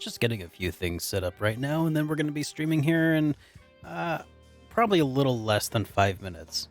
just getting a few things set up right now, and then we're going to be streaming here in probably a little less than 5 minutes.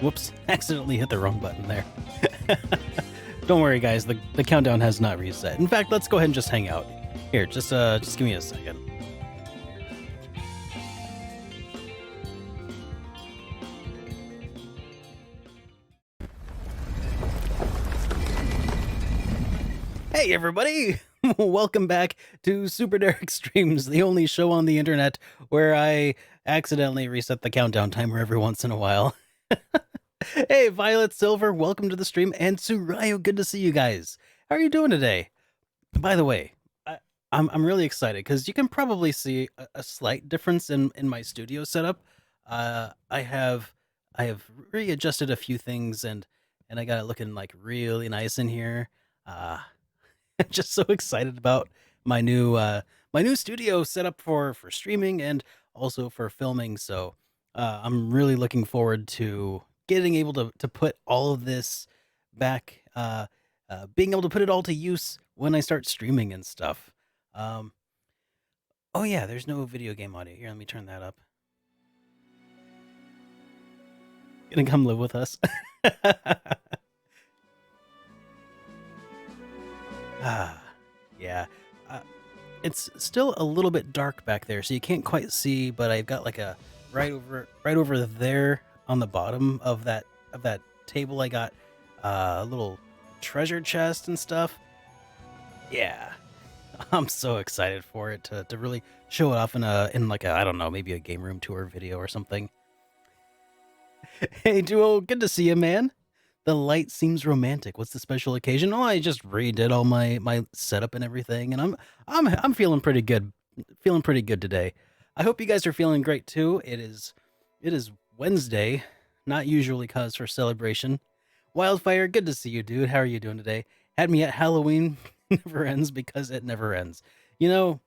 Whoops, accidentally hit the wrong button there. Don't worry, guys, the countdown has not reset. In fact, let's go ahead and just hang out. Here, just give me a second. Hey everybody! Welcome back to SuperDerek Streams, the only show on the internet where I accidentally reset the countdown timer every once in a while. Hey, Violet Silver, welcome to the stream, and Surayo, good to see you guys. How are you doing today? By the way, I'm really excited because you can probably see a slight difference in my studio setup. I have readjusted a few things and I got it looking like really nice in here. I'm just so excited about my new studio setup for streaming and also for filming. So I'm really looking forward to getting able to put all of this back, being able to put it all to use when I start streaming and stuff. Oh yeah, there's no video game audio. Here, let me turn that up. Gonna come live with us. Yeah. It's still a little bit dark back there, so you can't quite see, but I've got like a right over there on the bottom of that table. I got a little treasure chest and stuff. Yeah. I'm so excited for it to really show it off in like a, I don't know, maybe a game room tour video or something. Hey Duo, good to see you, man. The light seems romantic. What's the special occasion? Oh, I just redid all my setup and everything, and I'm feeling pretty good. Feeling pretty good today. I hope you guys are feeling great too. It is Wednesday, not usually cause for celebration. Wildfire, good to see you, dude. How are you doing today? Had me at Halloween never ends because it never ends. You know,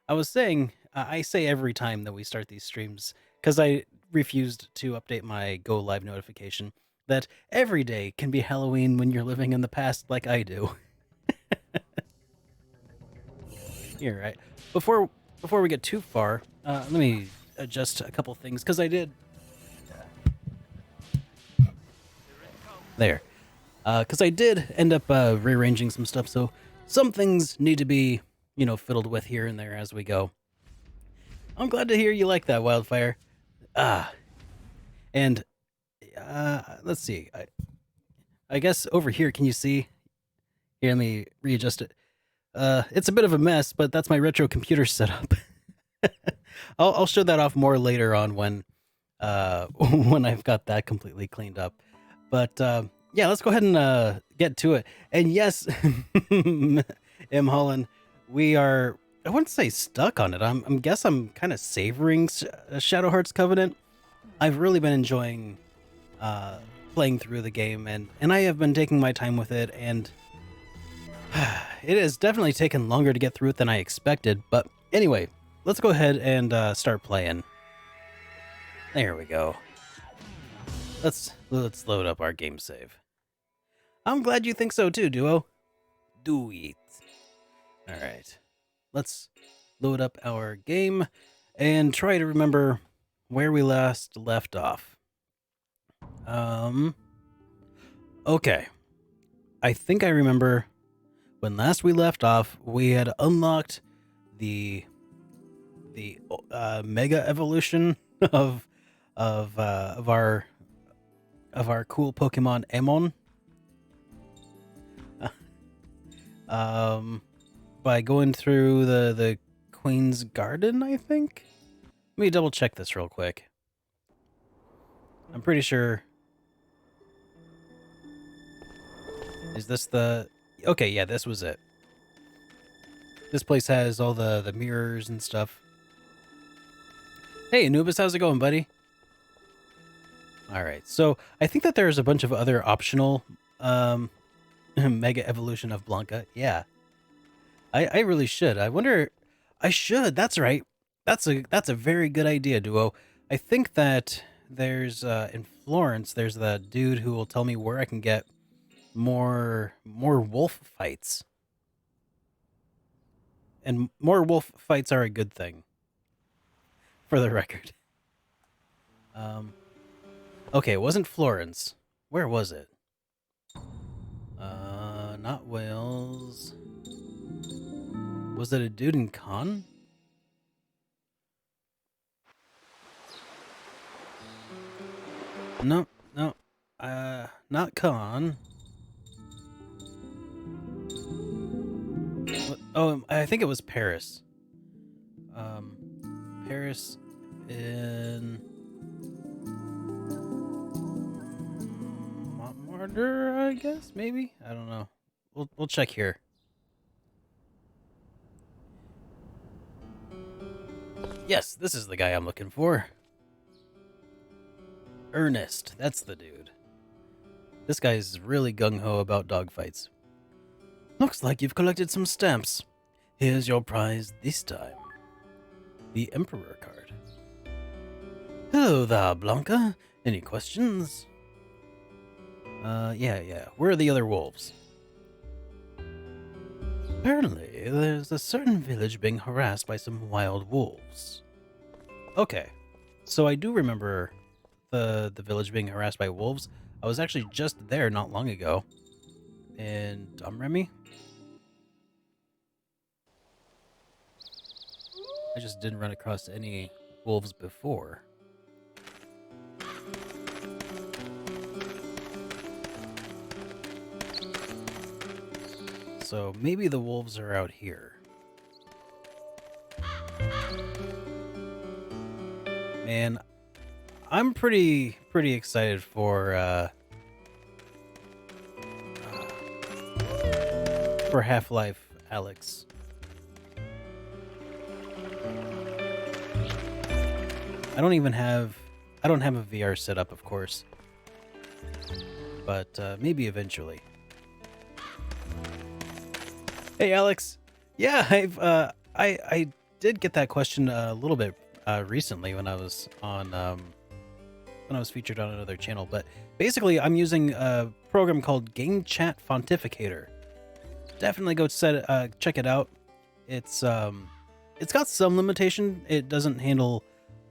I was saying, I say every time that we start these streams, because I refused to update my go live notification, that every day can be Halloween when you're living in the past like I do. You're right. Before we get too far, let me adjust a couple things, because I did There. Because I did end up rearranging some stuff, so some things need to be, fiddled with here and there as we go. I'm glad to hear you like that, Wildfire. And let's see. I guess over here, can you see? Here, let me readjust it. It's a bit of a mess, but that's my retro computer setup. I'll show that off more later on when when I've got that completely cleaned up. But yeah, let's go ahead and get to it. And yes, M. Holland, we are, I wouldn't say stuck on it. I'm guess I'm kind of savoring Shadow Hearts Covenant. I've really been enjoying playing through the game, and I have been taking my time with it, and it has definitely taken longer to get through it than I expected. But anyway, let's go ahead and start playing. There we go. Let's load up our game save. I'm glad you think so too, Duo. Do it. All right. Let's load up our game and try to remember where we last left off. Okay. I think I remember when last we left off, we had unlocked the mega evolution of our cool Pokemon Amon. By going through the Queen's Garden, I think. Let me double check this real quick. I'm pretty sure. Is this the... Okay, yeah, this was it. This place has all the mirrors and stuff. Hey, Anubis, how's it going, buddy? Alright, so I think that there's a bunch of other optional mega evolution of Blanca. Yeah. I really should. I wonder... I should, that's right. That's a very good idea, Duo. I think that there's, in Florence, there's the dude who will tell me where I can get more wolf fights. And more wolf fights are a good thing. For the record. Okay, it wasn't Florence. Where was it? Not Wales. Was it a dude in Cannes? No, not Cannes. Oh, I think it was Paris. Paris in Montmartre, I guess, maybe? I don't know. We'll check here. Yes, this is the guy I'm looking for. Ernest, that's the dude. This guy's really gung-ho about dogfights. Looks like you've collected some stamps. Here's your prize this time. The Emperor card. Hello there, Blanca. Any questions? Yeah. Where are the other wolves? Apparently, there's a certain village being harassed by some wild wolves. Okay, so I do remember the village being harassed by wolves. I was actually just there not long ago. In Domremy? I just didn't run across any wolves before. So maybe the wolves are out here. Man, I'm pretty excited for Half-Life Alyx. I don't have a VR setup, of course, but maybe eventually. Hey, Alex. Yeah, I did get that question a little bit recently when I was on when I was featured on another channel. But basically, I'm using a program called Game Chat Pontificator. Definitely go check it out. It's got some limitation. It doesn't handle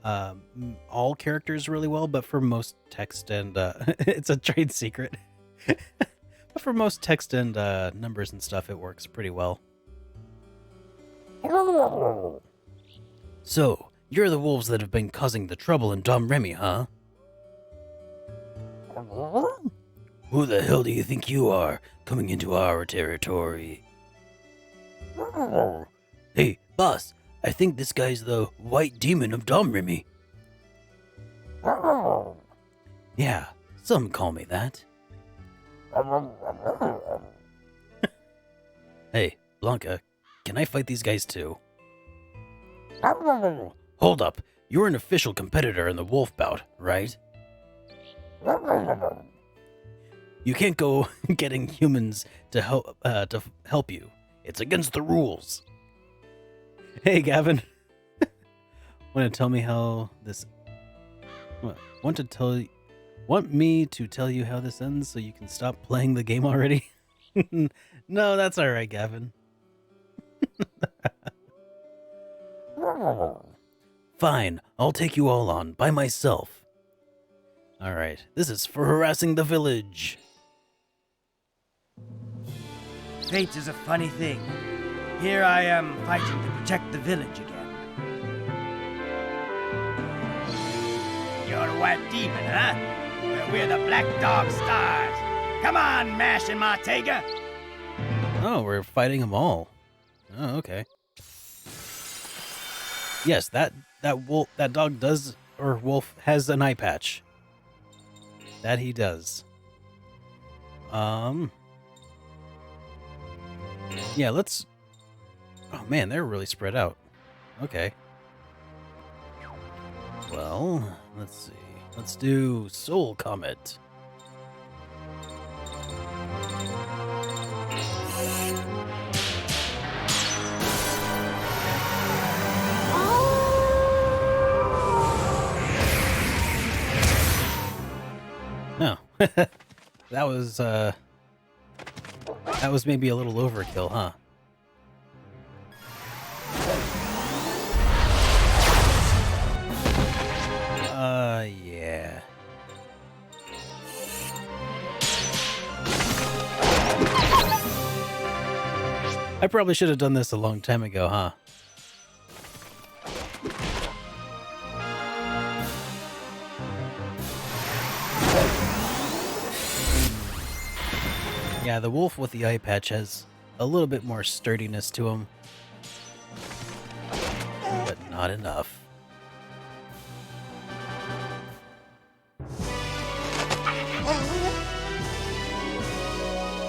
all characters really well, but for most text and it's a trade secret. But for most text and numbers and stuff, it works pretty well. So, you're the wolves that have been causing the trouble in Dom Remy, huh? Who the hell do you think you are, coming into our territory? Hey, boss, I think this guy's the white demon of Dom Remy. Yeah, some call me that. Hey, Blanca, can I fight these guys too? Hold up, you're an official competitor in the wolf bout, right? You can't go getting humans to help you. It's against the rules. Hey, Gavin. Want to tell me how this... Want me to tell you how this ends so you can stop playing the game already? No, that's all right, Gavin. Fine, I'll take you all on by myself. All right, this is for harassing the village. Fate is a funny thing. Here I am fighting to protect the village again. You're a white demon, huh? Well, we're the Black Dog Stars. Come on, Mash and Martega. Oh, we're fighting them all. Oh, okay. Yes, that dog does, or wolf has an eye patch. That he does. Yeah, let's... Oh man, they're really spread out. Okay. Well, let's see. Let's do Soul Comet. No. That was maybe a little overkill, huh? Yeah. I probably should have done this a long time ago, huh? Yeah, the wolf with the eye patch has a little bit more sturdiness to him, but not enough.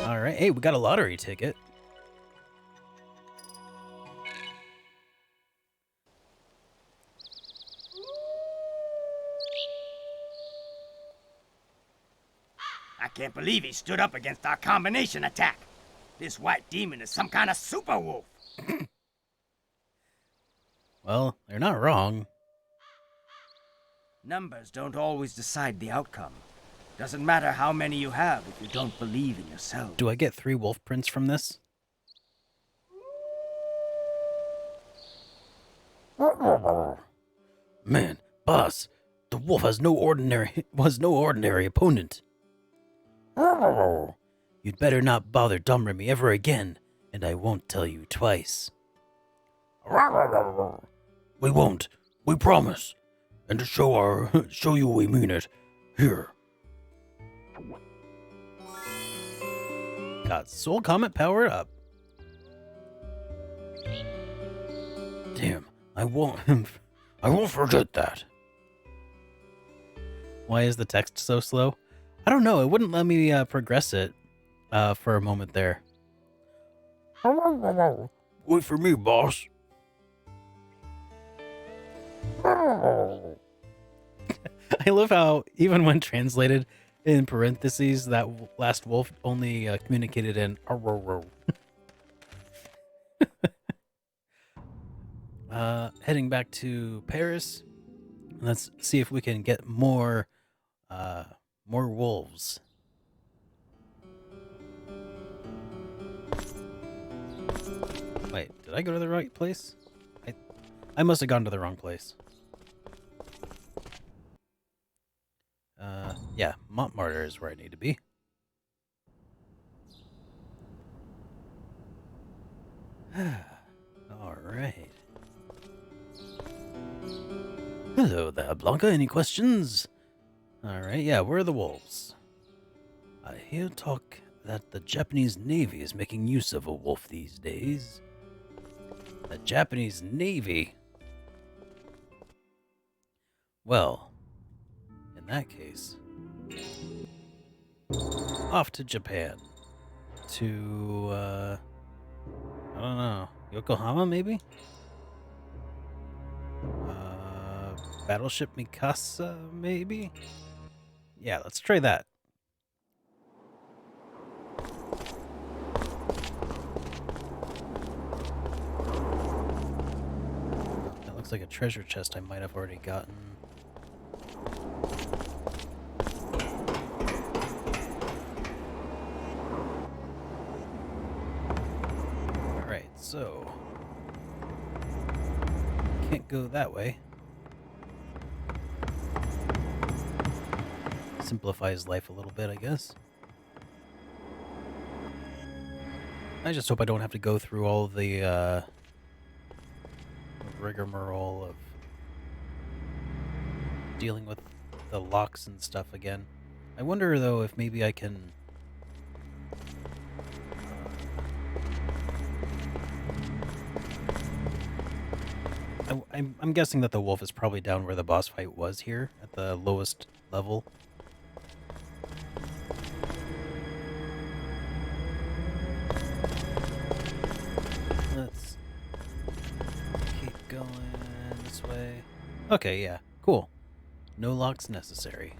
All right, hey, we got a lottery ticket. I can't believe he stood up against our combination attack. This white demon is some kind of super wolf. Well, they're not wrong. Numbers don't always decide the outcome. Doesn't matter how many you have if you don't believe in yourself. Do I get 3 wolf prints from this? Man, boss, the wolf was no ordinary opponent. You'd better not bother Domremy ever again, and I won't tell you twice. We won't. We promise. And to show you we mean it, here. Got Soul Comet powered up. Damn, I won't forget that. Why is the text so slow? I don't know. It wouldn't let me progress it for a moment there. Wait for me, boss. I love how, even when translated in parentheses, that last wolf only communicated in heading back to Paris. Let's see if we can get more wolves. Wait, did I go to the right place? I must have gone to the wrong place. Yeah, Montmartre is where I need to be. All right. Hello there, Blanca. Any questions? All right. Yeah, where are the wolves? I hear talk that the Japanese Navy is making use of a wolf these days. The Japanese Navy? Well, in that case, off to Japan. To, I don't know, Yokohama maybe? Battleship Mikasa maybe? Yeah, let's try that. That looks like a treasure chest I might have already gotten. Alright, so... can't go that way. Simplifies life a little bit, I guess. I just hope I don't have to go through all the rigmarole of dealing with the locks and stuff again. I wonder, though, if maybe I can... I'm guessing that the wolf is probably down where the boss fight was here, at the lowest level. Let's keep going this way. Okay, yeah, cool. No locks necessary.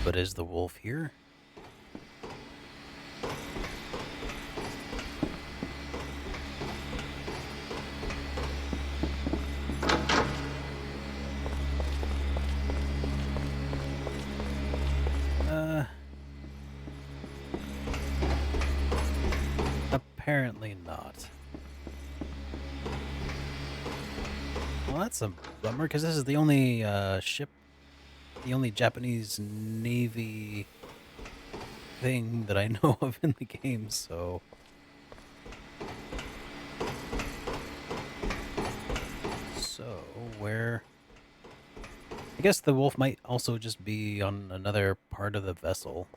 But is the wolf here? Apparently not. Well, that's a bummer, because this is the only ship, the only Japanese Navy thing that I know of in the game, so... So, where... I guess the wolf might also just be on another part of the vessel.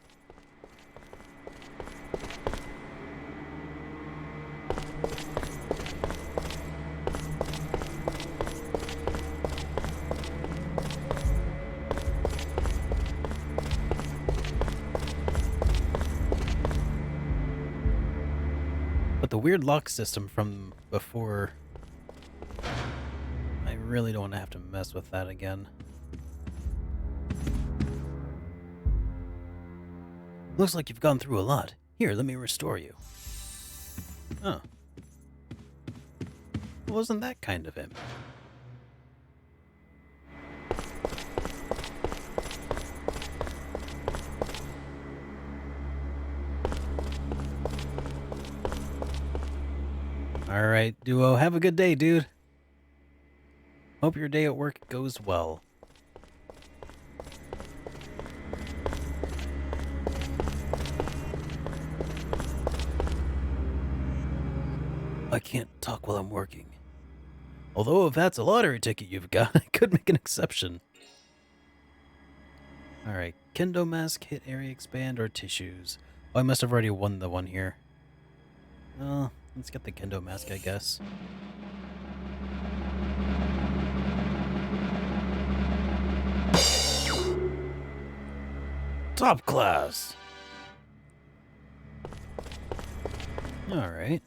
But the weird lock system from before... I really don't want to have to mess with that again. Looks like you've gone through a lot. Here, let me restore you. Oh. Wasn't that kind of him? Alright, Duo, have a good day, dude. Hope your day at work goes well. I can't talk while I'm working. Although if that's a lottery ticket you've got, I could make an exception. Alright, kendo mask, hit area expand, or tissues. Oh, I must have already won the one here. Well, let's get the kendo mask, I guess. Top class! Alright.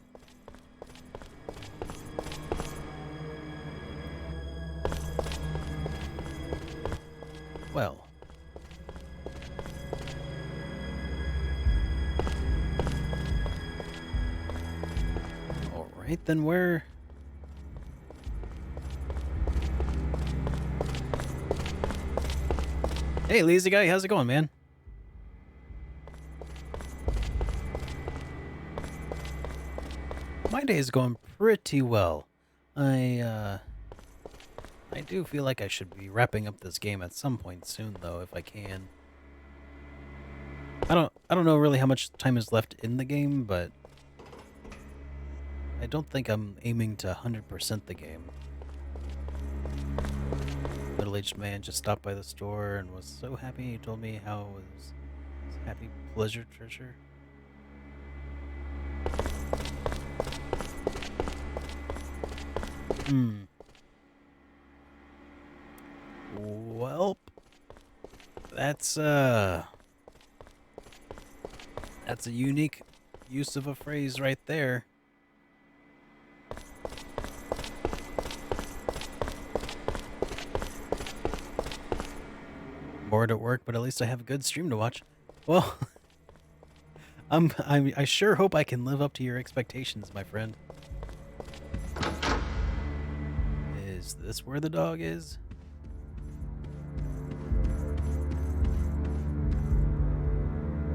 Well. Alright, then where... Hey, lazy guy, how's it going, man? My day is going pretty well. I do feel like I should be wrapping up this game at some point soon, though, if I can. I don't know really how much time is left in the game, but I don't think I'm aiming to 100% the game. Middle-aged man just stopped by the store and was so happy. He told me how it was his happy pleasure treasure. Well, that's a unique use of a phrase right there. Bored at work, but at least I have a good stream to watch. Well, I sure hope I can live up to your expectations, my friend. Is this where the dog is?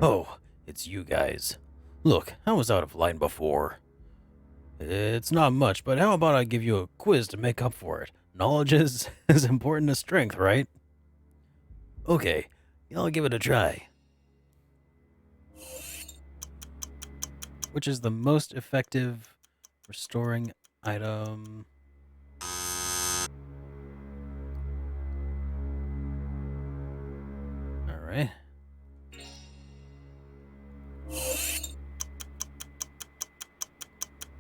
Oh, it's you guys. Look, I was out of line before. It's not much, but how about I give you a quiz to make up for it? Knowledge is as important as strength, right? Okay, I'll give it a try. Which is the most effective restoring item? Alright.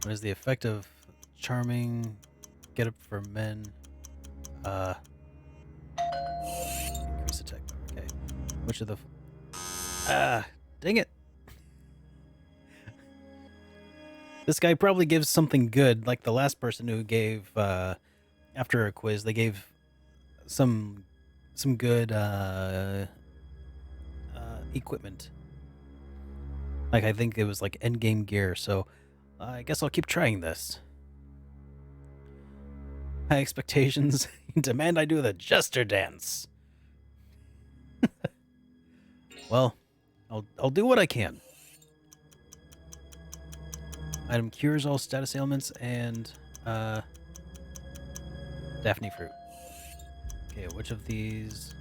What is the effect of charming get up for men? Increase attack. Okay. Which of the... dang it. This guy probably gives something good, like the last person who gave, after a quiz, they gave some good, equipment. Like, I think it was like endgame gear, so I guess I'll keep trying this. High expectations demand I do the jester dance. Well, I'll do what I can. Item cures all status ailments and Daphne fruit. Okay, which of these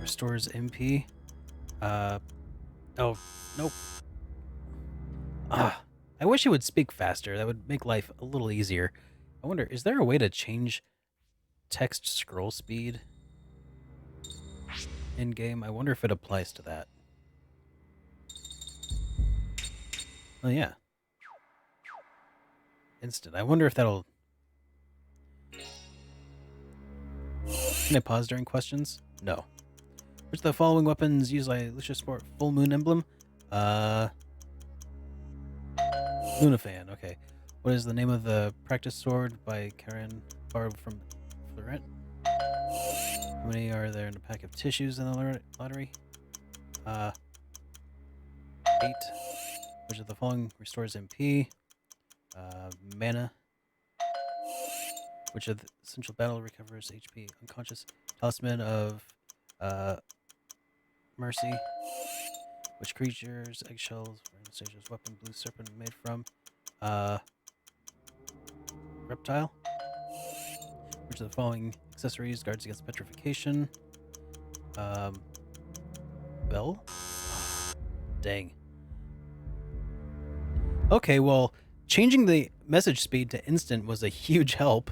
restores MP? Oh, nope. I wish it would speak faster. That would make life a little easier. I wonder, is there a way to change text scroll speed in game? I wonder if it applies to that. Oh, yeah. Instant. I wonder if that'll... Can I pause during questions? No. Which of the following weapons used by Lucia Sport Full Moon Emblem? Lunafan, okay. What is the name of the practice sword by Karen borrowed from Florette? How many are there in a pack of tissues in the lottery? 8. Which of the following restores MP? Mana. Which of the essential battle recovers HP? Unconscious. Talisman of Mercy. Which creatures, eggshells, Anastasia's weapon, blue serpent made from? Reptile. Which of the following accessories guards against petrification? Bell? Dang. Okay, well, changing the message speed to instant was a huge help.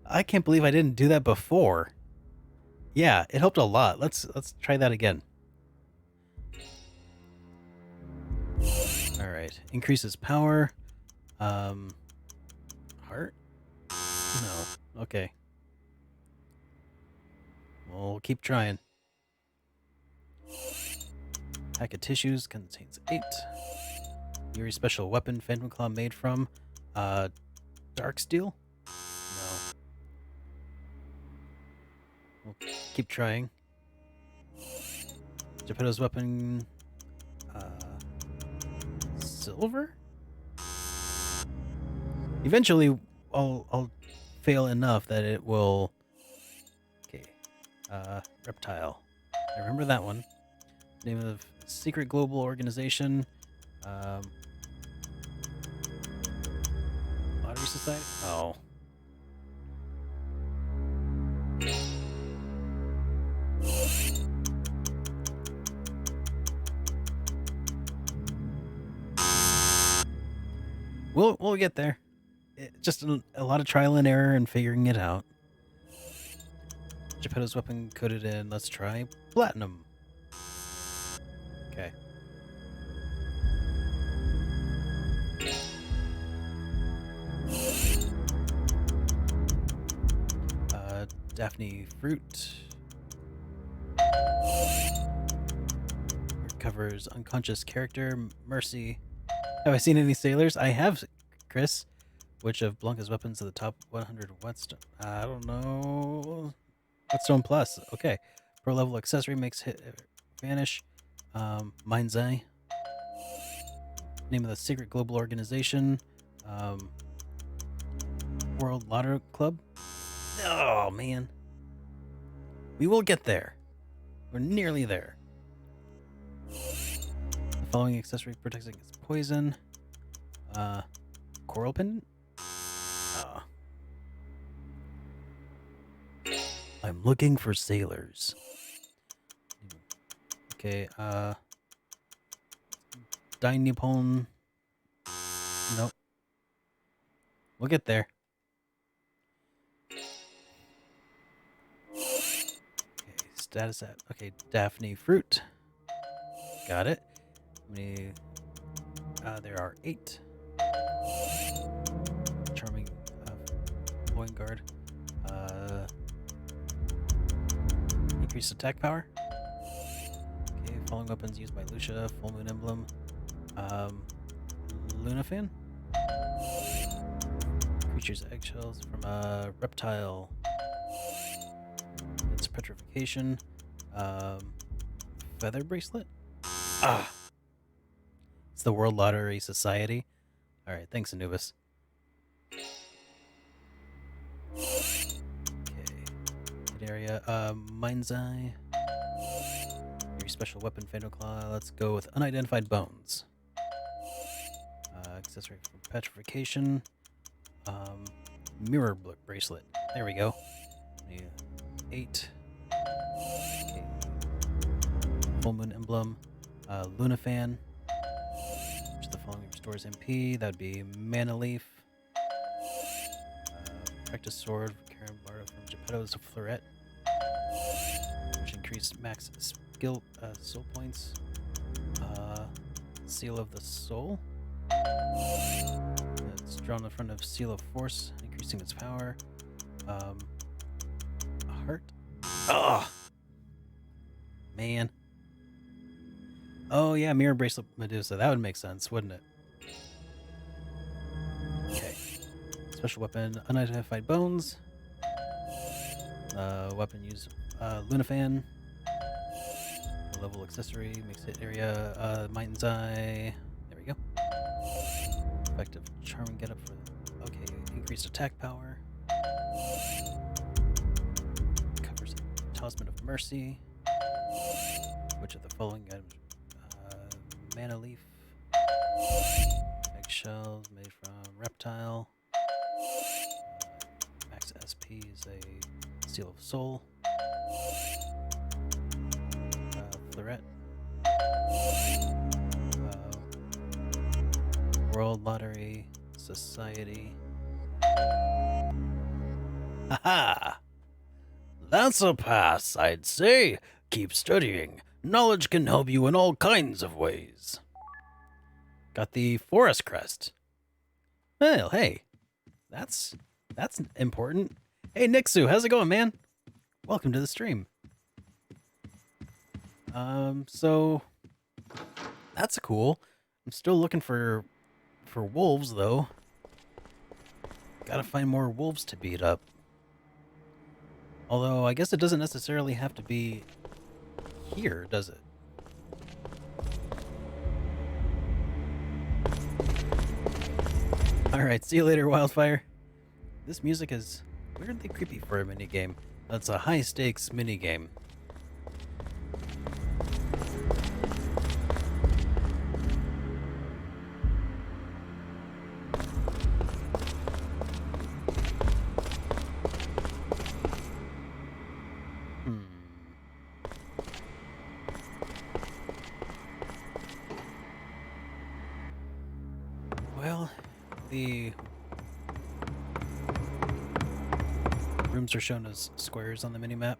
I can't believe I didn't do that before. Yeah, it helped a lot. Let's try that again. All right, increases power. Heart? No. Okay. We'll keep trying. Pack of tissues contains 8. Yuri special weapon, Phantom Claw made from dark steel? No. We'll keep trying. Geppetto's weapon silver? Eventually I'll fail enough that it will. Okay. Reptile. I remember that one. Name of secret global organization. Lottery Society? Oh. We'll get there. Just a lot of trial and error and figuring it out. Geppetto's weapon coded in. Let's try platinum. Okay. Daphne fruit. Recovers unconscious character. Mercy. Have I seen any sailors? I have, Chris. Which of Blanca's weapons are the top 100 whetstone? I don't know. Whetstone plus. Okay. Pro level accessory makes hit vanish. Mind's Eye. Name of the secret global organization. World Lottery Club. Oh, man. We will get there. We're nearly there. The following accessory protects against poison. Coral pendant? I'm looking for sailors. Okay, Dine Nippon. Nope. We'll get there. Okay, status at. Okay, Daphne fruit. Got it. How many? There are 8. Charming loin guard. Increased attack power. Okay, following weapons used by Lucia. Full moon emblem. Lunafan. Creatures eggshells from a reptile. It's petrification. Feather bracelet. It's the World Lottery Society. All right, thanks, Anubis. Area. Mind's Eye. Your special weapon, Fatal Claw. Let's go with unidentified bones. Accessory for petrification. Mirror bracelet. There we go. 8. Okay. Full moon emblem. Lunafan. Which the following restores MP. That would be Mana Leaf. Practice sword for Karen Bardo from Geppetto's Fleuret. Which increased max skill soul points. Seal of the Soul. It's drawn in front of Seal of Force, increasing its power. A heart. Oh, man. Oh yeah, mirror bracelet Medusa. That would make sense, wouldn't it? Okay. Special weapon, unidentified bones. Weapon used, Lunafan. Level accessory, makes hit area, Mind's Eye. There we go. Effective charming getup for, okay, increased attack power. Covers Talisman of Mercy. Which of the following items? Mana Leaf. Eggshells made from reptile. Max SP is a Seal of Soul. Fleuret. World Lottery Society. Haha! That's a pass, I'd say. Keep studying. Knowledge can help you in all kinds of ways. Got the forest crest. Well, hey. That's important. Hey, Nixu, how's it going, man? Welcome to the stream. So that's cool. I'm still looking for wolves though. Gotta find more wolves to beat up. Although I guess it doesn't necessarily have to be here, does it? Alright, see you later, Wildfire. This music is weirdly creepy for a minigame. That's a high stakes minigame. The rooms are shown as squares on the minimap.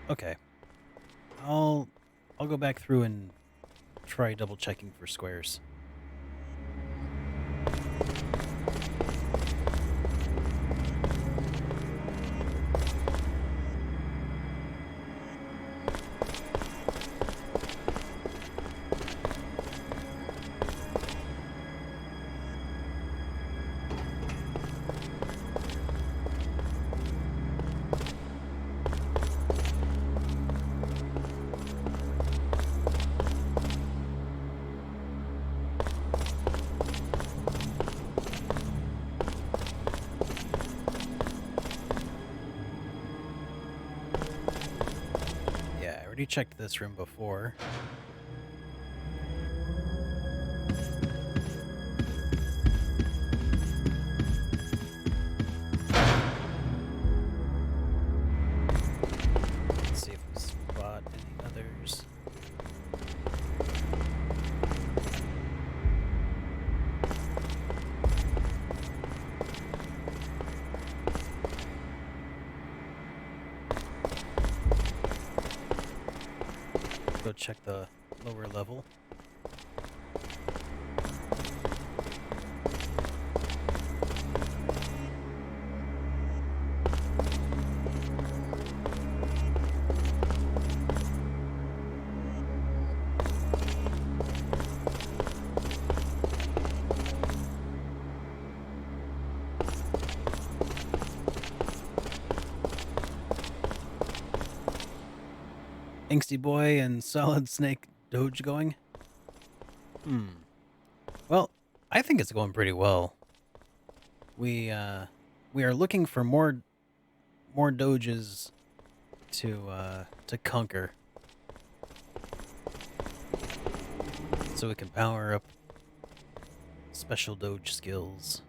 Okay. I'll go back through and try double checking for squares. Already checked this room before. Let's see if we spot any others. Go check the lower level. Angsty Boy and Solid Snake Doge going? Well, I think it's going pretty well. We are looking for more Doges to conquer, so we can power up special Doge skills.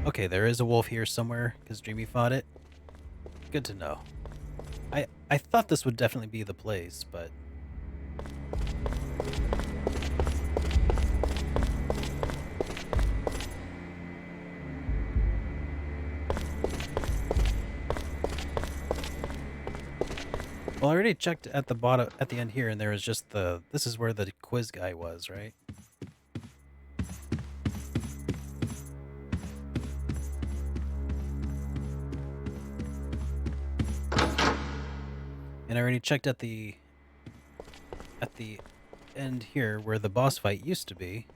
Okay, there is a wolf here somewhere, because Dreamy fought it. Good to know. I thought this would definitely be the place, but... Well, I already checked at the bottom, at the end here, and there was just the... This is where the quiz guy was, right? And I already checked at the end here where the boss fight used to be.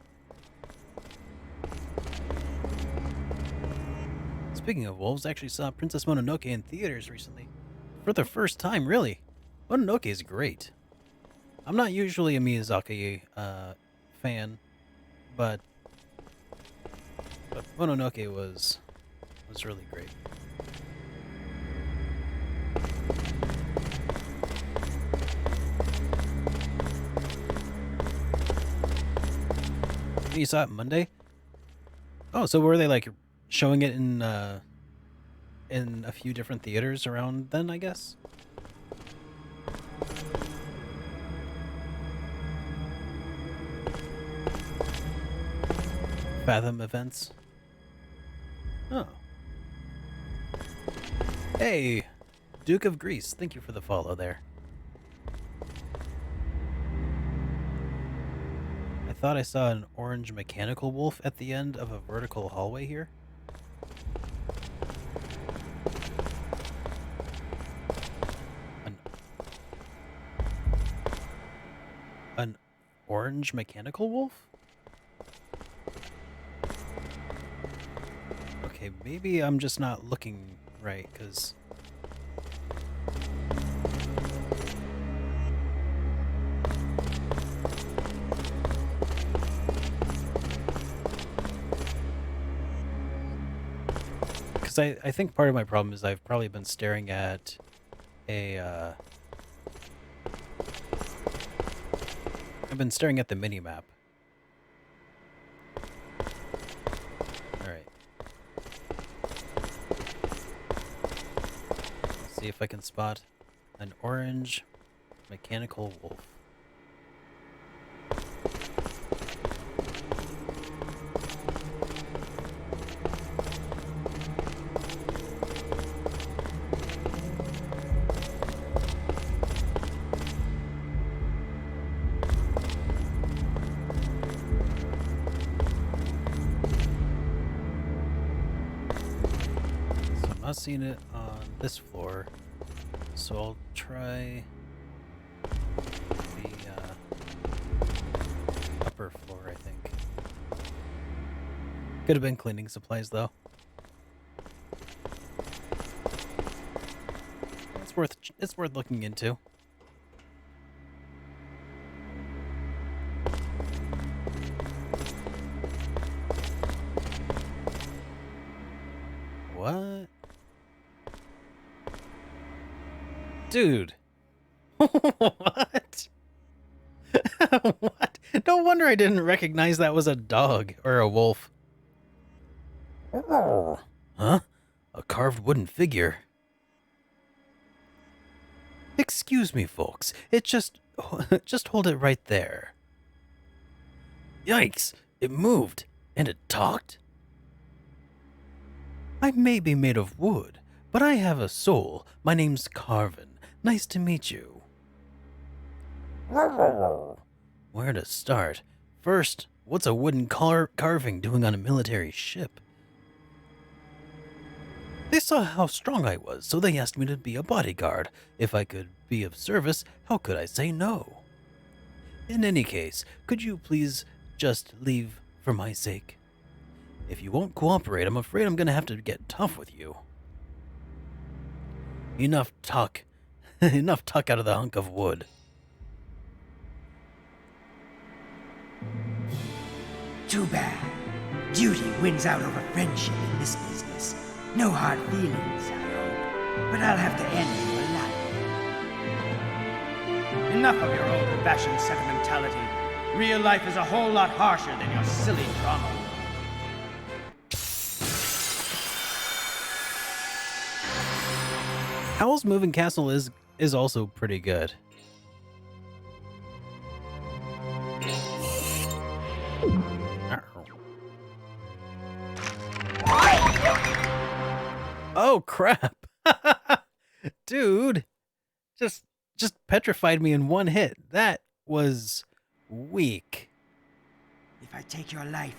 Speaking of wolves, I actually saw Princess Mononoke in theaters recently. For the first time, really. Mononoke is great. I'm not usually a Miyazaki fan, but Mononoke was really great. You saw it Monday? Oh, so were they like showing it in a few different theaters around then, I guess? Fathom events? Oh. Hey, Duke of Greece, thank you for the follow there. I thought I saw an orange mechanical wolf at the end of a vertical hallway here. An orange mechanical wolf? Okay, maybe I'm just not looking right, because... I think part of my problem is I've probably been staring at a, I've been staring at the mini-map. Alright. See if I can spot An orange mechanical wolf. So I'm not seeing it on this floor, so I'll try the upper floor, I think. Could have been cleaning supplies, though. It's worth looking into. What? Dude. What? What? No wonder I didn't recognize that was a dog or a wolf. Huh? A carved wooden figure. Excuse me, folks. It just hold it right there. Yikes! It moved and it talked. I may be made of wood, but I have a soul. My name's Carvin. Nice to meet you. Where to start? First, what's a wooden carving doing on a military ship? They saw how strong I was, so they asked me to be a bodyguard. If I could be of service, how could I say no? In any case, could you please just leave for my sake? If you won't cooperate, I'm afraid I'm gonna have to get tough with you. Enough talk. Enough talk out of the hunk of wood. Too bad. Duty wins out over friendship in this business. No hard feelings, I hope. But I'll have to end your life. Enough of your old-fashioned sentimentality. Real life is a whole lot harsher than your silly drama. Howl's Moving Castle is also pretty good. Oh crap. Dude, just petrified me in one hit. That was weak. If I take your life,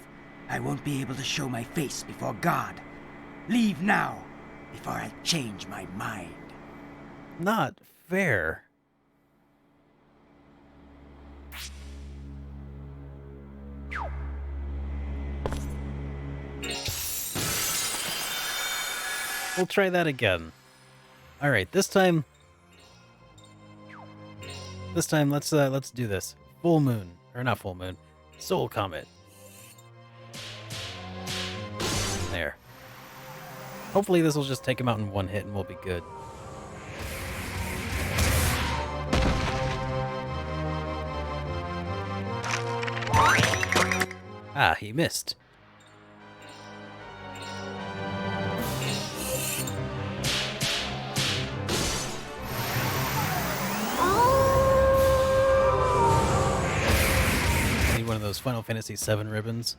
I won't be able to show my face before God. Leave now, before I change my mind. Not fair. We'll try that again. All right, this time let's do this. Full moon, or not full moon, soul comet. There. Hopefully this will just take him out in one hit and we'll be good. Ah, he missed. Need one of those Final Fantasy VII ribbons.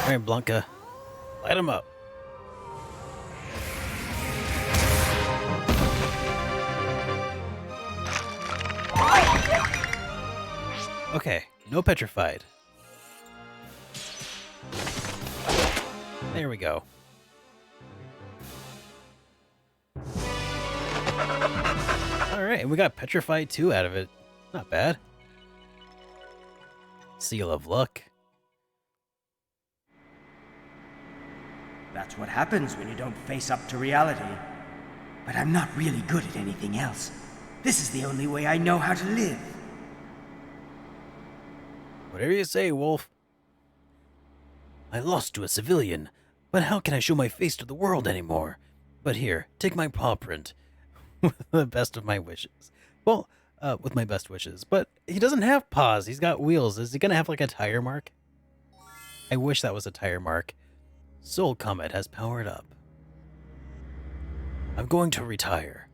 All right, Blanca, light him up. Okay, no petrified. There we go. Alright, and we got petrified 2 out of it. Not bad. Seal of luck. That's what happens when you don't face up to reality. But I'm not really good at anything else. This is the only way I know how to live. Whatever you say, Wolf. I lost to a civilian, but how can I show my face to the world anymore? But here, take my paw print. With the best of my wishes. Well, with my best wishes. But he doesn't have paws. He's got wheels. Is he gonna have like a tire mark? I wish that was a tire mark. Soul Comet has powered up. I'm going to retire.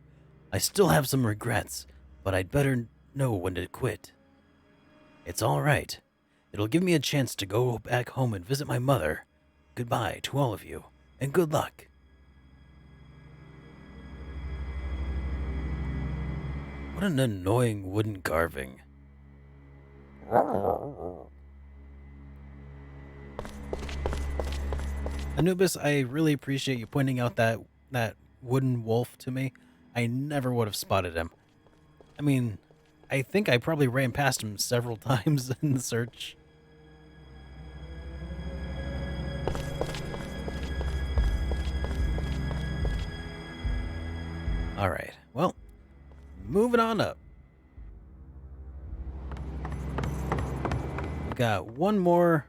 I still have some regrets, but I'd better know when to quit. It's all right. It'll give me a chance to go back home and visit my mother. Goodbye to all of you, and good luck. What an annoying wooden carving. Anubis, I really appreciate you pointing out that wooden wolf to me. I never would have spotted him. I mean, I think I probably ran past him several times in the search. Alright, well, moving on up. We got one more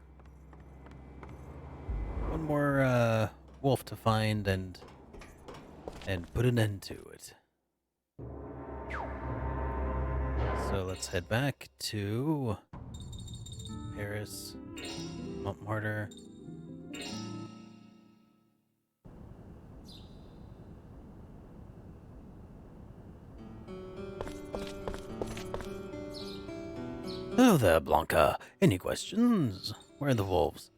wolf to find and put an end to it. So let's head back to Paris, Montmartre. Hello there, Blanca. Any questions? Where are the wolves?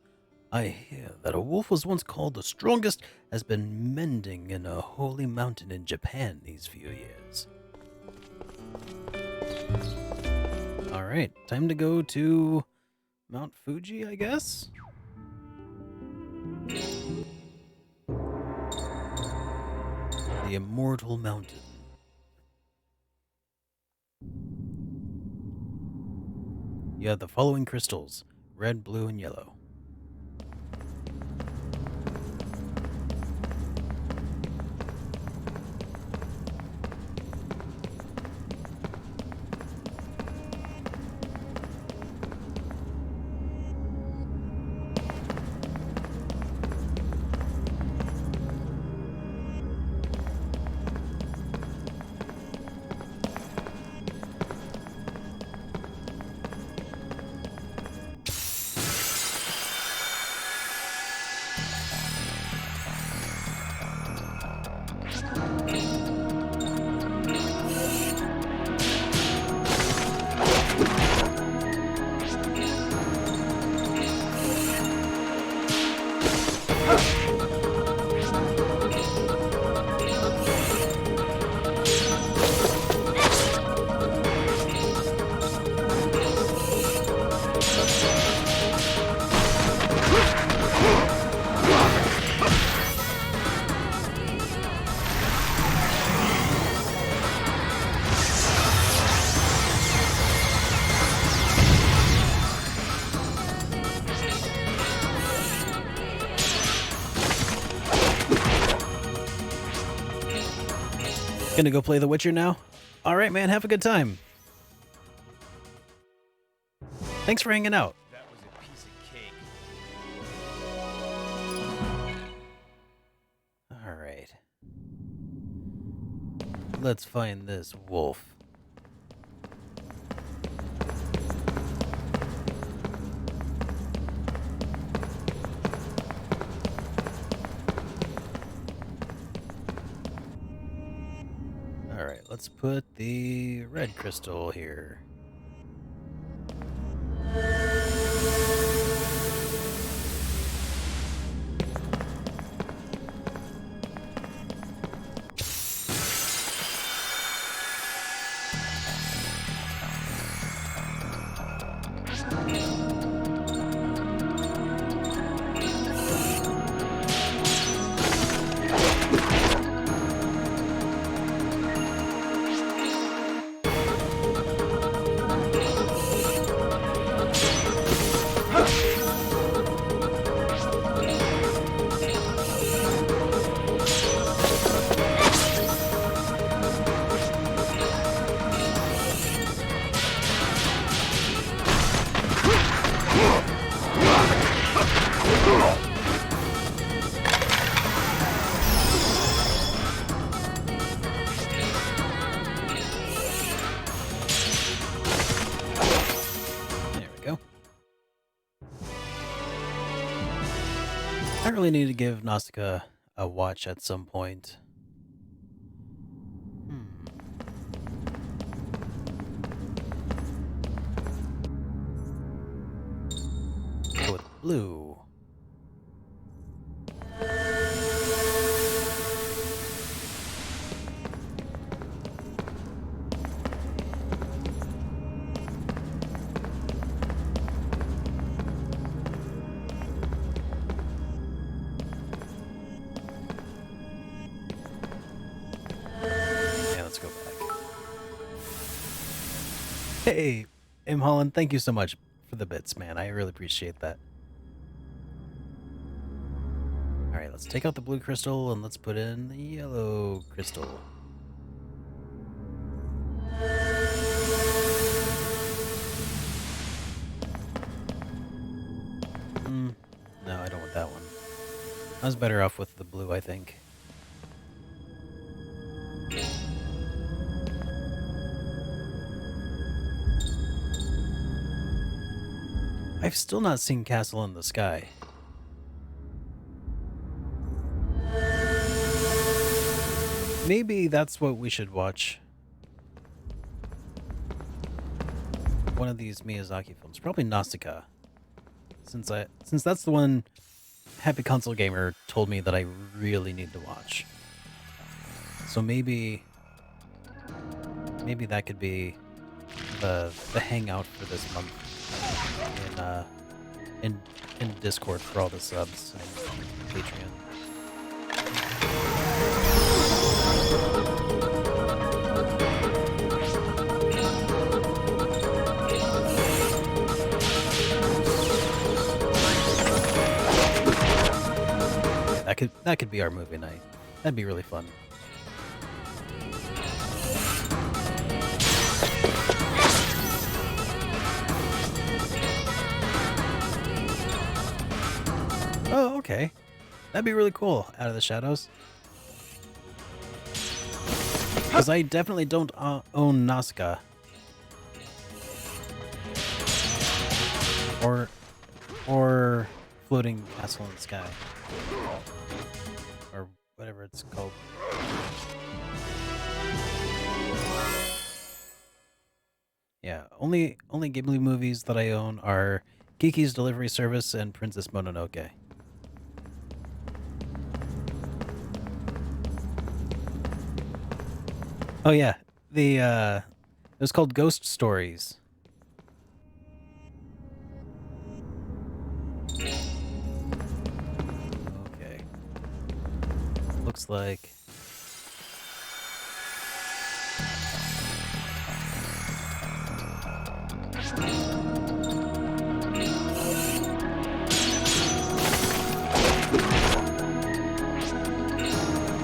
I hear that a wolf was once called the strongest, has been mending in a holy mountain in Japan these few years. Alright, time to go to Mount Fuji, I guess? The Immortal Mountain. You have the following crystals: red, blue, and yellow. Gonna go play The Witcher now? Alright, man, have a good time. Thanks for hanging out. That was a piece of cake. Alright. Let's find this wolf. Alright, let's put the red crystal here. might really need to give Nausicaa a watch at some point. Go with blue. Hey, M. Holland, thank you so much for the bits, man. I really appreciate that. Alright, let's take out the blue crystal and let's put in the yellow crystal. No, I don't want that one. I was better off with the blue, I think. I've still not seen Castle in the Sky. Maybe that's what we should watch. One of these Miyazaki films. Probably Nausicaa. Since that's the one Happy Console Gamer told me that I really need to watch. So maybe that could be the hangout for this month in Discord for all the subs and Patreon. That could be our movie night. That'd be really fun. Oh, okay. That'd be really cool. Out of the Shadows. Because I definitely don't own Nausicaa. Or Floating Castle in the Sky. Or whatever it's called. Yeah, only Ghibli movies that I own are Kiki's Delivery Service and Princess Mononoke. Oh yeah, it was called Ghost Stories. Okay. Looks like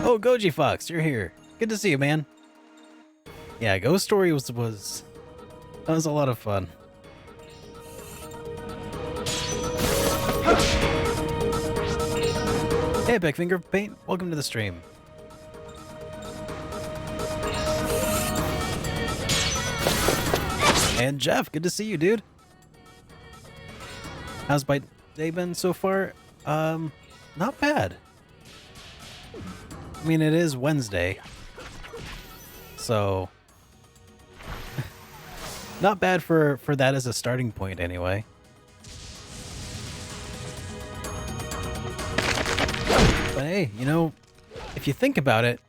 Oh, Goji Fox, you're here. Good to see you, man. Yeah, Ghost Story was a lot of fun. Hey, Epic Finger Paint, welcome to the stream. And Jeff, good to see you, dude. How's my day been so far? Not bad. I mean, it is Wednesday, so not bad for that as a starting point, anyway. But hey, you know, if you think about it,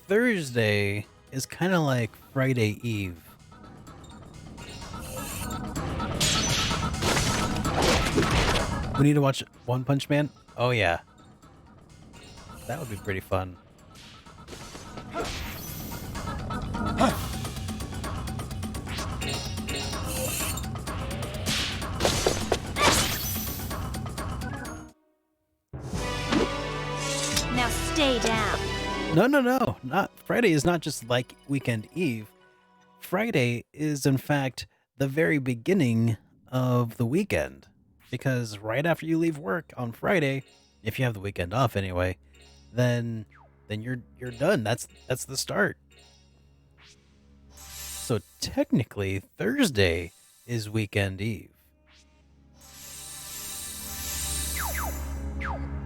Thursday is kind of like Friday Eve. We need to watch One Punch Man? Oh yeah. That would be pretty fun. Now stay down. No. Friday is not just like Weekend Eve. Friday is, in fact, the very beginning of the weekend. Because right after you leave work on Friday, if you have the weekend off anyway, then you're done. That's the start. So technically, Thursday is Weekend Eve.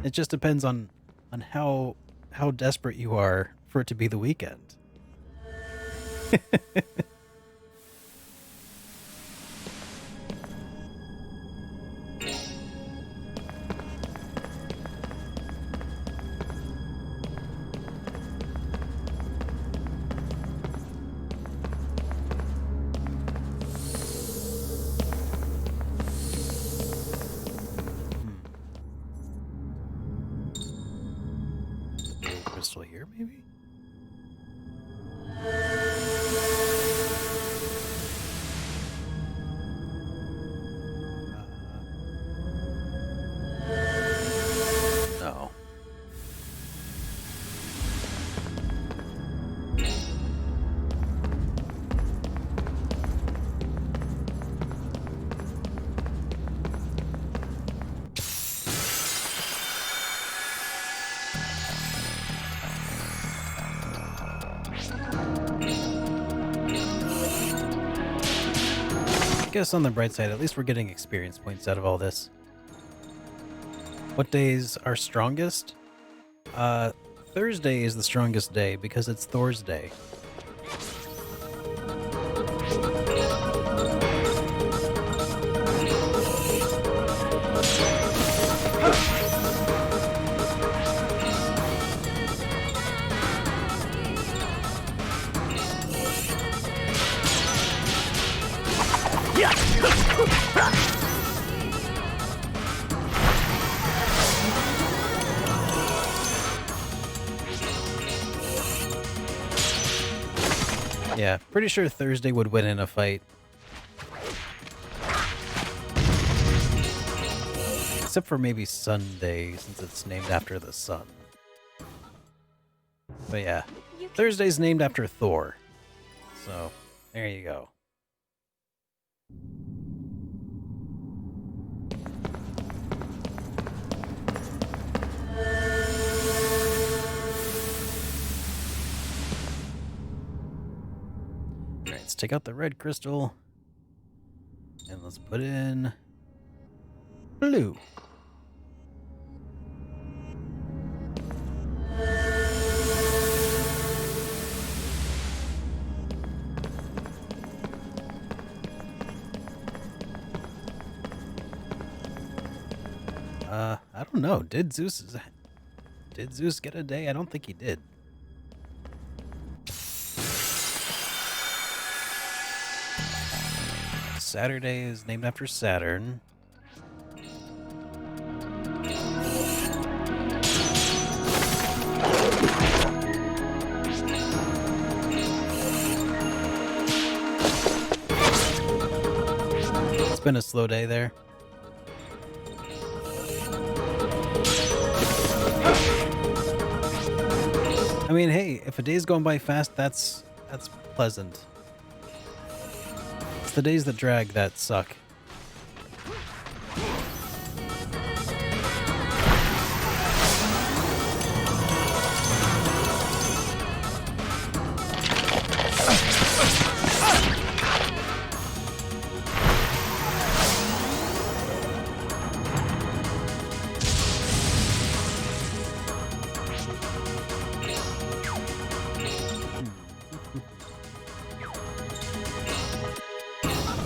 It just depends on how desperate you are for it to be the weekend. Crystal here, maybe? No. I guess on the bright side, at least we're getting experience points out of all this. What days are strongest? Thursday is the strongest day because it's Thor's day. Yeah, pretty sure Thursday would win in a fight. Except for maybe Sunday, since it's named after the sun. But yeah, Thursday's named after Thor. So, there you go. Alright, let's take out the red crystal. And let's put in blue. I don't know. Did Zeus get a day? I don't think he did. Saturday is named after Saturn. It's been a slow day there. I mean, hey, if a day's going by fast, that's pleasant. It's the days that drag that suck.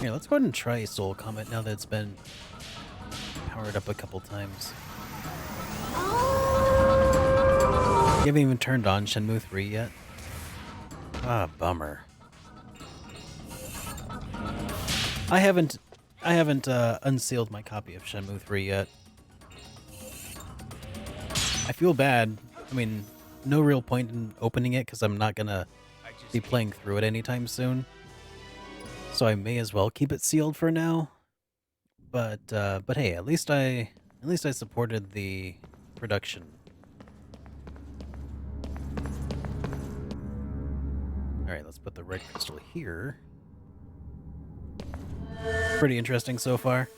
Here, let's go ahead and try Soul Comet now that it's been powered up a couple times. You haven't even turned on Shenmue 3 yet? Ah, bummer. I haven't unsealed my copy of Shenmue 3 yet. I feel bad. I mean, no real point in opening it because I'm not gonna be playing through it anytime soon. So I may as well keep it sealed for now. But hey, at least I supported the production. All right, let's put the red crystal here. Pretty interesting so far.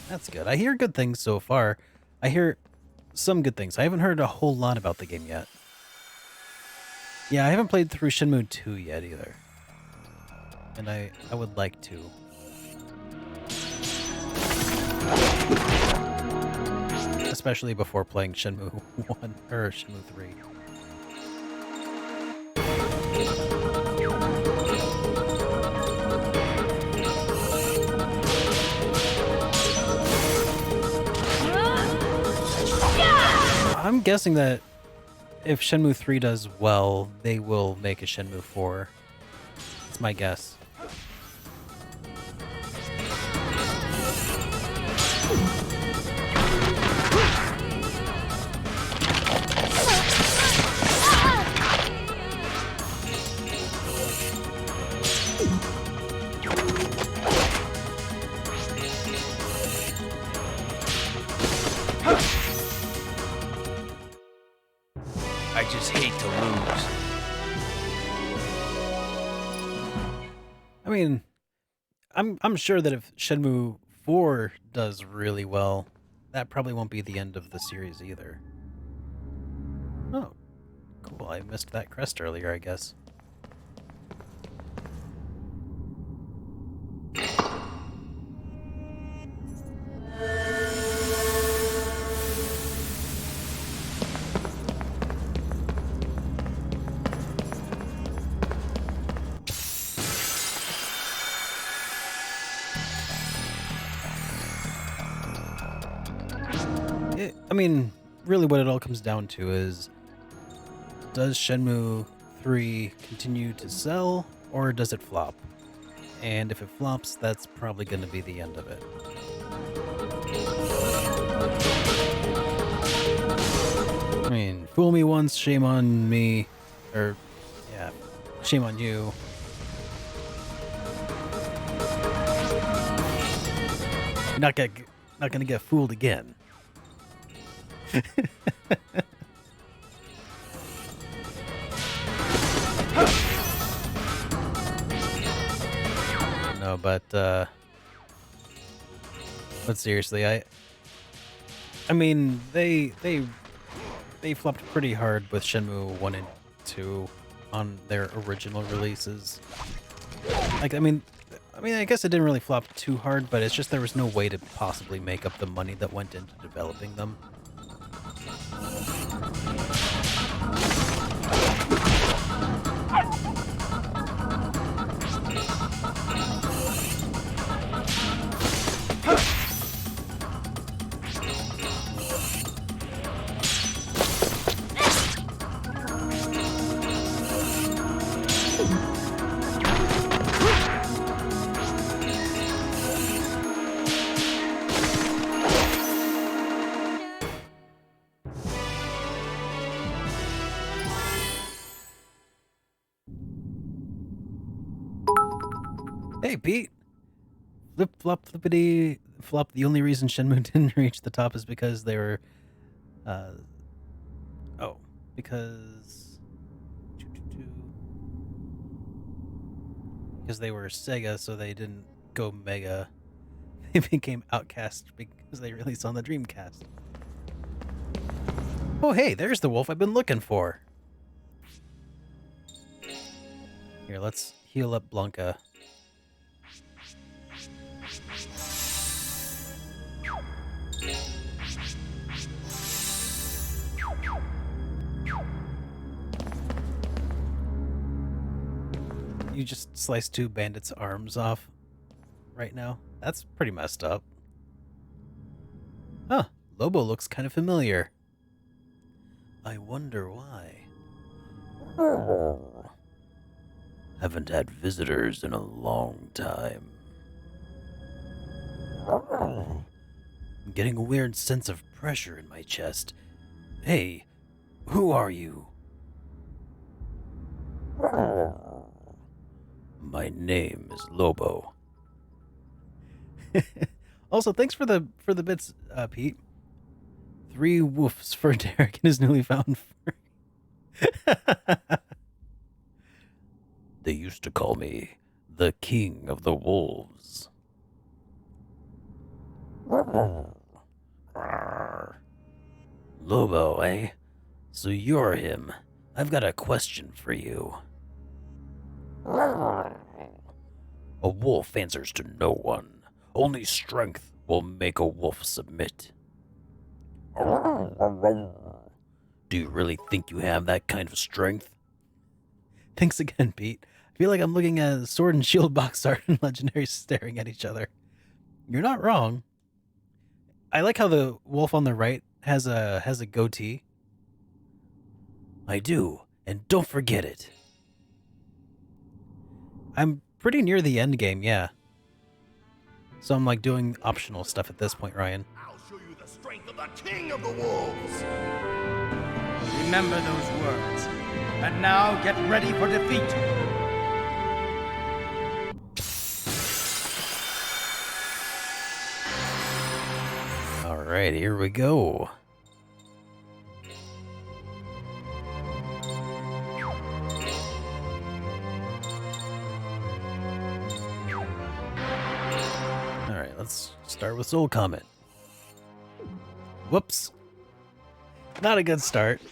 That's good. I hear good things so far. I hear some good things. I haven't heard a whole lot about the game yet. Yeah, I haven't played through Shenmue 2 yet either. And I would like to. especially before playing Shenmue 1 or Shenmue 3. I'm guessing that if Shenmue 3 does well, they will make a Shenmue 4. That's my guess. I just hate to lose. I mean, I'm sure that if Shenmue 4 does really well, that probably won't be the end of the series either. Oh, cool. I missed that crest earlier, I guess. I mean, really what it all comes down to is, does Shenmue 3 continue to sell, or does it flop? And if it flops, that's probably going to be the end of it. I mean, fool me once, shame on me. Or, yeah, shame on you. You're not gonna get fooled again. No, but seriously, I mean, they flopped pretty hard with Shenmue 1 and 2 on their original releases. Like, I mean, I guess it didn't really flop too hard, but it's just there was no way to possibly make up the money that went into developing them. Hey, Pete. Flip flop flippity flop. The only reason Shenmue didn't reach the top is because they were, because they were Sega, so they didn't go Mega. They became Outcast because they released on the Dreamcast. Oh, hey, there's the wolf I've been looking for. Here, let's heal up Blanca. You just sliced two bandits' arms off right now? That's pretty messed up. Huh, Lobo looks kind of familiar. I wonder why. Haven't had visitors in a long time. I'm getting a weird sense of pressure in my chest. Hey, who are you? My name is Lobo. Also, thanks for the bits, Pete. 3 woofs for Derek and his newly found furry. They used to call me the King of the Wolves. Lobo, eh? So you're him. I've got a question for you. A wolf answers to no one. Only strength will make a wolf submit. Do you really think you have that kind of strength? Thanks again, Pete. I feel like I'm looking at Sword and Shield box art and Legendary staring at each other. You're not wrong. I like how the wolf on the right has a goatee. I do, and don't forget it. I'm pretty near the end game, yeah. So I'm like doing optional stuff at this point, Ryan. I'll show you the strength of the king of the wolves. Remember those words. And now get ready for defeat. All right, here we go. All right, let's start with Soul Comet. Whoops. Not a good start.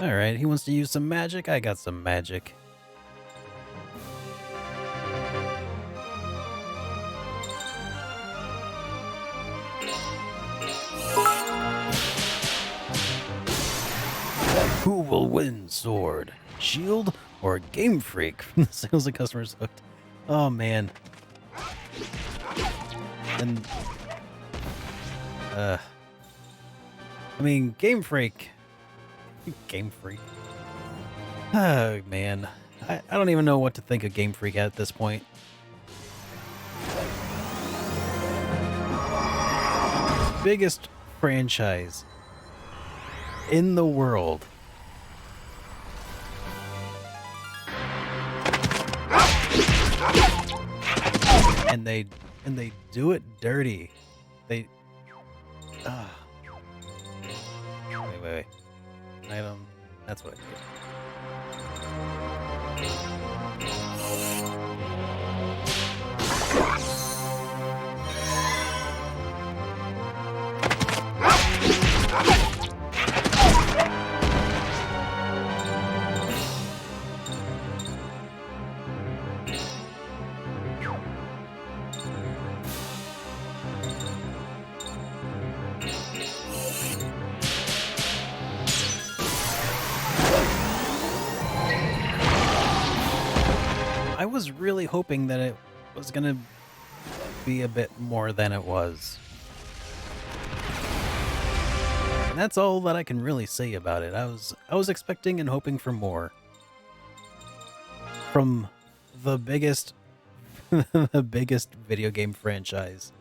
Alright, he wants to use some magic. I got some magic. Who will win, Sword? Shield or Game Freak? From the sales and customers hooked. Oh man. And I mean, Game Freak. Game Freak. Oh man, I don't even know what to think of Game Freak at this point. Biggest franchise in the world. And they do it dirty. They wait. Item. That's what I did. I was really hoping that it was gonna be a bit more than it was. And that's all that I can really say about it. I was expecting and hoping for more. From the biggest the biggest video game franchise.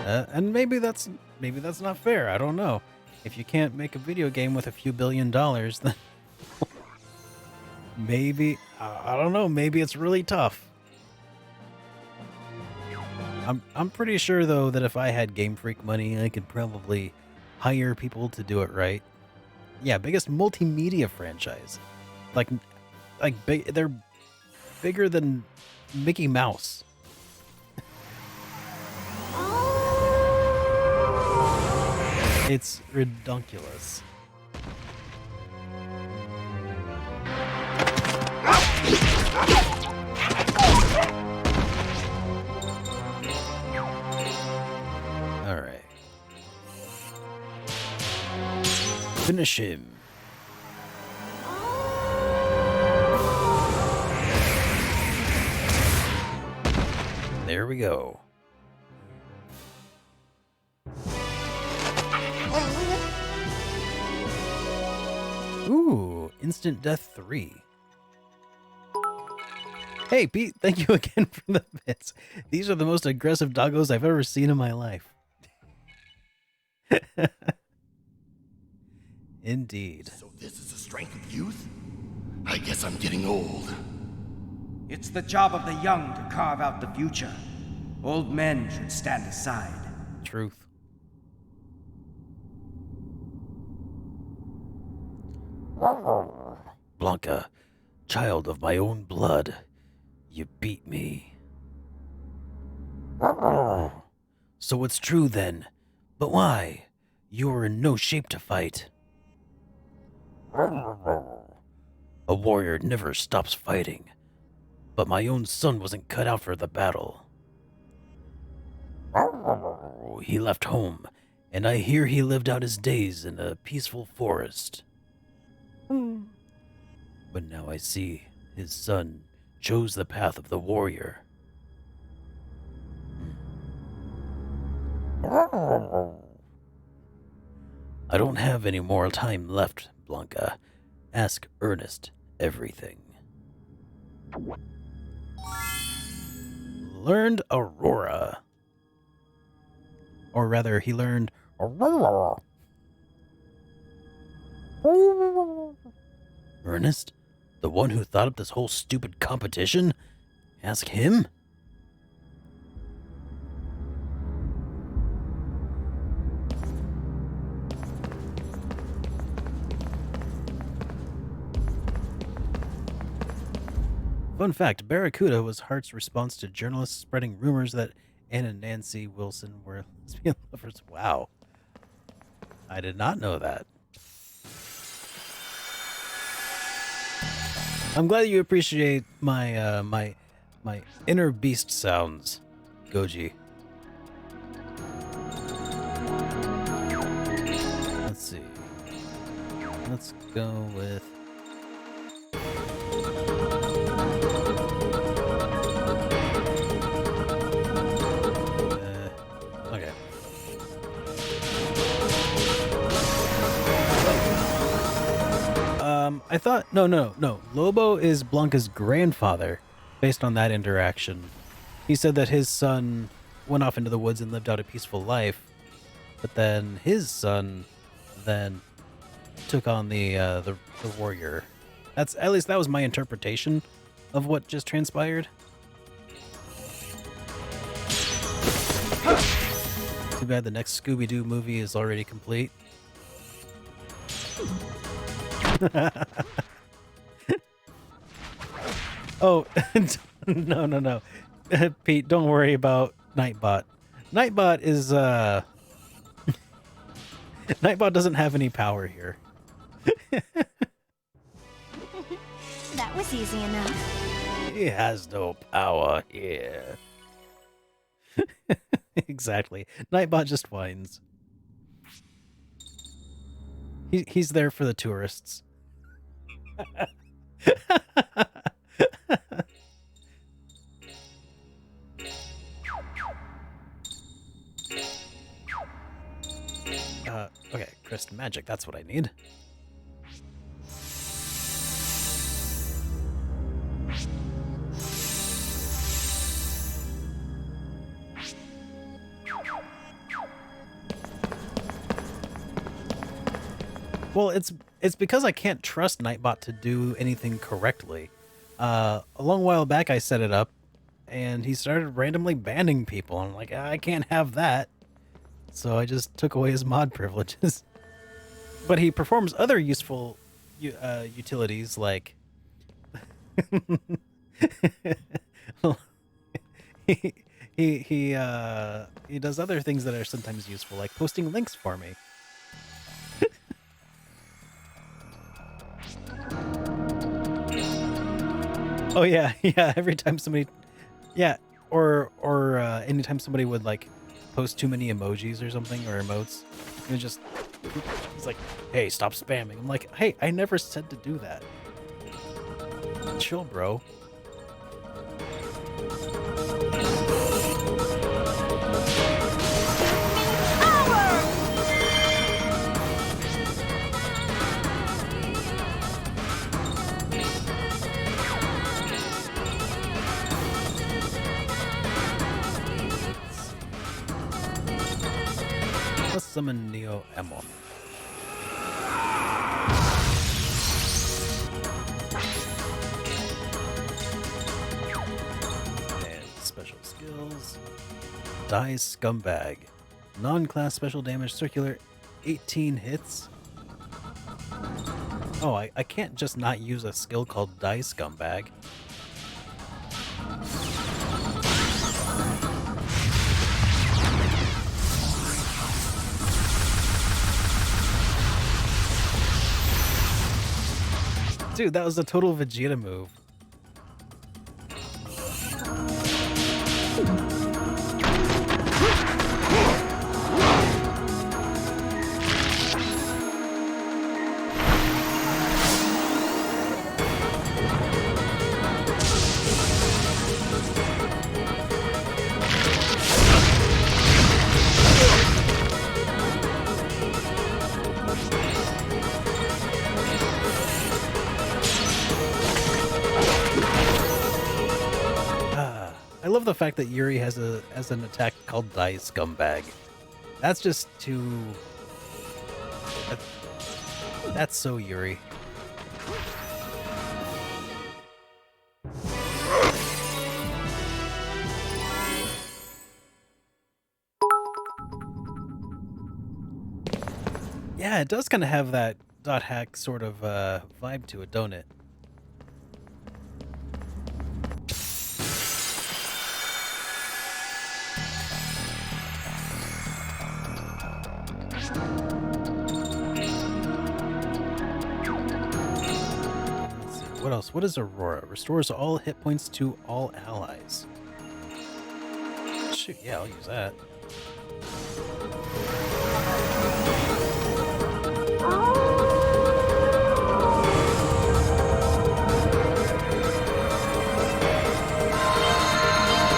And maybe that's not fair. I don't know. If you can't make a video game with a few $1 billion, then maybe I don't know. Maybe it's really tough. I'm pretty sure though that if I had Game Freak money, I could probably hire people to do it right. Yeah, biggest multimedia franchise. They're bigger than Mickey Mouse. It's ridiculous. All right. Finish him. There we go. Ooh, Instant Death 3. Hey, Pete, thank you again for the bits. These are the most aggressive doggos I've ever seen in my life. Indeed. So this is the strength of youth? I guess I'm getting old. It's the job of the young to carve out the future. Old men should stand aside. Truth. Blanca, child of my own blood, you beat me. So it's true then. But why? You were in no shape to fight. A warrior never stops fighting. But my own son wasn't cut out for the battle. He left home, and I hear he lived out his days in a peaceful forest. But now I see his son chose the path of the warrior. I don't have any more time left, Blanca. Ask Ernest everything. Learned Aurora. Or rather, he learned Aurora. Ernest? The one who thought up this whole stupid competition? Ask him? Fun fact, Barracuda was Hart's response to journalists spreading rumors that Anne and Nancy Wilson were lesbian lovers. Wow. I did not know that. I'm glad you appreciate my my inner beast sounds, Goji. Let's see. Let's go with okay. I thought no. Lobo is Blanca's grandfather, based on that interaction. He said that his son went off into the woods and lived out a peaceful life, but then his son then took on the warrior. That's at least that was my interpretation of what just transpired. Too bad the next Scooby-Doo movie is already complete. Oh, no. Pete, don't worry about Nightbot. Nightbot is, Nightbot doesn't have any power here. That was easy enough. He has no power here. Exactly. Nightbot just whines. He's there for the tourists. Okay, crystal magic, that's what I need. Well, it's because I can't trust Nightbot to do anything correctly. A long while back I set it up, and he started randomly banning people. I'm like, I can't have that. So I just took away his mod privileges. But he performs other useful utilities, like he does other things that are sometimes useful, like posting links for me. Oh yeah, every time somebody, or anytime somebody would like post too many emojis or something, or emotes, and he's like, hey, stop spamming. I'm like, hey, I never said to do that. Chill, bro. Let's summon Neo Emon. And special skills. Die Scumbag. Non-class special damage, circular, 18 hits. Oh, I can't just not use a skill called Die Scumbag. Dude, that was a total Vegeta move. I love the fact that Yuri has an attack called Die Scumbag. That's just too... That's so Yuri. Yeah, it does kind of have that dot hack sort of vibe to it, don't it? What else? What is Aurora? Restores all hit points to all allies. Shoot, yeah, I'll use that.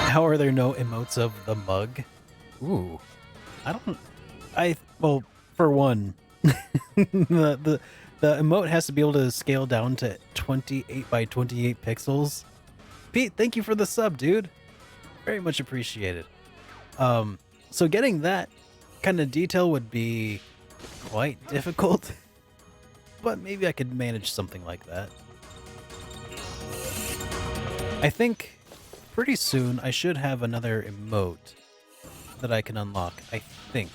How are there no emotes of the mug? Ooh. Well, for one, the emote has to be able to scale down to 28 by 28 pixels. Pete, thank you for the sub, dude. Very much appreciated. So getting that kind of detail would be quite difficult, but maybe I could manage something like that. I think pretty soon I should have another emote that I can unlock, I think.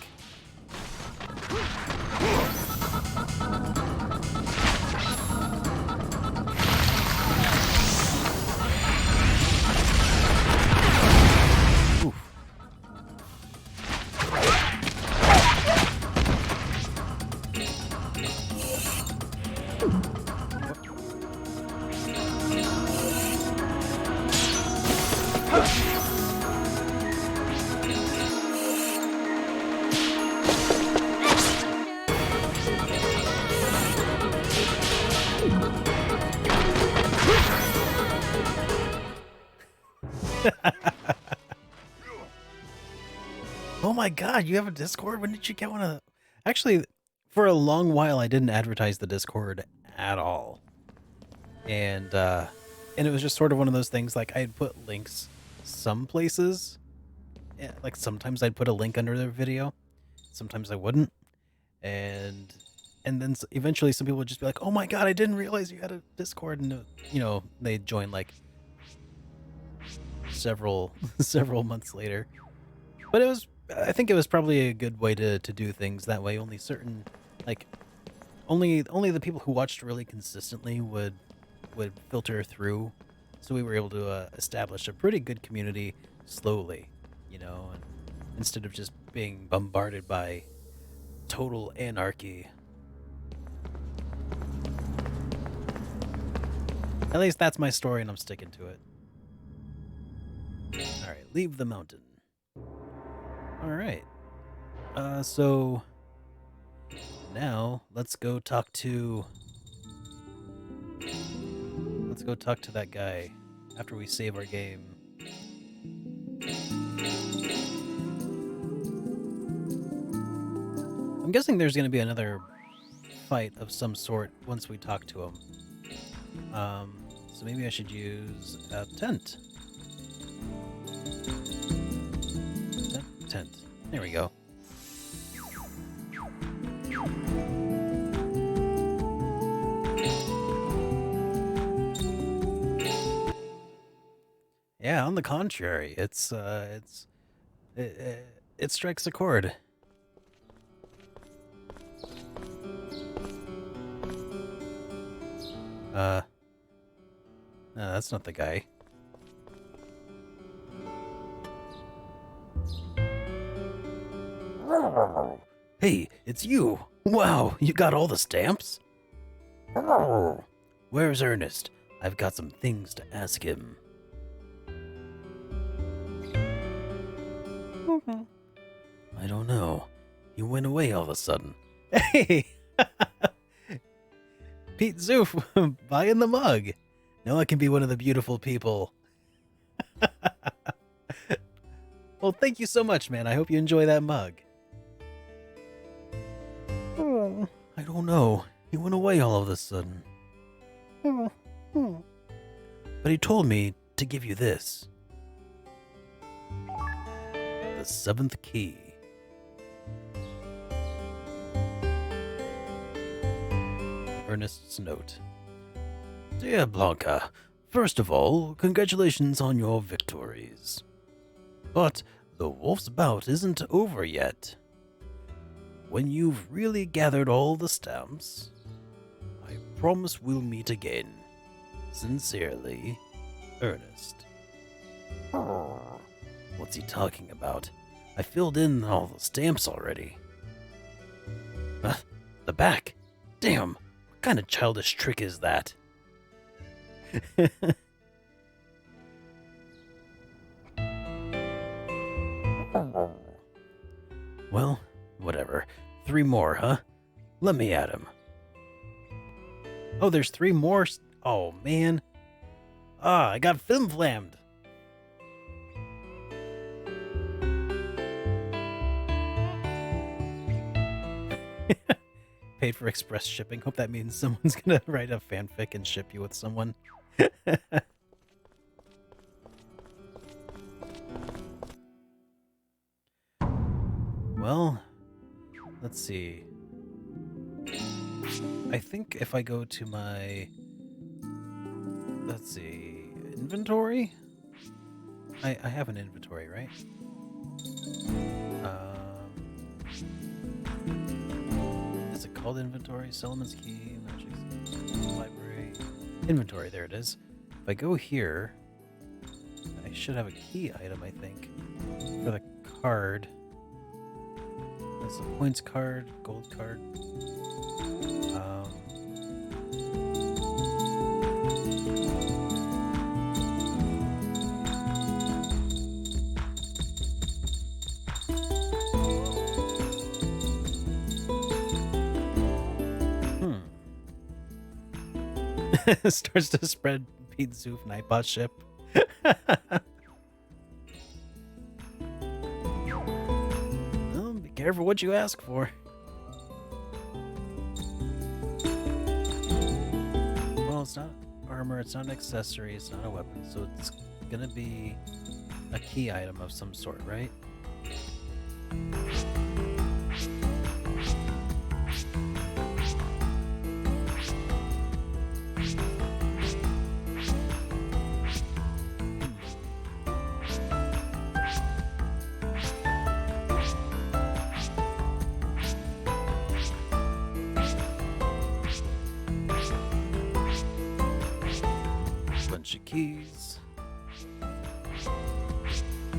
Oh my god, you have a Discord? When did you get one of... Actually, for a long while I didn't advertise the Discord at all. And it was just sort of one of those things, like I'd put links some places. Yeah, like sometimes I'd put a link under their video. Sometimes I wouldn't. And then eventually some people would just be like, "Oh my god, I didn't realize you had a Discord." And you know, they'd join like several months later. But I think it was probably a good way to do things that way. Only certain, like, only the people who watched really consistently would filter through. So we were able to establish a pretty good community slowly, you know, and instead of just being bombarded by total anarchy. At least that's my story, and I'm sticking to it. All right, leave the mountain. All right. So now let's go talk to that guy after we save our game. I'm guessing there's going to be another fight of some sort once we talk to him. So maybe I should use a tent. Tent. There we go. Yeah, on the contrary, it's It strikes a chord. No, that's not the guy. Hey, it's you! Wow, you got all the stamps? Where's Ernest? I've got some things to ask him. I don't know. He went away all of a sudden. Hey! Pete Zoof buying the mug. Now I can be one of the beautiful people. Well, thank you so much, man. I hope you enjoy that mug. I don't know. He went away all of a sudden. But he told me to give you this. The 7th key. Ernest's note. Dear Blanca, first of all, congratulations on your victories. But the wolf's bout isn't over yet. When you've really gathered all the stamps, I promise we'll meet again. Sincerely, Ernest. What's he talking about? I filled in all the stamps already. The back? Damn, what kind of childish trick is that? Well, whatever. 3 more, huh? Let me at him. Oh, there's 3 more? Oh, man. Ah, I got flim-flammed. Paid for express shipping. Hope that means someone's gonna write a fanfic and ship you with someone. Well, let's see. I think if I go to my, let's see, inventory? I have an inventory, right? Is it called inventory? Solomon's key, magic library, inventory. There it is. If I go here, I should have a key item, I think, for the card. That's a points card, gold card. Starts to spread Pete Zoof Nightbot ship. Well, be careful what you ask for. Well, it's not armor, it's not an accessory, it's not a weapon, so it's gonna be a key item of some sort, right?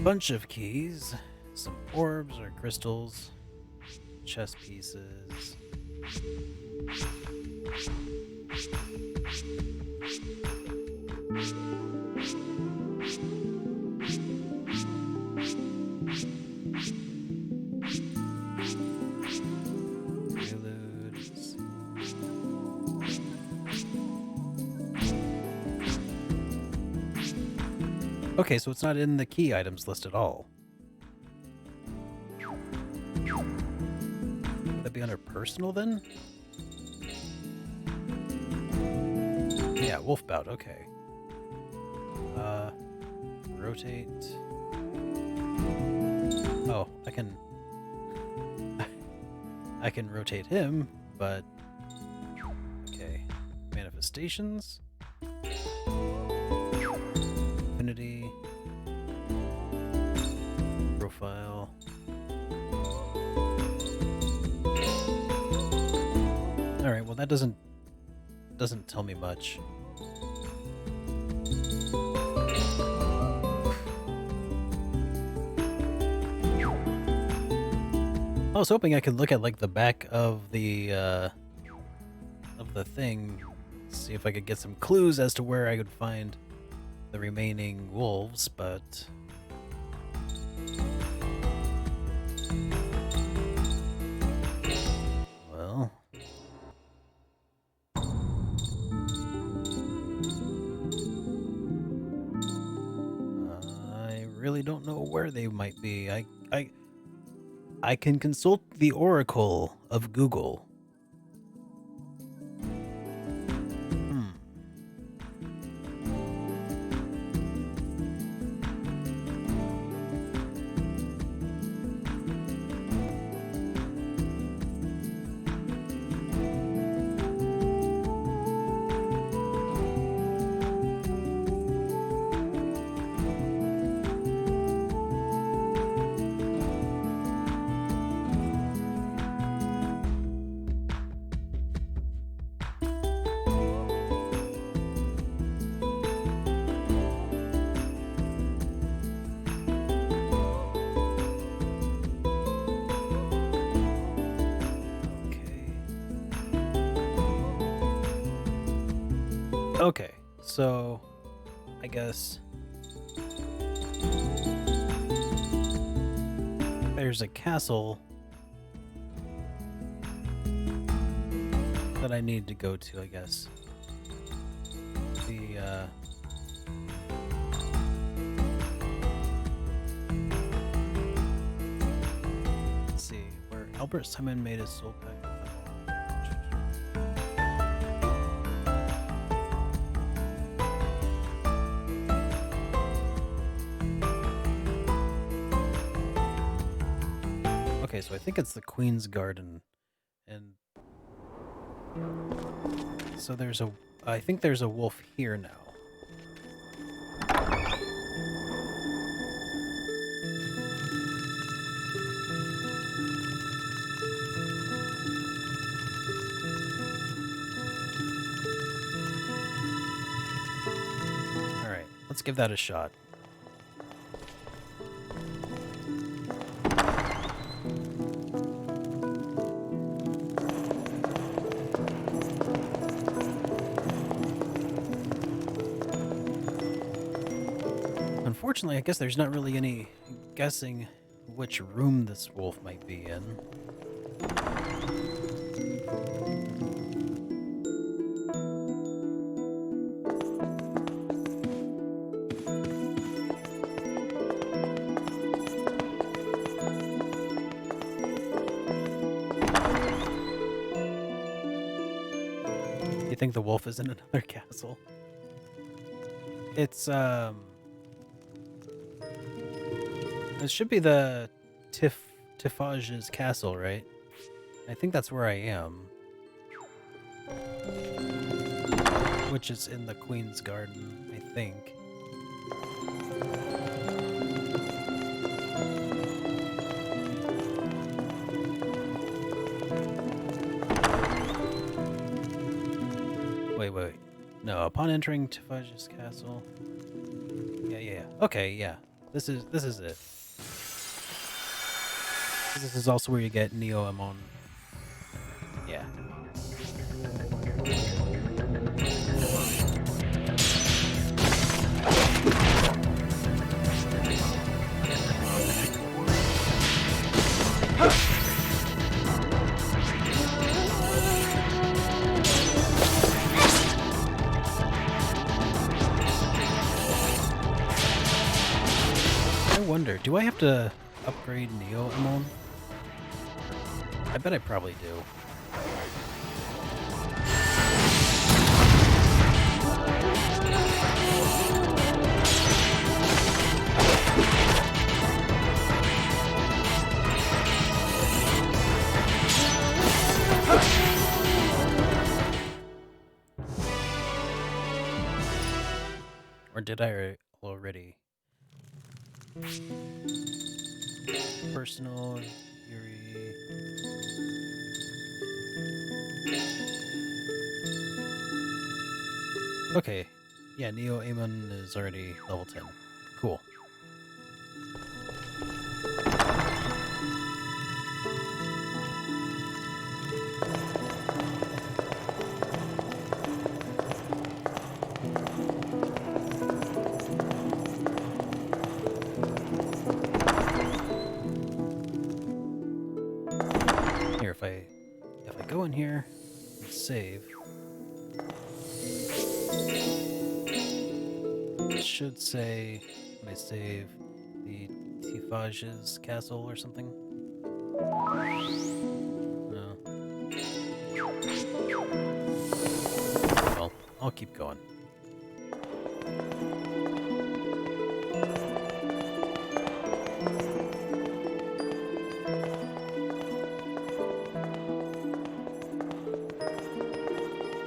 Bunch of keys, some orbs or crystals, chess pieces. Preludes. Okay, so it's not in the key items list at all. Would that be under personal then? Yeah, wolf bout, okay. Rotate. Oh, I can rotate him, but okay. Manifestations. Infinity. profile. Alright, well that doesn't tell me much. I was hoping I could look at like the back of the thing, see if I could get some clues as to where I could find the remaining wolves, but well, I really don't know where they might be. I can consult the Oracle of Google. Okay, so I guess there's a castle that I need to go to, I guess. Let's see, where Albert Simon made his soul pact. Okay, so I think it's the Queen's Garden, and so I think there's a wolf here now. All right, let's give that a shot. Unfortunately, I guess there's not really any guessing which room this wolf might be in. You think the wolf is in another castle? It's, it should be the Tiffage's castle, right? I think that's where I am. Which is in the Queen's Garden, I think. Wait. No, upon entering Tiffage's castle. Yeah. Okay, yeah. This is it. This is also where you get Neo Amon. Yeah. I wonder, do I have to upgrade Neo Amon? I bet I probably do. Or did I already? Personal Yuri. Okay. Yeah, Neo Amon is already level 10. Cool. Here, if I go in here and save, it should say when I save the Tifage's castle or something. No. Well, I'll keep going.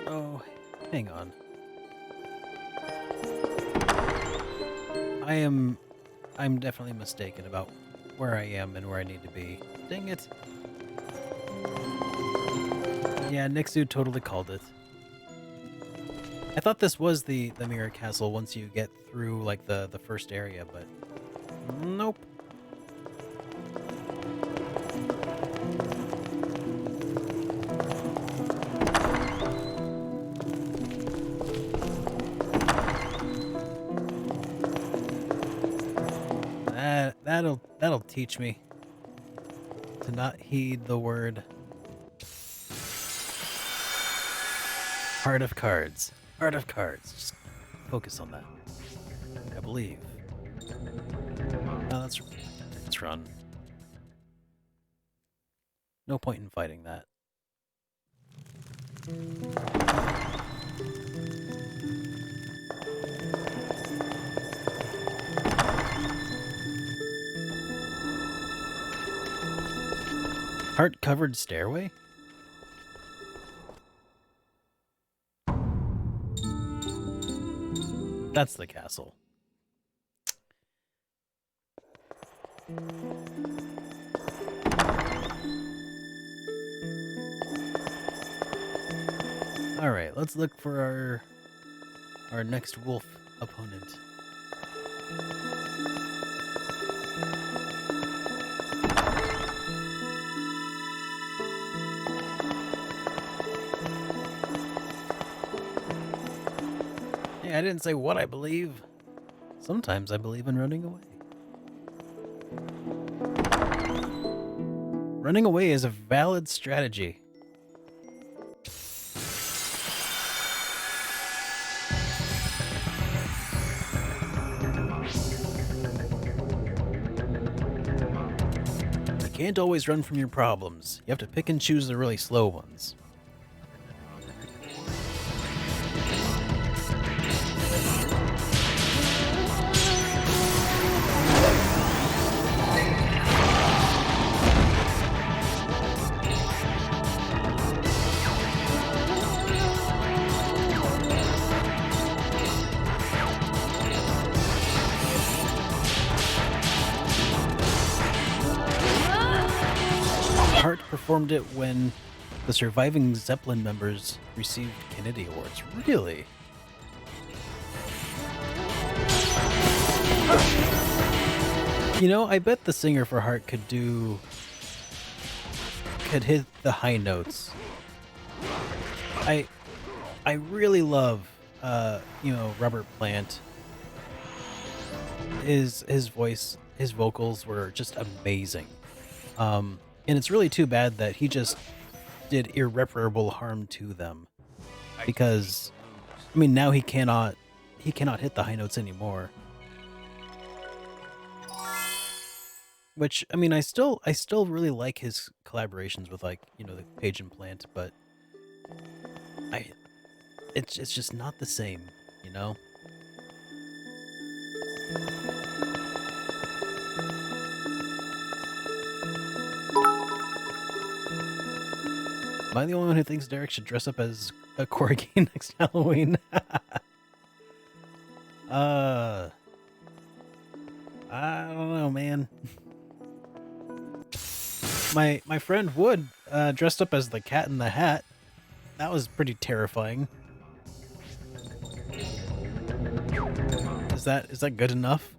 Oh, hang on. I'm definitely mistaken about where I am and where I need to be. Dang it. Yeah, Nixu totally called it. I thought this was the mirror castle once you get through like the first area, but nope. That'll teach me to not heed the word Heart of Cards. Heart of Cards. Just focus on that. I believe. No, let's run. No point in fighting that. Heart-covered stairway? That's the castle. Alright, let's look for our next wolf opponent. I didn't say what I believe. Sometimes I believe in running away. Running away is a valid strategy. You can't always run from your problems. You have to pick and choose the really slow ones. Hart performed it when the surviving Zeppelin members received Kennedy Awards. Really? You know, I bet the singer for Hart could hit the high notes. I really love Robert Plant. His voice, his vocals were just amazing. And it's really too bad that he just did irreparable harm to them. Because I mean, now he cannot hit the high notes anymore. Which, I mean, I still really like his collaborations with, like, the Page and Plant, but it's just not the same, you know? Am I the only one who thinks Derek should dress up as a corgi next Halloween? I don't know, man. my friend Wood dressed up as the Cat in the Hat. That was pretty terrifying. Is that good enough?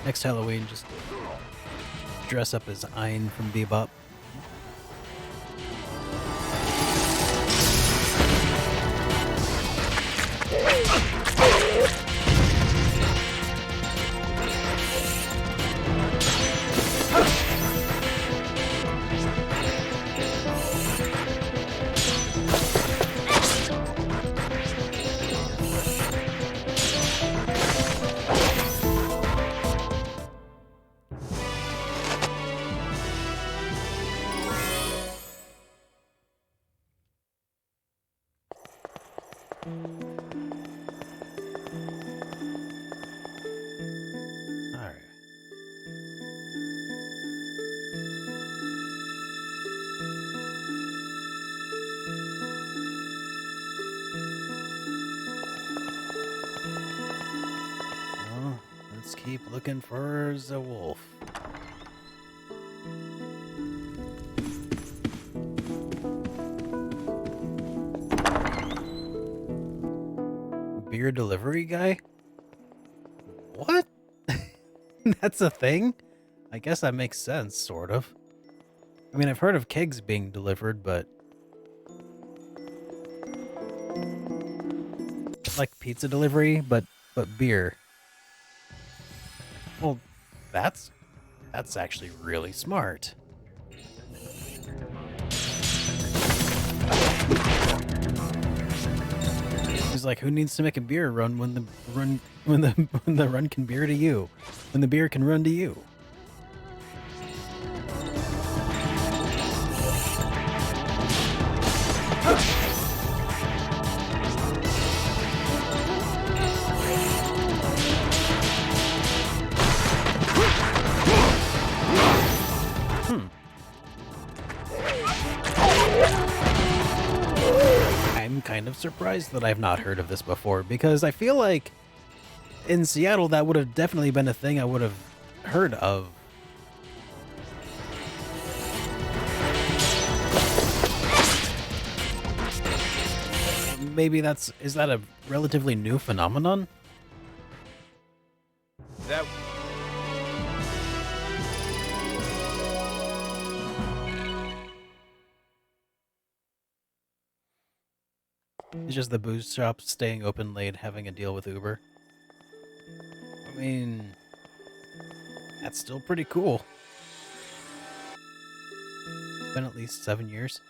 Next Halloween, just dress up as Ein from Bebop. Alright. Well, let's keep looking for the wolf. Beer delivery guy? What? That's a thing? I guess that makes sense, sort of. I mean, I've heard of kegs being delivered, but... like pizza delivery, but beer. Well, that's actually really smart. He's like, who needs to make a beer run when the run can beer to you? When the beer can run to you. I'm kind of surprised that I've not heard of this before, because I feel like in Seattle that would have definitely been a thing I would have heard of. Maybe is that a relatively new phenomenon? That It's just the booze shop staying open late, having a deal with Uber. I mean, that's still pretty cool. It's been at least 7 years.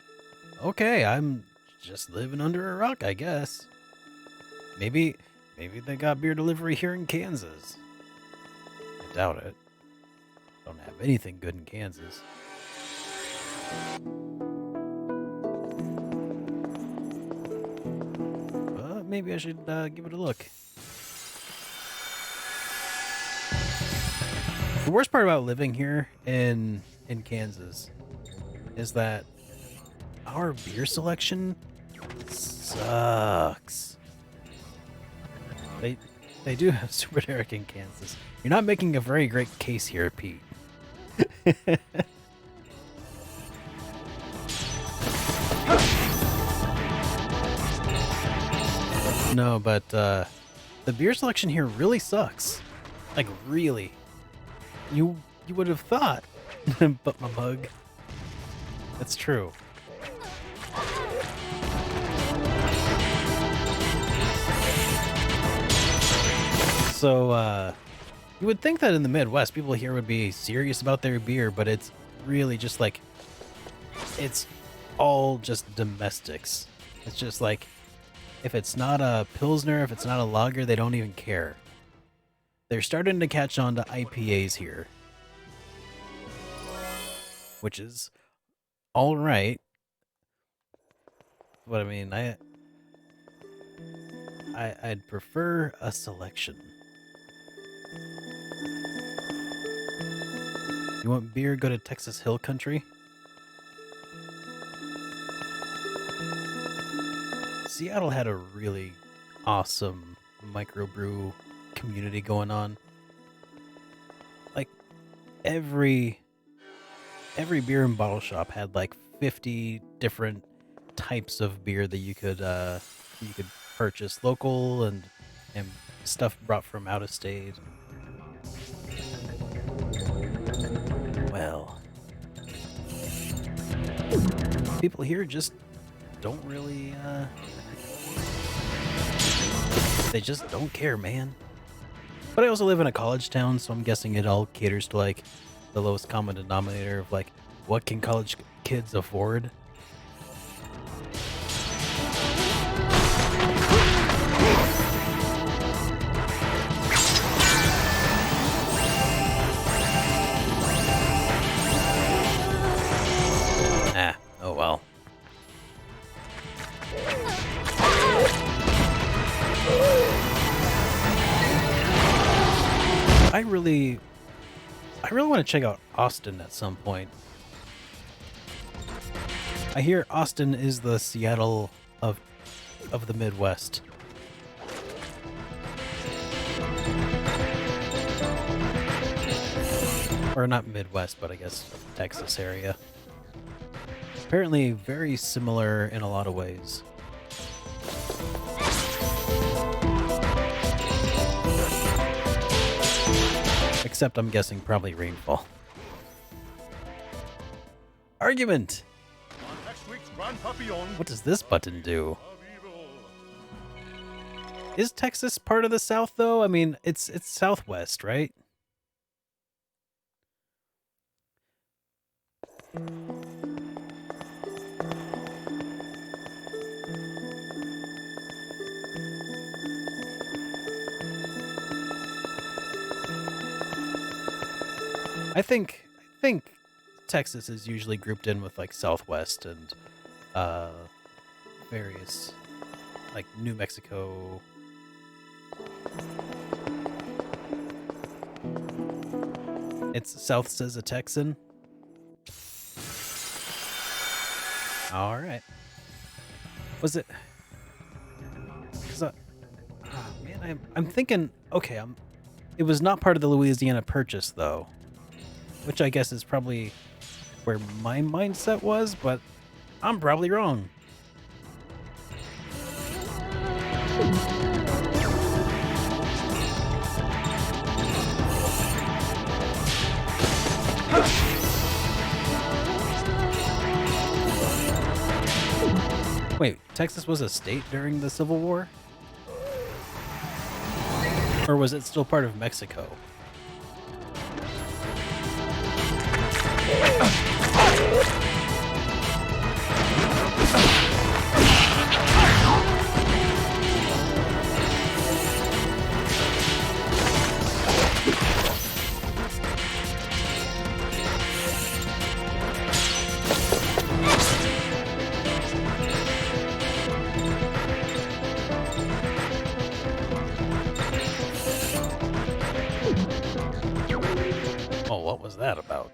Okay, I'm just living under a rock, I guess. Maybe they got beer delivery here in Kansas. I doubt it. Don't have anything good in Kansas. But maybe I should give it a look. The worst part about living here in Kansas is that our beer selection sucks. They do have SuperDerek in Kansas. You're not making a very great case here, Pete. No, but the beer selection here really sucks. Like, really. You would have thought. But my mug. That's true. So, you would think that in the Midwest, people here would be serious about their beer, but it's really just like, it's all just domestics. It's just like, if it's not a Pilsner, if it's not a lager, they don't even care. they're starting to catch on to IPAs here, which is all right. But I mean, I'd prefer a selection. You want beer? Go to Texas Hill Country. Seattle had a really awesome microbrew community going on. Like every beer and bottle shop had like 50 different types of beer that you could purchase local and stuff brought from out of state. Well, people here just don't really they just don't care, man. But I also live in a college town, so I'm guessing it all caters to like the lowest common denominator of like what can college kids afford. Oh well. I really want to check out Austin at some point. I hear Austin is the Seattle of the Midwest. Or not Midwest, but I guess Texas area. Apparently very similar in a lot of ways. Except I'm guessing probably rainfall. Argument! What does this button do? Is Texas part of the South though? I mean, it's Southwest, right? I think Texas is usually grouped in with like Southwest and various like New Mexico. It's South says a Texan. All right. Was it? Man, I'm thinking. Okay, it was not part of the Louisiana Purchase though, which I guess is probably where my mindset was, but I'm probably wrong. Wait, Texas was a state during the Civil War? Or was it still part of Mexico? Oh, what was that about?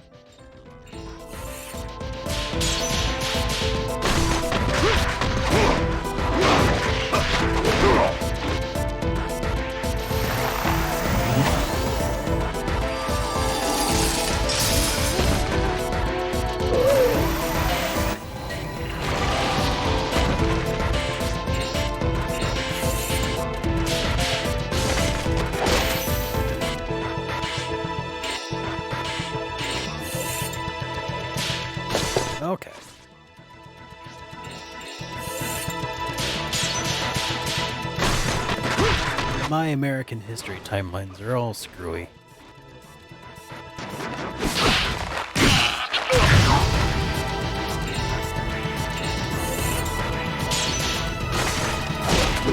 Okay. My American history timelines are all screwy.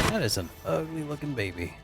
That is an ugly looking baby.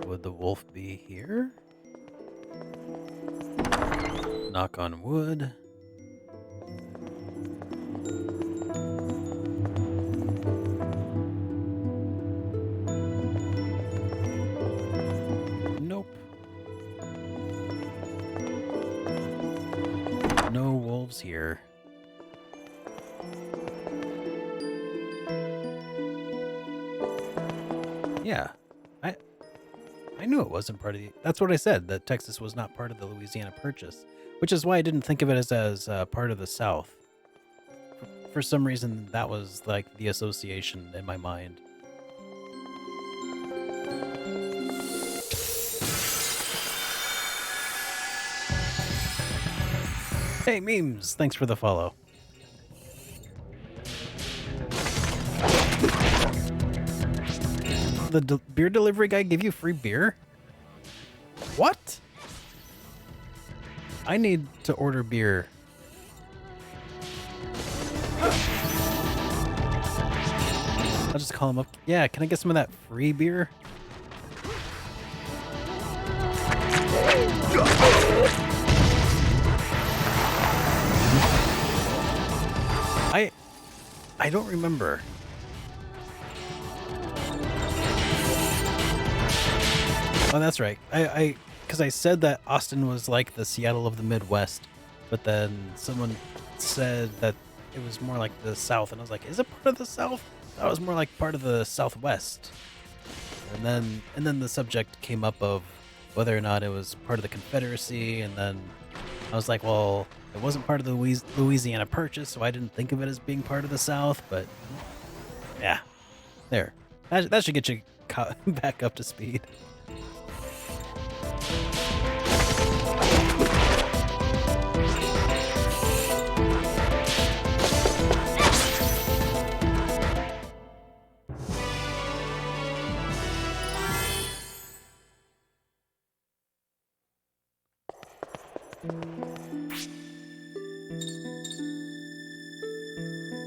Would the wolf be here? Knock on wood. Nope. No wolves here. Yeah. I knew it wasn't part of the... That's what I said, that Texas was not part of the Louisiana Purchase, which is why I didn't think of it as part of the South. For some reason, that was like the association in my mind. Hey, Memes! Thanks for the follow. The beer delivery guy give you free beer? What? I need to order beer. I'll just call him up. Yeah, can I get some of that free beer? I don't remember. Oh, that's right. Because I said that Austin was like the Seattle of the Midwest, but then someone said that it was more like the South, and I was like, is it part of the South? That was more like part of the Southwest. And then the subject came up of whether or not it was part of the Confederacy, and then I was like, well, it wasn't part of the Louisiana Purchase, so I didn't think of it as being part of the South, but yeah, there. That should get you back up to speed.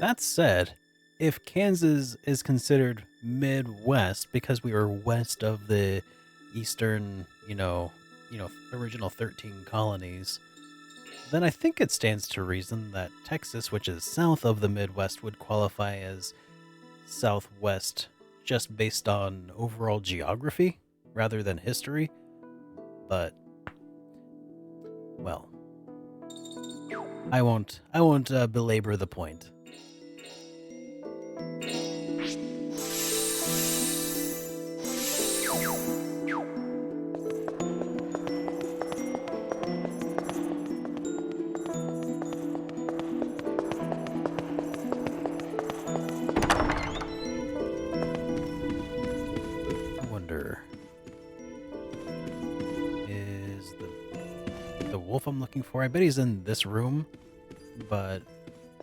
That said, if Kansas is considered Midwest because we were west of the eastern, original 13 colonies, then I think it stands to reason that Texas, which is south of the Midwest, would qualify as Southwest just based on overall geography rather than history. But, well, I won't belabor the point. I'm looking for. I bet he's in this room, but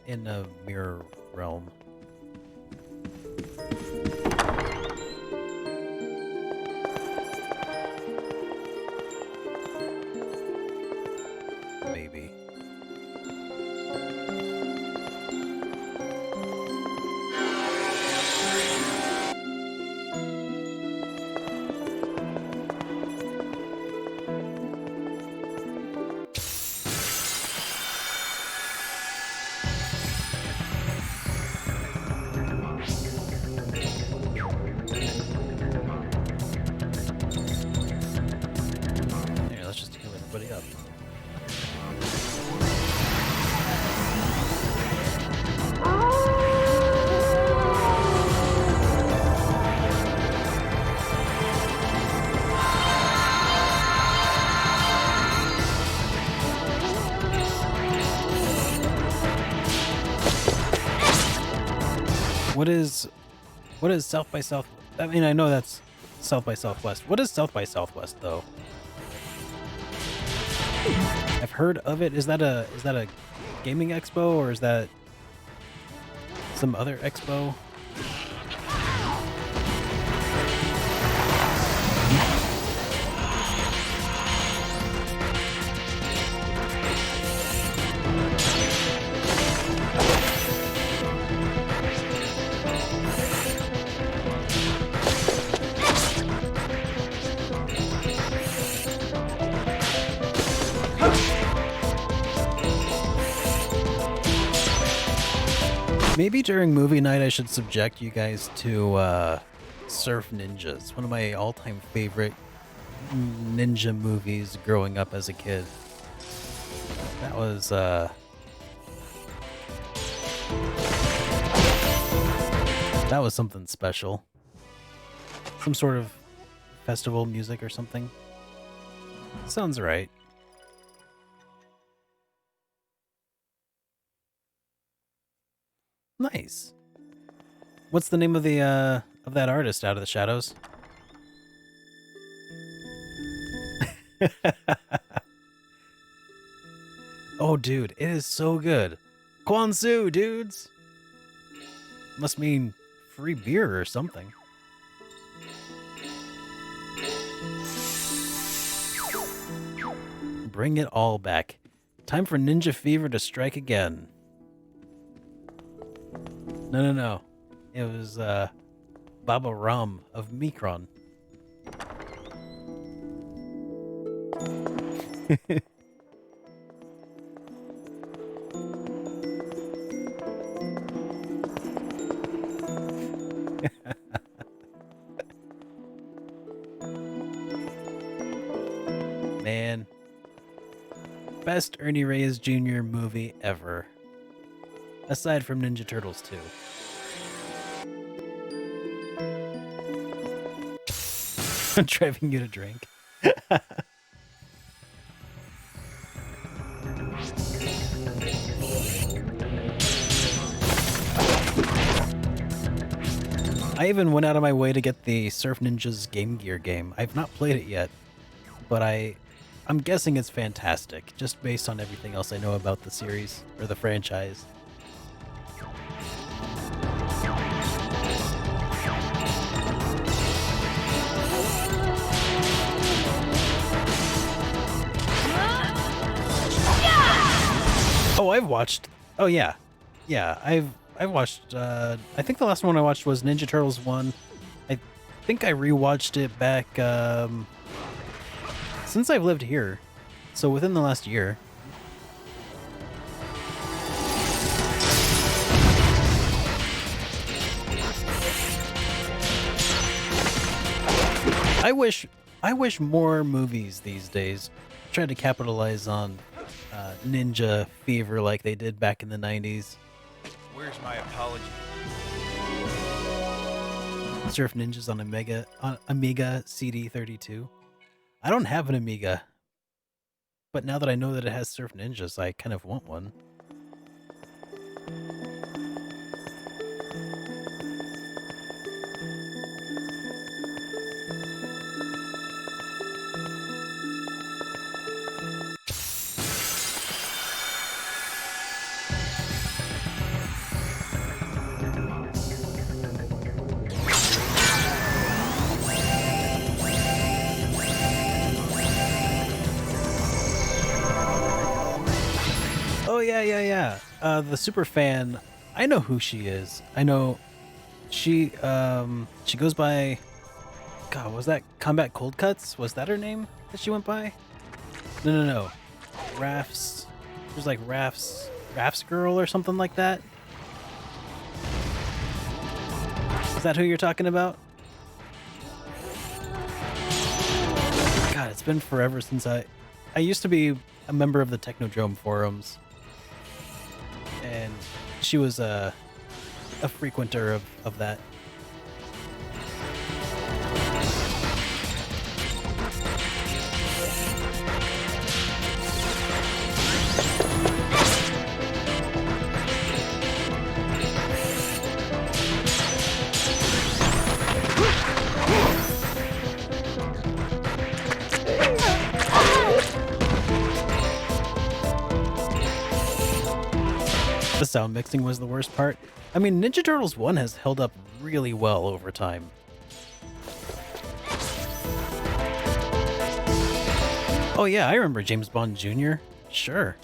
in a mirror realm. Maybe. What is South by South? I mean, I know that's South by Southwest. What is South by Southwest though? I've heard of it. Is that a gaming expo, or is that some other expo? Maybe during movie night I should subject you guys to Surf Ninjas, one of my all-time favorite ninja movies growing up as a kid. That was something special. Some sort of festival music or something. Sounds right. Nice. What's the name of the of that artist out of the shadows? Oh, dude, it is so good. Kwanzaa, dudes. Must mean free beer or something. Bring it all back. Time for Ninja Fever to strike again. No. It was Baba Ram of Mikron. Man. Best Ernie Reyes Jr. movie ever. Aside from Ninja Turtles 2. I'm driving you to drink. I even went out of my way to get the Surf Ninjas Game Gear game. I've not played it yet, but I'm guessing it's fantastic, just based on everything else I know about the series, or the franchise. Oh, I've watched. Oh yeah, I've watched. I think the last one I watched was Ninja Turtles 1. I think I rewatched it back since I've lived here, so within the last year. I wish more movies these days tried to capitalize on ninja fever like they did back in the 90s. Where's my apology? Surf Ninjas on Amiga CD32. I don't have an Amiga, but now that I know that it has Surf Ninjas, I kind of want one. Oh yeah. The super fan. I know who she is. I know she goes by. God, was that Combat Cold Cuts? Was that her name that she went by? No. Rafts. There's like Rafts Girl or something like that. Is that who you're talking about? God, it's been forever since I used to be a member of the Technodrome forums, and she was a frequenter of that. The sound mixing was the worst part. I mean, Ninja Turtles 1 has held up really well over time. Oh yeah, I remember James Bond Jr. Sure.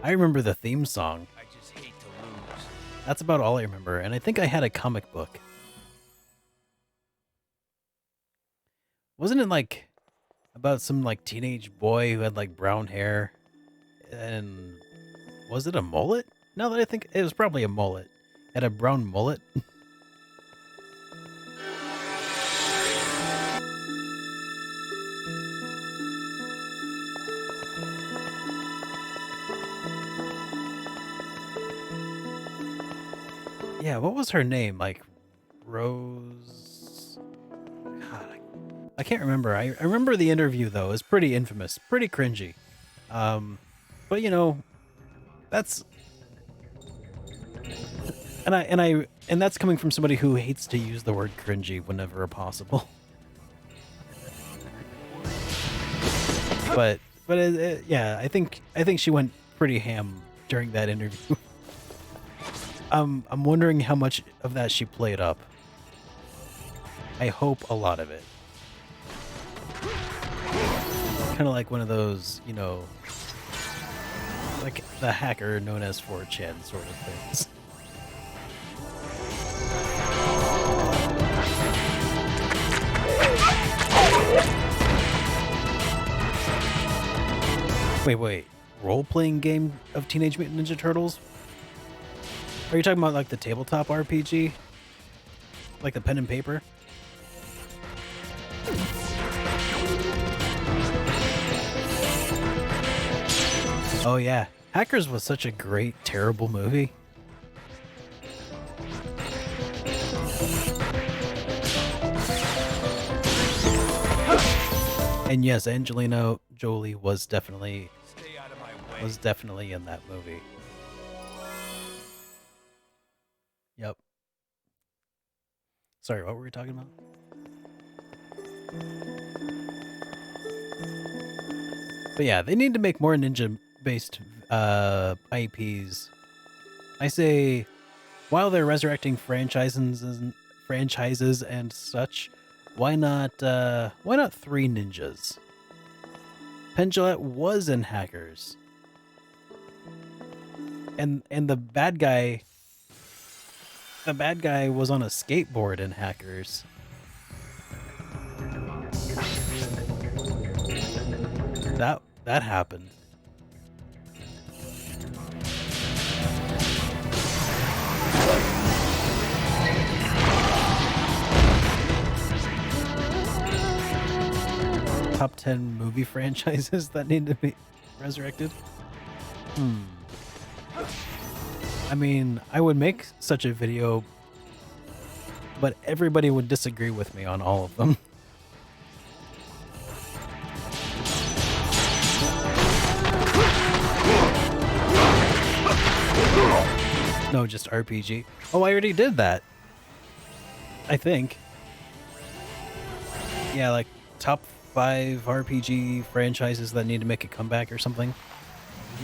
I remember the theme song. I just hate to lose. That's about all I remember, and I think I had a comic book. Wasn't it like about some like teenage boy who had like brown hair? And was it a mullet? Now that I think it was probably a mullet. Had a brown mullet. Yeah, what was her name? Like Rose. God, I can't remember. I remember the interview though. It was pretty infamous, pretty cringy. But you know, that's and that's coming from somebody who hates to use the word cringy whenever possible. But yeah, I think she went pretty ham during that interview. I'm wondering how much of that she played up. I hope a lot of it. Kind of like one of those, you know, like the hacker known as 4chan sort of things. Wait. Role-playing game of Teenage Mutant Ninja Turtles? Are you talking about like the tabletop RPG? Like the pen and paper? Oh yeah. Hackers was such a great, terrible movie. And yes, Angelina Jolie was definitely Stay out of my way. in that movie. Yep. Sorry, what were we talking about? But yeah, they need to make more ninja-based IPs. I say, while they're resurrecting franchises and such, why not 3 ninjas? Penn Jillette was in Hackers. And the bad guy was on a skateboard in Hackers. That happened. Top 10 movie franchises that need to be resurrected? I mean, I would make such a video, but everybody would disagree with me on all of them. No, just RPG. Oh, I already did that. I think. Yeah, like top 5 RPG franchises that need to make a comeback or something.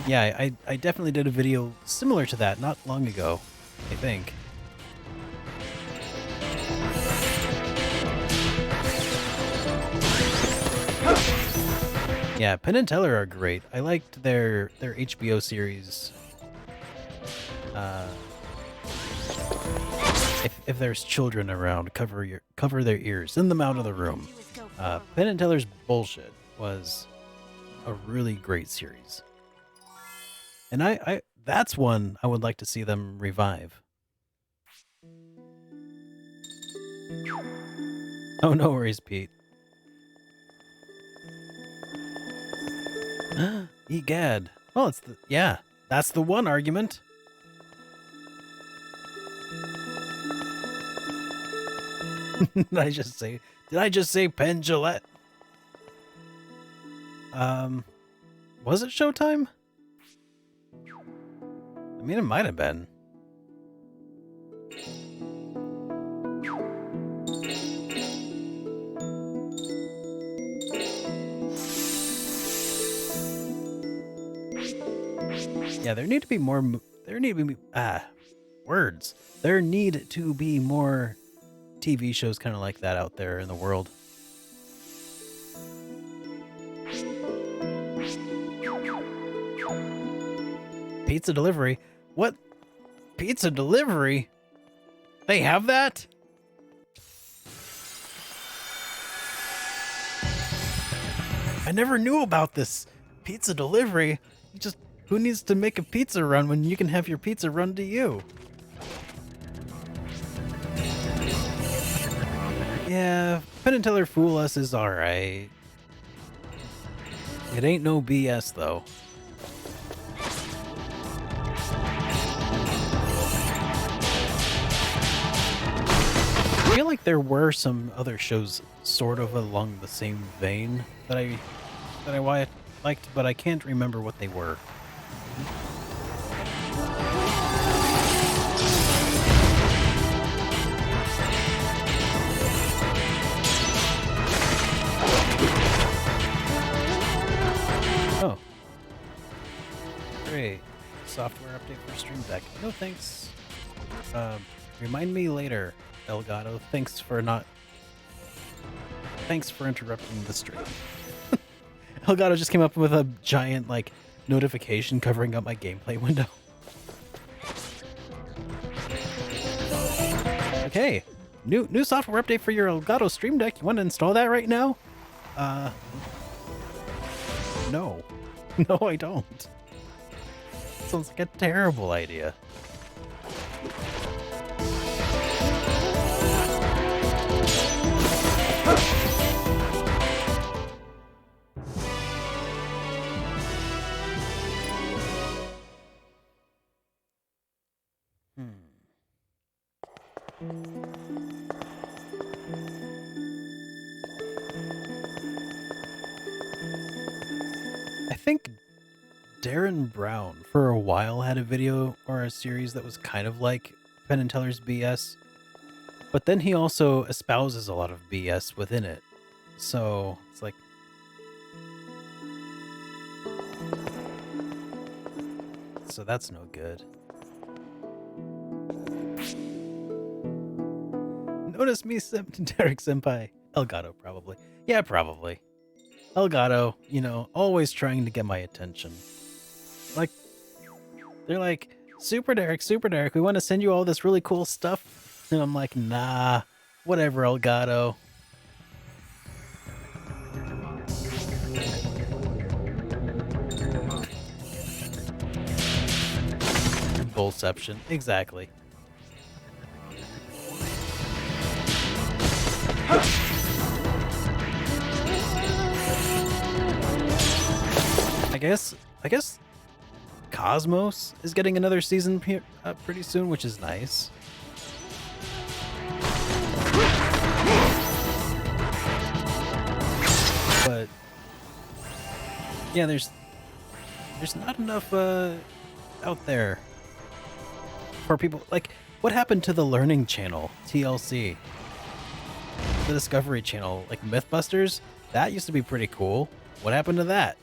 Yeah, I definitely did a video similar to that not long ago, I think. Yeah, Penn and Teller are great. I liked their HBO series. If there's children around, cover their ears, send them out of the room. Penn and Teller's Bullshit was a really great series, and I that's one I would like to see them revive. Oh, no worries, Pete. Egad. Well, that's the one argument. Did I just say Penn Jillette? Was it Showtime? I mean, it might have been. Yeah, there need to be more. There need to be words. There need to be more TV shows kind of like that out there in the world. Pizza delivery? What? Pizza delivery? They have that? I never knew about this pizza delivery. Just who needs to make a pizza run when you can have your pizza run to you? Yeah, Penn and Teller Fool Us is alright. It ain't no BS though. I feel like there were some other shows sort of along the same vein that I liked, but I can't remember what they were. Oh. Great. Software update for Stream Deck. No thanks. Remind me later, Elgato. Thanks for interrupting the stream. Elgato just came up with a giant, like, notification covering up my gameplay window. Okay. New software update for your Elgato Stream Deck. You want to install that right now? No. No, I don't. Sounds like a terrible idea. I think Darren Brown for a while had a video or a series that was kind of like Penn and Teller's BS, but then he also espouses a lot of BS within it. So it's like, so that's no good. Notice me, Derek Senpai. Elgato, probably. Yeah, probably. Elgato, you know, always trying to get my attention. Like, they're like, Super Derek, we want to send you all this really cool stuff. And I'm like, nah, whatever, Elgato. Bullception, exactly. I guess Cosmos is getting another season pretty soon, which is nice. But yeah, there's not enough out there for people. Like, what happened to the Learning Channel, TLC? The Discovery Channel, like Mythbusters? That used to be pretty cool. What happened to that?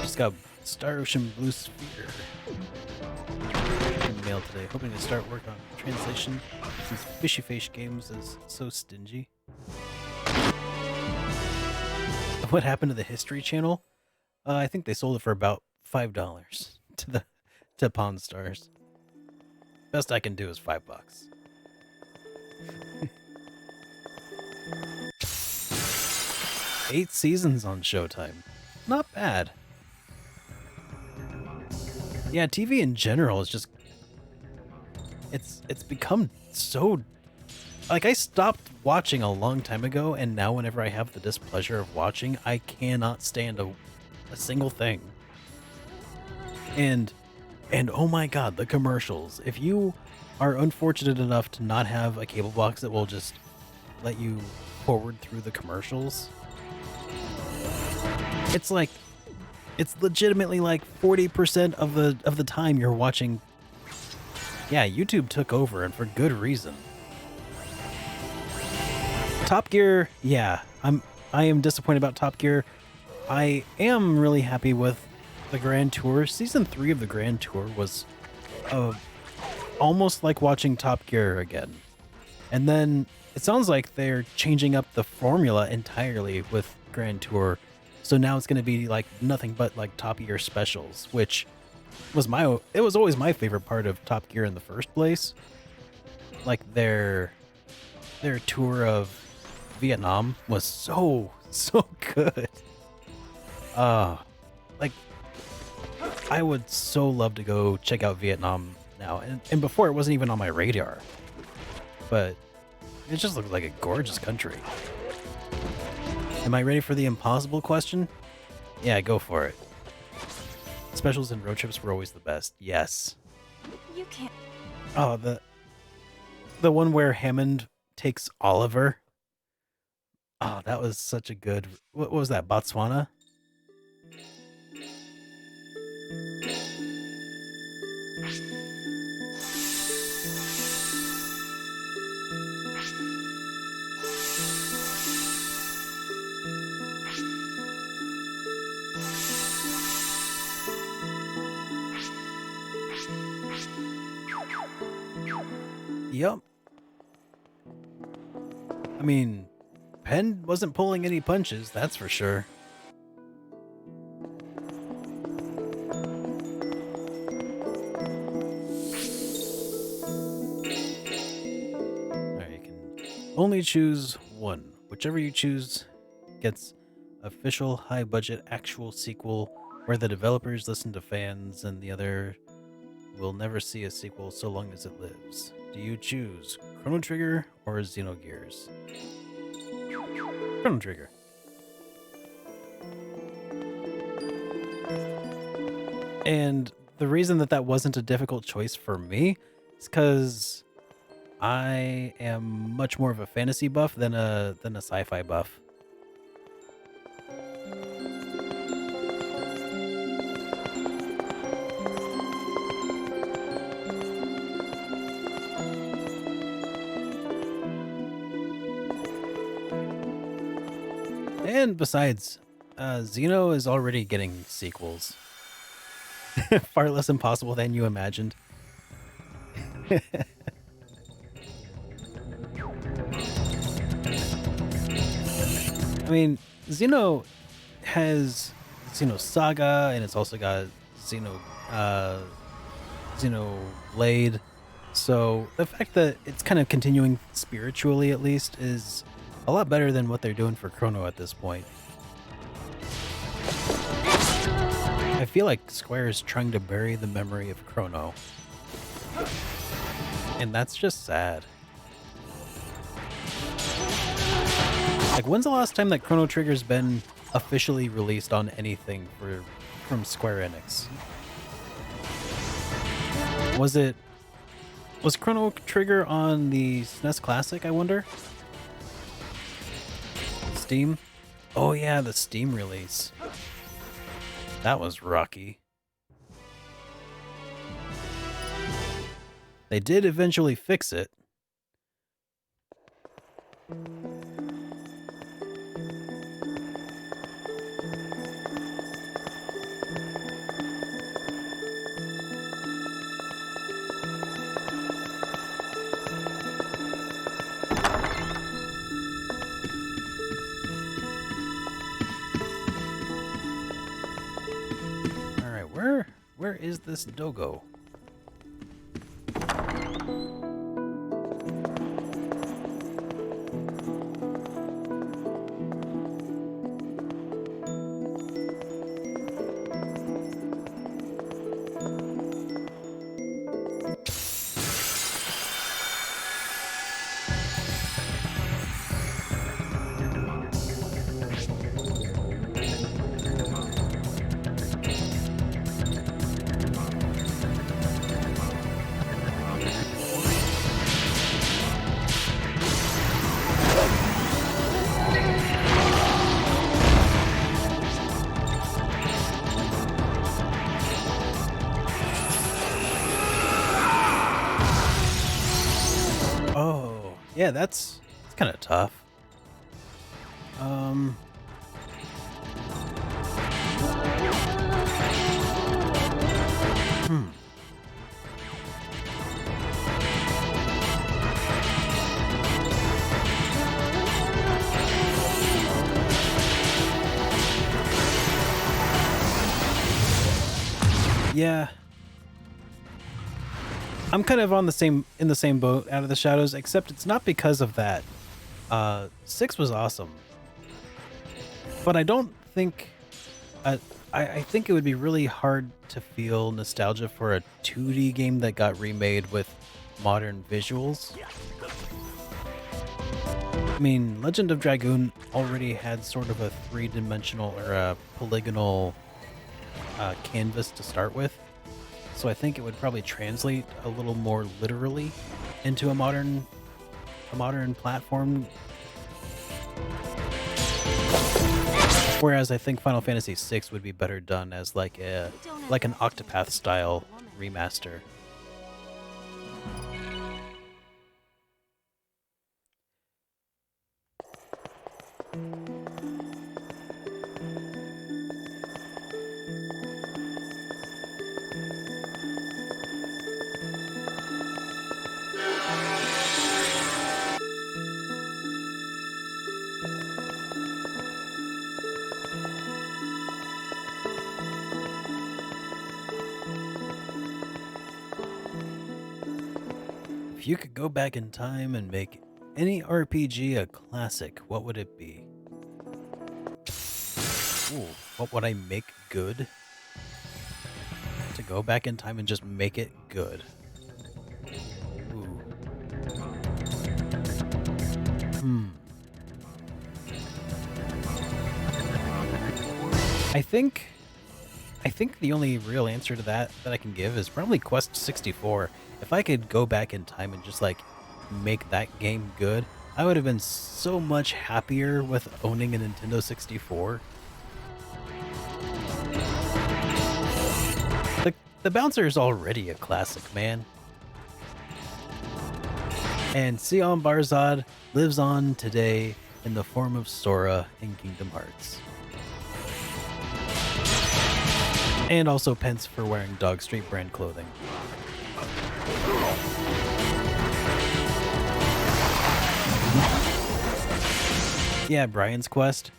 Just got Star Ocean Blue Sphere in the mail today. Hoping to start work on translation since Fishy Face Games is so stingy. What happened to the History Channel? I think they sold it for about $5 to Pawn Stars. Best I can do is $5. 8 seasons on Showtime. Not bad. Yeah, TV in general is just... It's become so... Like, I stopped watching a long time ago, and now whenever I have the displeasure of watching, I cannot stand a single thing. And oh my god, the commercials. If you are unfortunate enough to not have a cable box that will just let you forward through the commercials, it's like, it's legitimately like 40% of the time you're watching Yeah, YouTube took over, and for good reason. Top Gear, yeah, I am disappointed about Top Gear. I am really happy with the Grand Tour. Season 3 of the Grand Tour was almost like watching Top Gear again. And then it sounds like they're changing up the formula entirely with Grand Tour. So now it's going to be like nothing but like Top Gear specials, which was always my favorite part of Top Gear in the first place. Like their tour of Vietnam was so good. Like I would so love to go check out Vietnam now. And before it wasn't even on my radar. But it just looks like a gorgeous country. Am I ready for the impossible question? Yeah, go for it. Specials and road trips were always the best. Yes. You can't. Oh, the one where Hammond takes Oliver. Oh, that was such a good. What was that? Botswana? Yep. I mean, Penn wasn't pulling any punches, that's for sure. Alright, you can only choose one. Whichever you choose gets official high-budget actual sequel where the developers listen to fans and the other will never see a sequel so long as it lives. Do you choose Chrono Trigger or Xenogears? Chrono Trigger. And the reason that wasn't a difficult choice for me is because I am much more of a fantasy buff than a sci-fi buff. And besides, Xeno is already getting sequels. Far less impossible than you imagined. I mean, Xeno has Xeno Saga, and it's also got Xenoblade. So the fact that it's kind of continuing spiritually, at least, is a lot better than what they're doing for Chrono at this point. I feel like Square is trying to bury the memory of Chrono. And that's just sad. Like, when's the last time that Chrono Trigger's been officially released on anything from Square Enix? Was Chrono Trigger on the SNES Classic, I wonder? Steam? Oh yeah, the Steam release. That was rocky. They did eventually fix it. Where is this Dogo? Yeah, that's kind of tough. Um, hmm. Yeah. I'm kind of on the same boat, Out of the Shadows, except it's not because of that. 6 was awesome. But I don't think uh, I think it would be really hard to feel nostalgia for a 2D game that got remade with modern visuals. I mean, Legend of Dragoon already had sort of a three-dimensional or a polygonal canvas to start with. So I think it would probably translate a little more literally into a modern platform. Whereas I think Final Fantasy VI would be better done as like an Octopath style remaster. If you could go back in time and make any RPG a classic, what would it be? Ooh, what would I make good? To go back in time and just make it good. Ooh. I think the only real answer to that I can give is probably Quest 64. If I could go back in time and just like make that game good, I would have been so much happier with owning a Nintendo 64. The bouncer is already a classic, man. And Sion Barzad lives on today in the form of Sora in Kingdom Hearts. And also pence for wearing Dog Street brand clothing. Yeah, Brian's Quest.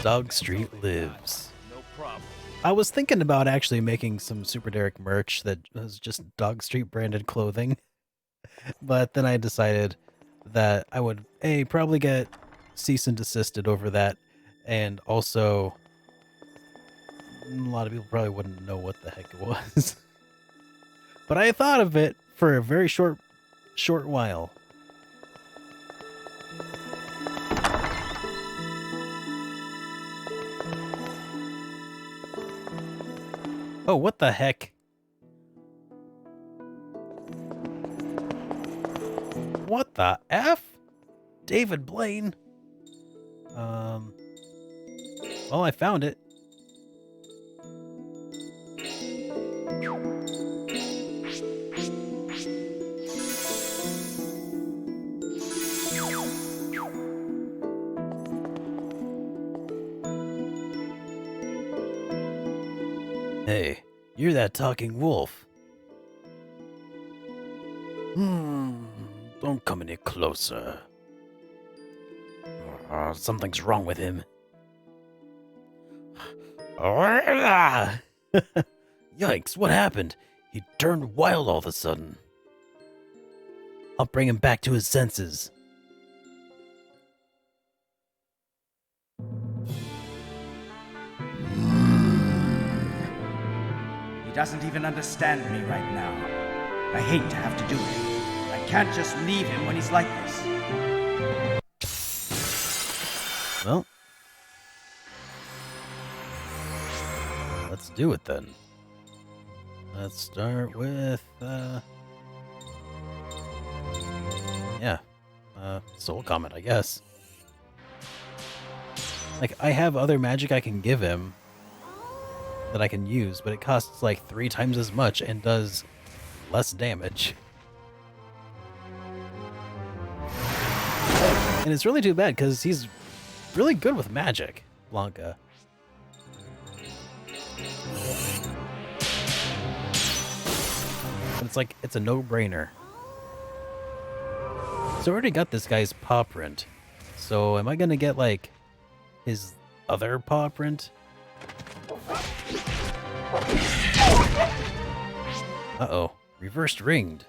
Dog Street lives. No problem. I was thinking about actually making some SuperDerek merch that was just Dog Street branded clothing, but then I decided that I would probably get cease and desisted over that, and also a lot of people probably wouldn't know what the heck it was. But I thought of it for a very short while. Oh, what the heck? What the F? David Blaine? Well, I found it. Hey, you're that talking wolf. Don't come any closer. Something's wrong with him. Yikes, what happened? He turned wild all of a sudden. I'll bring him back to his senses. He doesn't even understand me right now. I hate to have to do it. I can't just leave him when he's like this. Well, let's do it then. Let's start with, yeah. Soul Comet, I guess. Like, I have other magic I can give him that I can use, but it costs like 3 times as much and does less damage. And it's really too bad because he's really good with magic, Blanca. But it's like, it's a no-brainer. So I already got this guy's paw print. So am I gonna get like his other paw print? Uh-oh. Reversed ringed.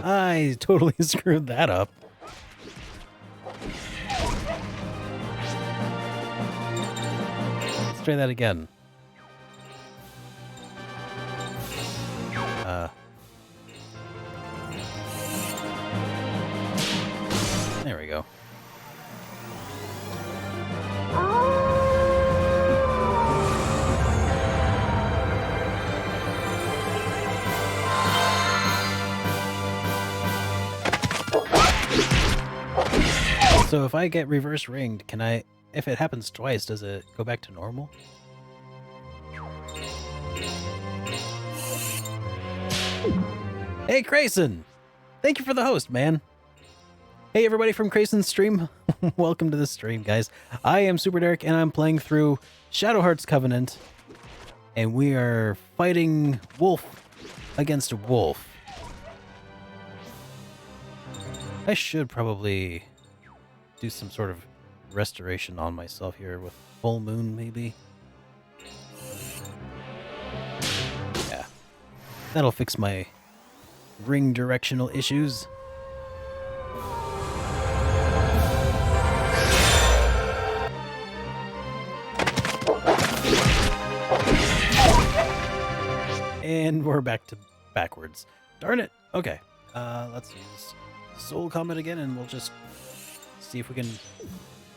I totally screwed that up. Let's try that again. There we go. So if I get reverse ringed, can I, if it happens twice, does it go back to normal? Hey, Crayson! Thank you for the host, man. Hey, everybody from Crayson's stream. Welcome to the stream, guys. I am SuperDerek, and I'm playing through Shadow Heart's Covenant. And we are fighting wolf against wolf. I should probably do some sort of restoration on myself here with full moon, maybe. Yeah. That'll fix my ring directional issues. And we're back to backwards. Darn it. Okay. Let's use Soul Comet again, and we'll just see if we can...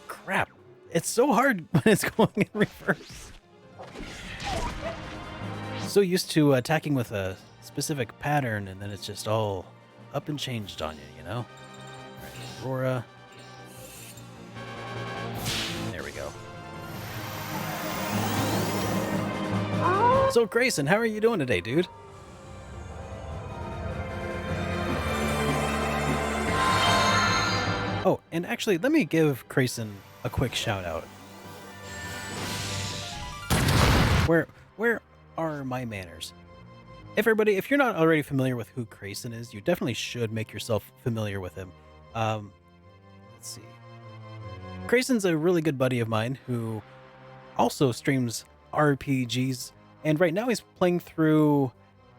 Crap. It's so hard when it's going in reverse. So used to attacking with a specific pattern, and then it's just all up and changed on you, you know? Right, Aurora. There we go. So, Grayson, how are you doing today, dude? Oh, and actually, let me give Grayson a quick shout out. Where are my manners? Everybody, if you're not already familiar with who Grayson is, you definitely should make yourself familiar with him. Let's see. Grayson's a really good buddy of mine who also streams RPGs, and right now he's playing through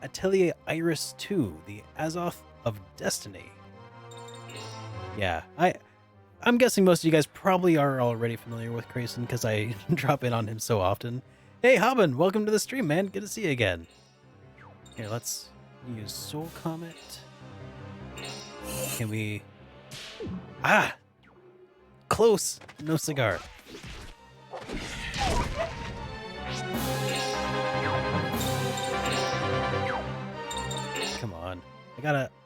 Atelier Iris 2, the Azoth of Destiny. Yeah, I'm guessing most of you guys probably are already familiar with Grayson because I drop in on him so often. Hey, Haben, welcome to the stream, man. Good to see you again. Here, let's use Soul Comet. Can we... Ah! Close! No cigar. Come on.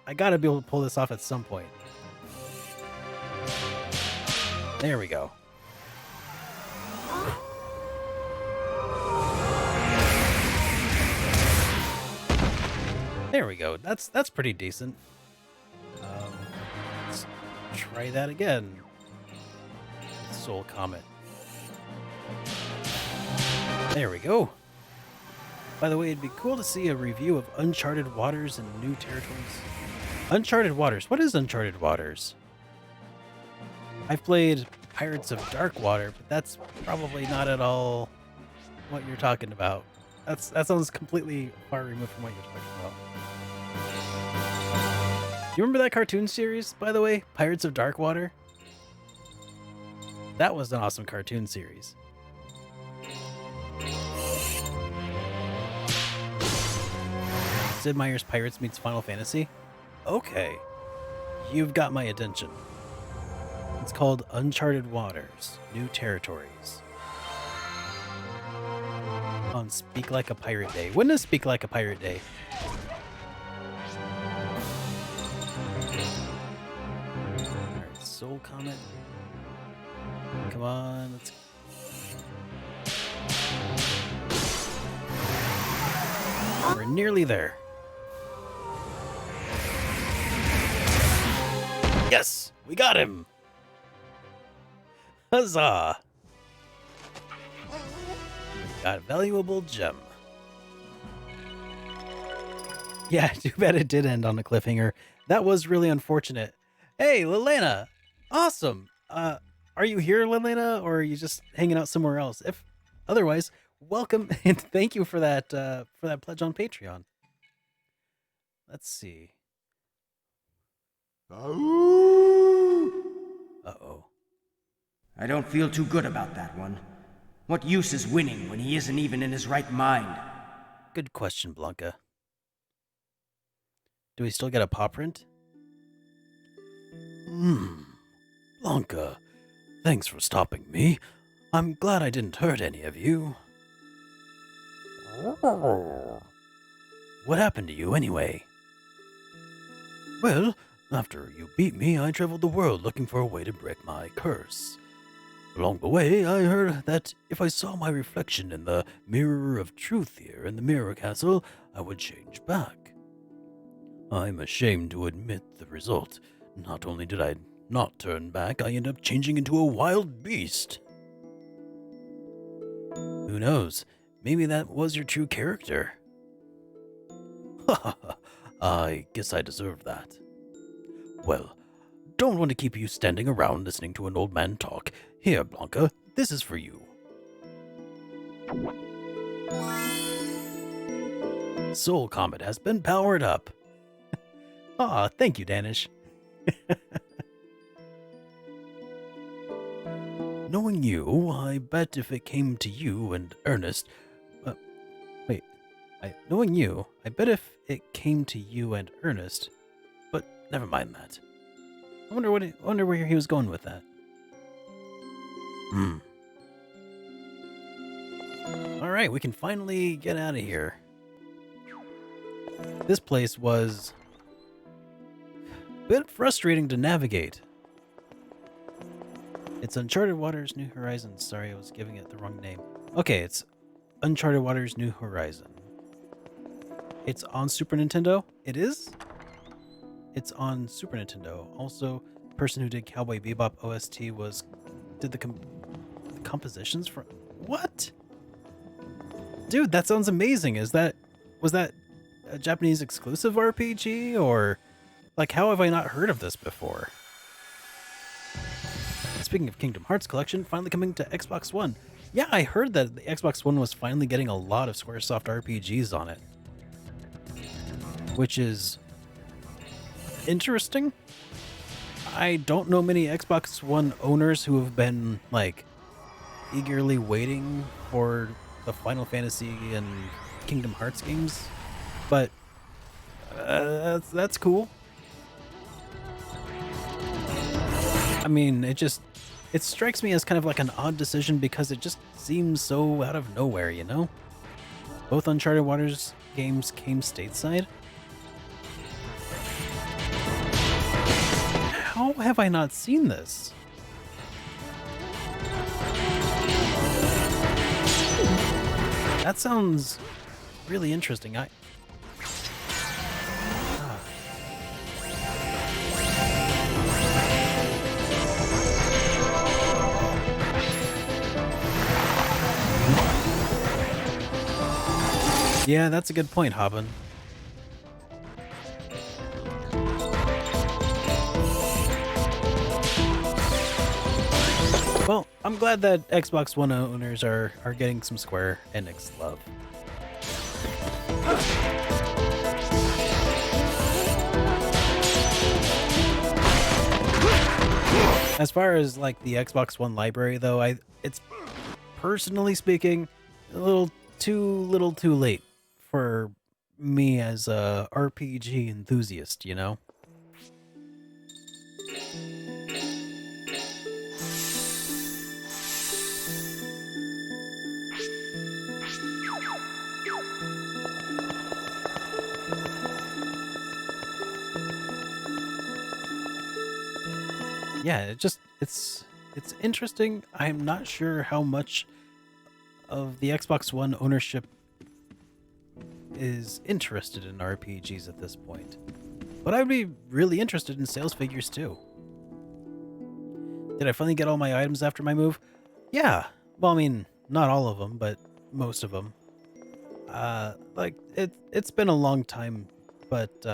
I gotta be able to pull this off at some point. There we go. There we go. That's pretty decent. Let's try that again. Soul Comet. There we go. By the way, it'd be cool to see a review of Uncharted Waters and New Territories. Uncharted Waters. What is Uncharted Waters? I've played Pirates of Dark Water, but that's probably not at all what you're talking about. That sounds completely far removed from what you're talking about. You remember that cartoon series, by the way? Pirates of Dark Water? That was an awesome cartoon series. Sid Meier's Pirates meets Final Fantasy? Okay. You've got my attention. It's called Uncharted Waters, New Territories. On Speak Like a Pirate Day. When is Speak Like a Pirate Day? Alright, Soul Comet. Come on, let's... We're nearly there. Yes! We got him! Huzzah! Got a valuable gem. Yeah, too bad it did end on a cliffhanger. That was really unfortunate. Hey, Lelena! Awesome! Are you here, Lelena, or are you just hanging out somewhere else? If otherwise, welcome and thank you for that pledge on Patreon. Let's see. Uh-oh. I don't feel too good about that one. What use is winning when he isn't even in his right mind? Good question, Blanca. Do we still get a paw print? Blanca, thanks for stopping me. I'm glad I didn't hurt any of you. What happened to you, anyway? Well, after you beat me, I traveled the world looking for a way to break my curse. Along the way, I heard that if I saw my reflection in the mirror of truth here in the Mirror Castle, I would change back. I'm ashamed to admit the result. Not only did I not turn back, I ended up changing into a wild beast. Who knows? Maybe that was your true character. I guess I deserved that. Well, don't want to keep you standing around listening to an old man talk. Here, Blanca, this is for you. Soul Comet has been powered up. Aw, thank you, Danish. Knowing you, I bet if it came to you and Ernest... knowing you, I bet if it came to you and Ernest... But never mind that. I wonder where he was going with that. Alright, we can finally get out of here. This place was a bit frustrating to navigate. It's Uncharted Waters New Horizons. Sorry, I was giving it the wrong name. Okay, it's Uncharted Waters New Horizon. It's on Super Nintendo? It is? It's on Super Nintendo. Also, the person who did Cowboy Bebop OST did the compositions for... What? Dude, that sounds amazing. Was that a Japanese exclusive RPG, or like, how have I not heard of this before? Speaking of Kingdom Hearts Collection, finally coming to Xbox One. Yeah, I heard that the Xbox One was finally getting a lot of Squaresoft RPGs on it, which is interesting. I don't know many Xbox One owners who have been like eagerly waiting for the Final Fantasy and Kingdom Hearts games, but that's cool. I mean, it strikes me as kind of like an odd decision because it just seems so out of nowhere, you know? Both Uncharted Waters games came stateside. How have I not seen this? That sounds really interesting. Yeah, that's a good point, Haben. Well, I'm glad that Xbox One owners are getting some Square Enix love. As far as like the Xbox One library though, it's personally speaking a little too late for me as a RPG enthusiast, you know? yeah, it's interesting. I'm not sure how much of the Xbox One ownership is interested in RPGs at this point. But I'd be really interested in sales figures too. Did I finally get all my items after my move? Yeah. Well, I mean, not all of them, but most of them. Like it's been a long time, but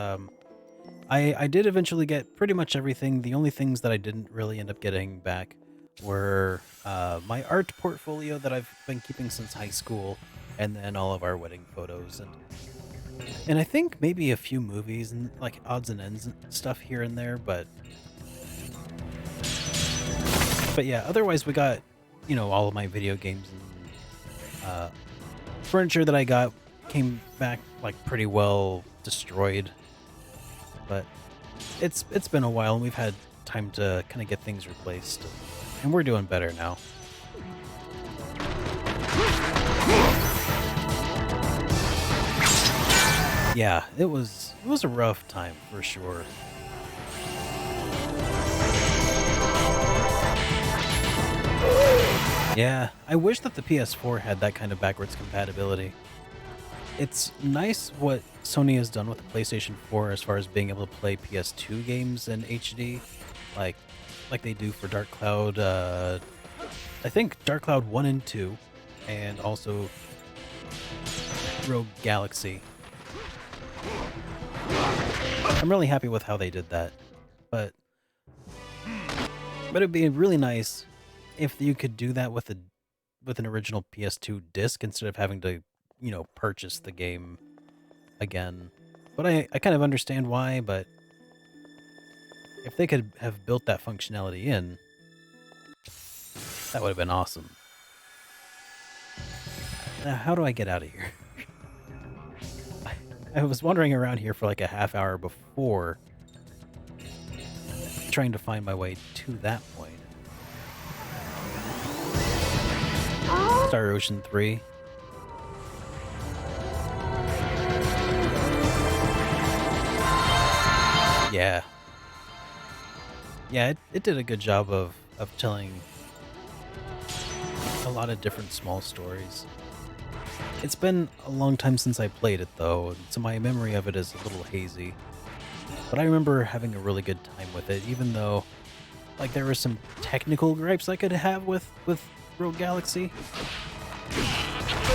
I did eventually get pretty much everything. The only things that I didn't really end up getting back were my art portfolio that I've been keeping since high school, and then all of our wedding photos, and I think maybe a few movies and like odds and ends and stuff here and there, but yeah, otherwise we got, you know, all of my video games and furniture that I got came back like pretty well destroyed. But it's been a while and we've had time to kind of get things replaced, and we're doing better now. Yeah, it was a rough time for sure. Yeah, I wish that the PS4 had that kind of backwards compatibility. It's nice what Sony has done with the PlayStation 4 as far as being able to play PS2 games in HD, like they do for Dark Cloud. I think Dark Cloud 1 and 2, and also Rogue Galaxy. I'm really happy with how they did that, but it'd be really nice if you could do that with an original PS2 disc instead of having to, you know, purchase the game again. But I kind of understand why, but if they could have built that functionality in, that would have been awesome. Now, how do I get out of here? I was wandering around here for like a half hour before, trying to find my way to that point. Star Ocean 3. Yeah. Yeah, it did a good job of telling a lot of different small stories. It's been a long time since I played it though, so my memory of it is a little hazy. But I remember having a really good time with it, even though like there were some technical gripes I could have with Rogue Galaxy.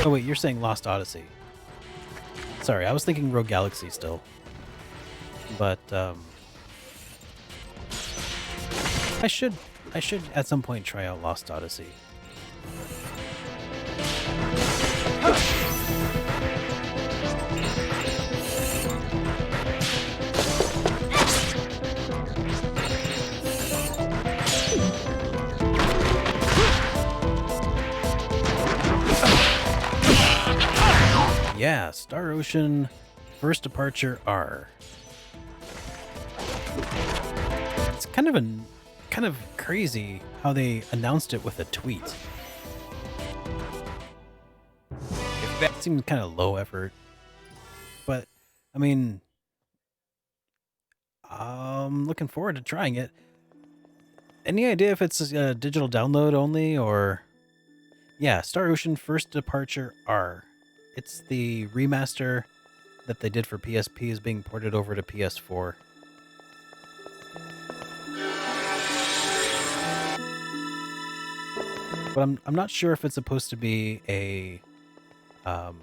Oh wait, you're saying Lost Odyssey. Sorry, I was thinking Rogue Galaxy still. But I should at some point try out Lost Odyssey. Yeah, Star Ocean First Departure R. It's kind of crazy how they announced it with a tweet. It seems kind of low effort, but I mean, I'm looking forward to trying it. Any idea if it's a digital download only or? Yeah, Star Ocean First Departure R. It's the remaster that they did for PSP is being ported over to PS4. But I'm not sure if it's supposed to be a I'm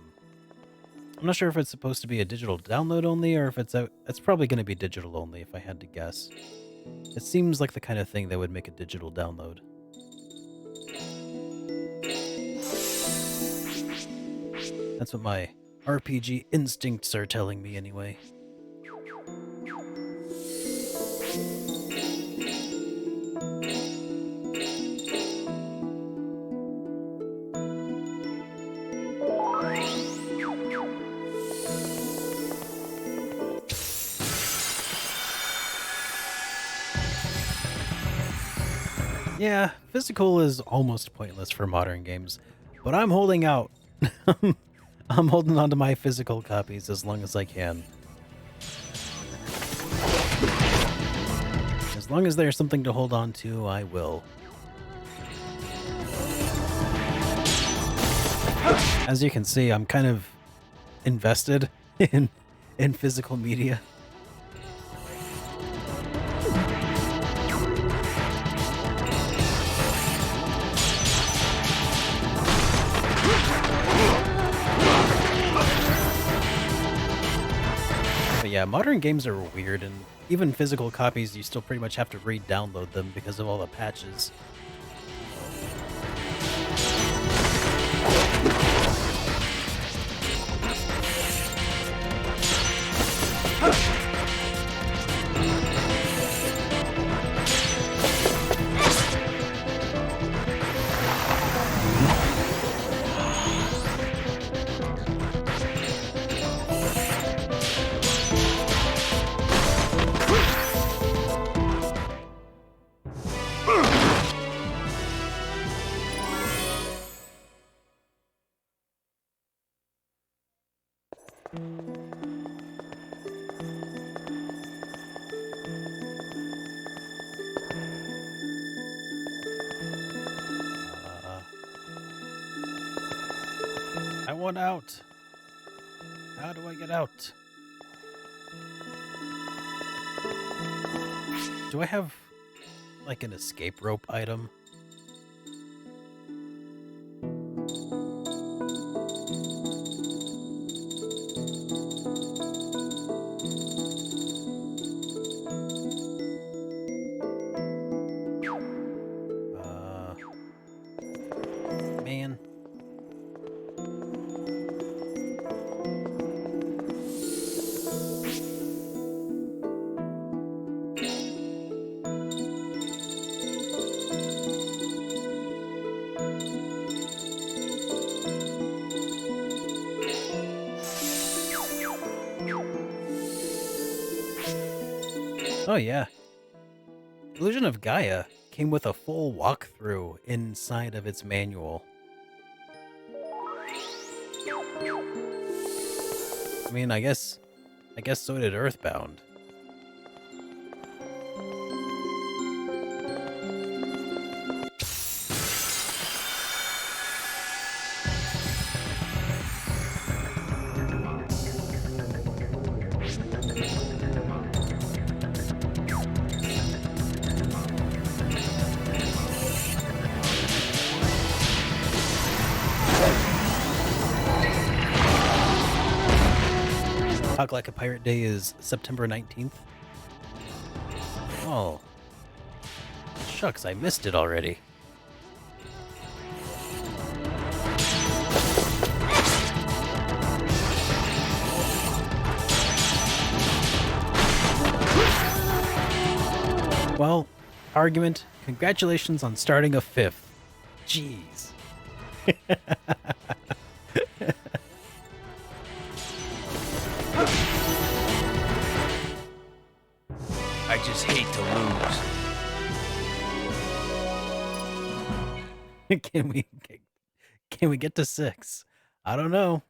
not sure if it's supposed to be a digital download only or if it's probably going to be digital only if I had to guess. It seems like the kind of thing that would make a digital download. That's what my RPG instincts are telling me anyway. Yeah, physical is almost pointless for modern games, but I'm holding out. I'm holding on to my physical copies as long as I can. As long as there's something to hold on to, I will. As you can see, I'm kind of invested in physical media. But yeah, modern games are weird, and even physical copies, you still pretty much have to re-download them because of all the patches. I want out. How do I get out? Do I have, like, an escape rope item? Man. Oh yeah. Illusion of Gaia came with a full walkthrough inside of its manual. I mean, I guess so did Earthbound. Talk Like a Pirate Day is September 19th. Oh. Shucks, I missed it already. Well, argument, congratulations on starting a 5th. Jeez. I just hate to lose. Can we get to 6? I don't know.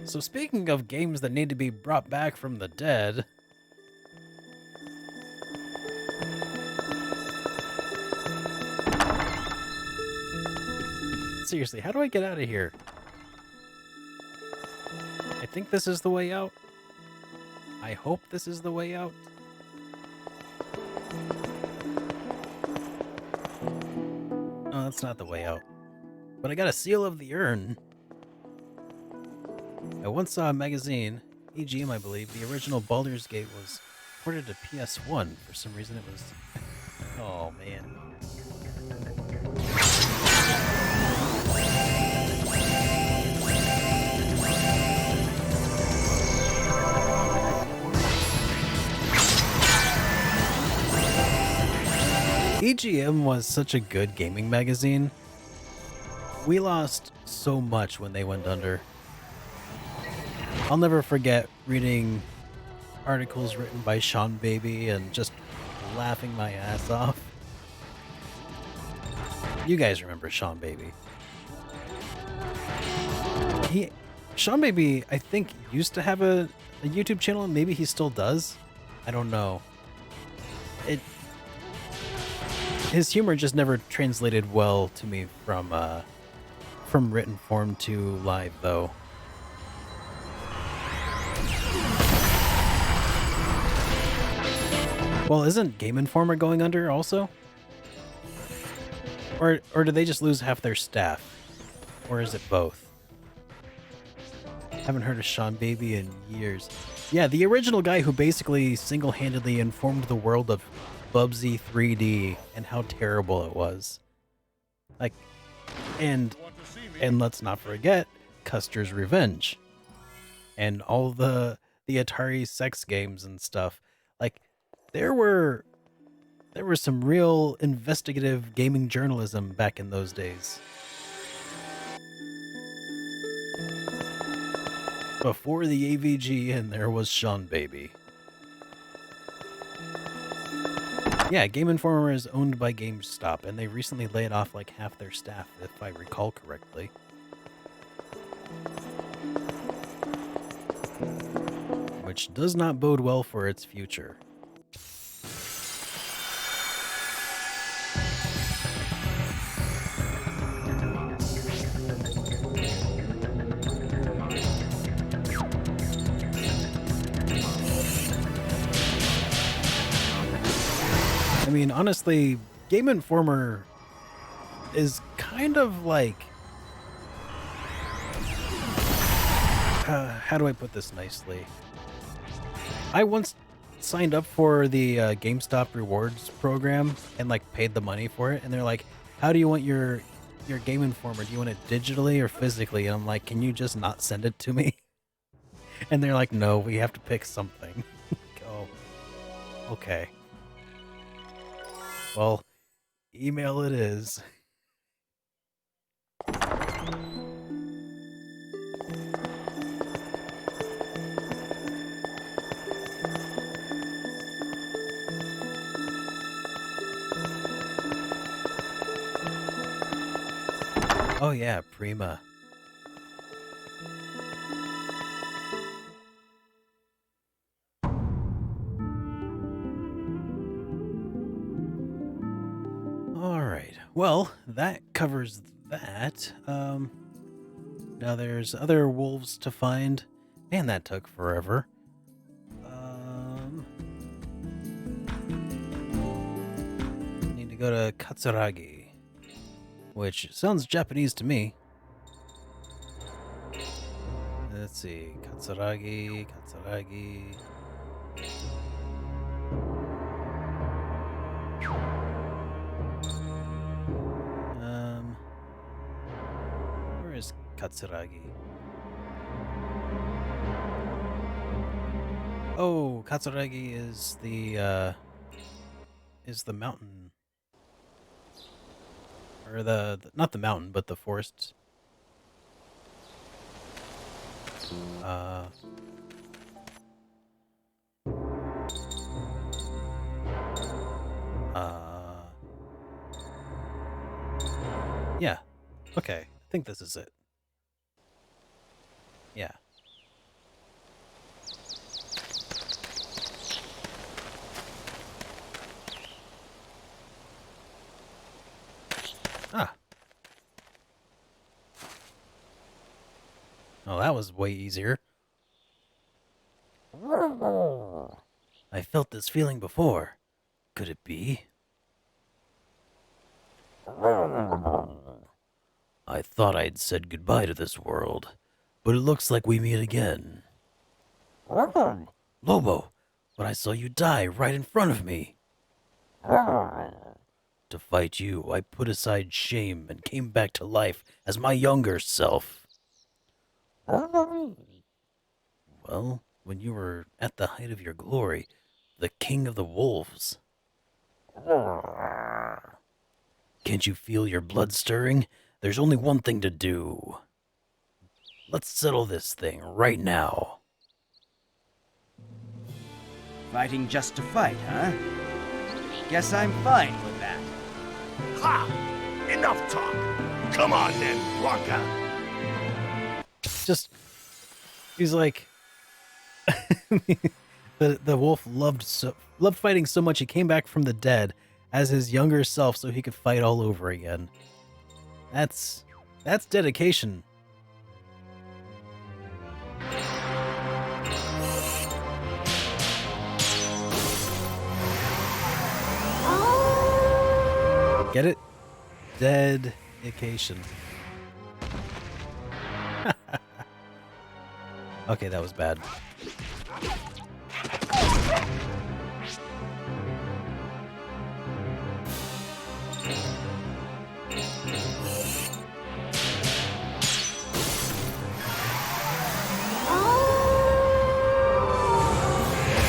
So speaking of games that need to be brought back from the dead, seriously, how do I get out of here? I think this is the way out. I hope this is the way out. No, that's not the way out. But I got a seal of the urn. I once saw a magazine, EGM I believe, the original Baldur's Gate was ported to PS1. For some reason it was... Oh, man. EGM was such a good gaming magazine. We lost so much when they went under. I'll never forget reading articles written by Sean Baby and just laughing my ass off. You guys remember Sean Baby. Sean Baby, I think, used to have a YouTube channel. Maybe he still does. I don't know. it his humor just never translated well to me from written form to live, though. Well, isn't Game Informer going under also? Or do they just lose half their staff? Or is it both? Haven't heard of Sean Baby in years. Yeah, the original guy who basically single-handedly informed the world of Bubsy 3D and how terrible it was. Like, and let's not forget Custer's Revenge and all the Atari sex games and stuff. Like, there were some real investigative gaming journalism back in those days. Before the AVG, and there was Sean Baby. Yeah, Game Informer is owned by GameStop, and they recently laid off like half their staff, if I recall correctly. Which does not bode well for its future. I mean, honestly, Game Informer is kind of like... how do I put this nicely? I once signed up for the GameStop rewards program and like paid the money for it, and they're like, how do you want your Game Informer? Do you want it digitally or physically? And I'm like, can you just not send it to me? And they're like, no, we have to pick something. Oh, okay. Well, email it is. Oh yeah, Prima. Well, that covers that. Now there's other wolves to find. Man, that took forever. Need to go to Katsuragi, which sounds Japanese to me. Let's see, Katsuragi. Where is Katsuragi? Oh, Katsuragi is the mountain, or the not the mountain, but the forest. Yeah. Okay. I think this is it. Yeah. Ah. Oh, that was way easier. I felt this feeling before. Could it be? I thought I'd said goodbye to this world, but it looks like we meet again. Lobo, but I saw you die right in front of me. To fight you, I put aside shame and came back to life as my younger self. Well, when you were at the height of your glory, the king of the wolves. Can't you feel your blood stirring? There's only one thing to do. Let's settle this thing right now. Fighting just to fight, huh? Guess I'm fine with that. Ha! Enough talk! Come on then, Blanca! Just, he's like, The wolf loved fighting so much he came back from the dead as his younger self so he could fight all over again. That's dedication. Get it? Dedication. Okay, that was bad.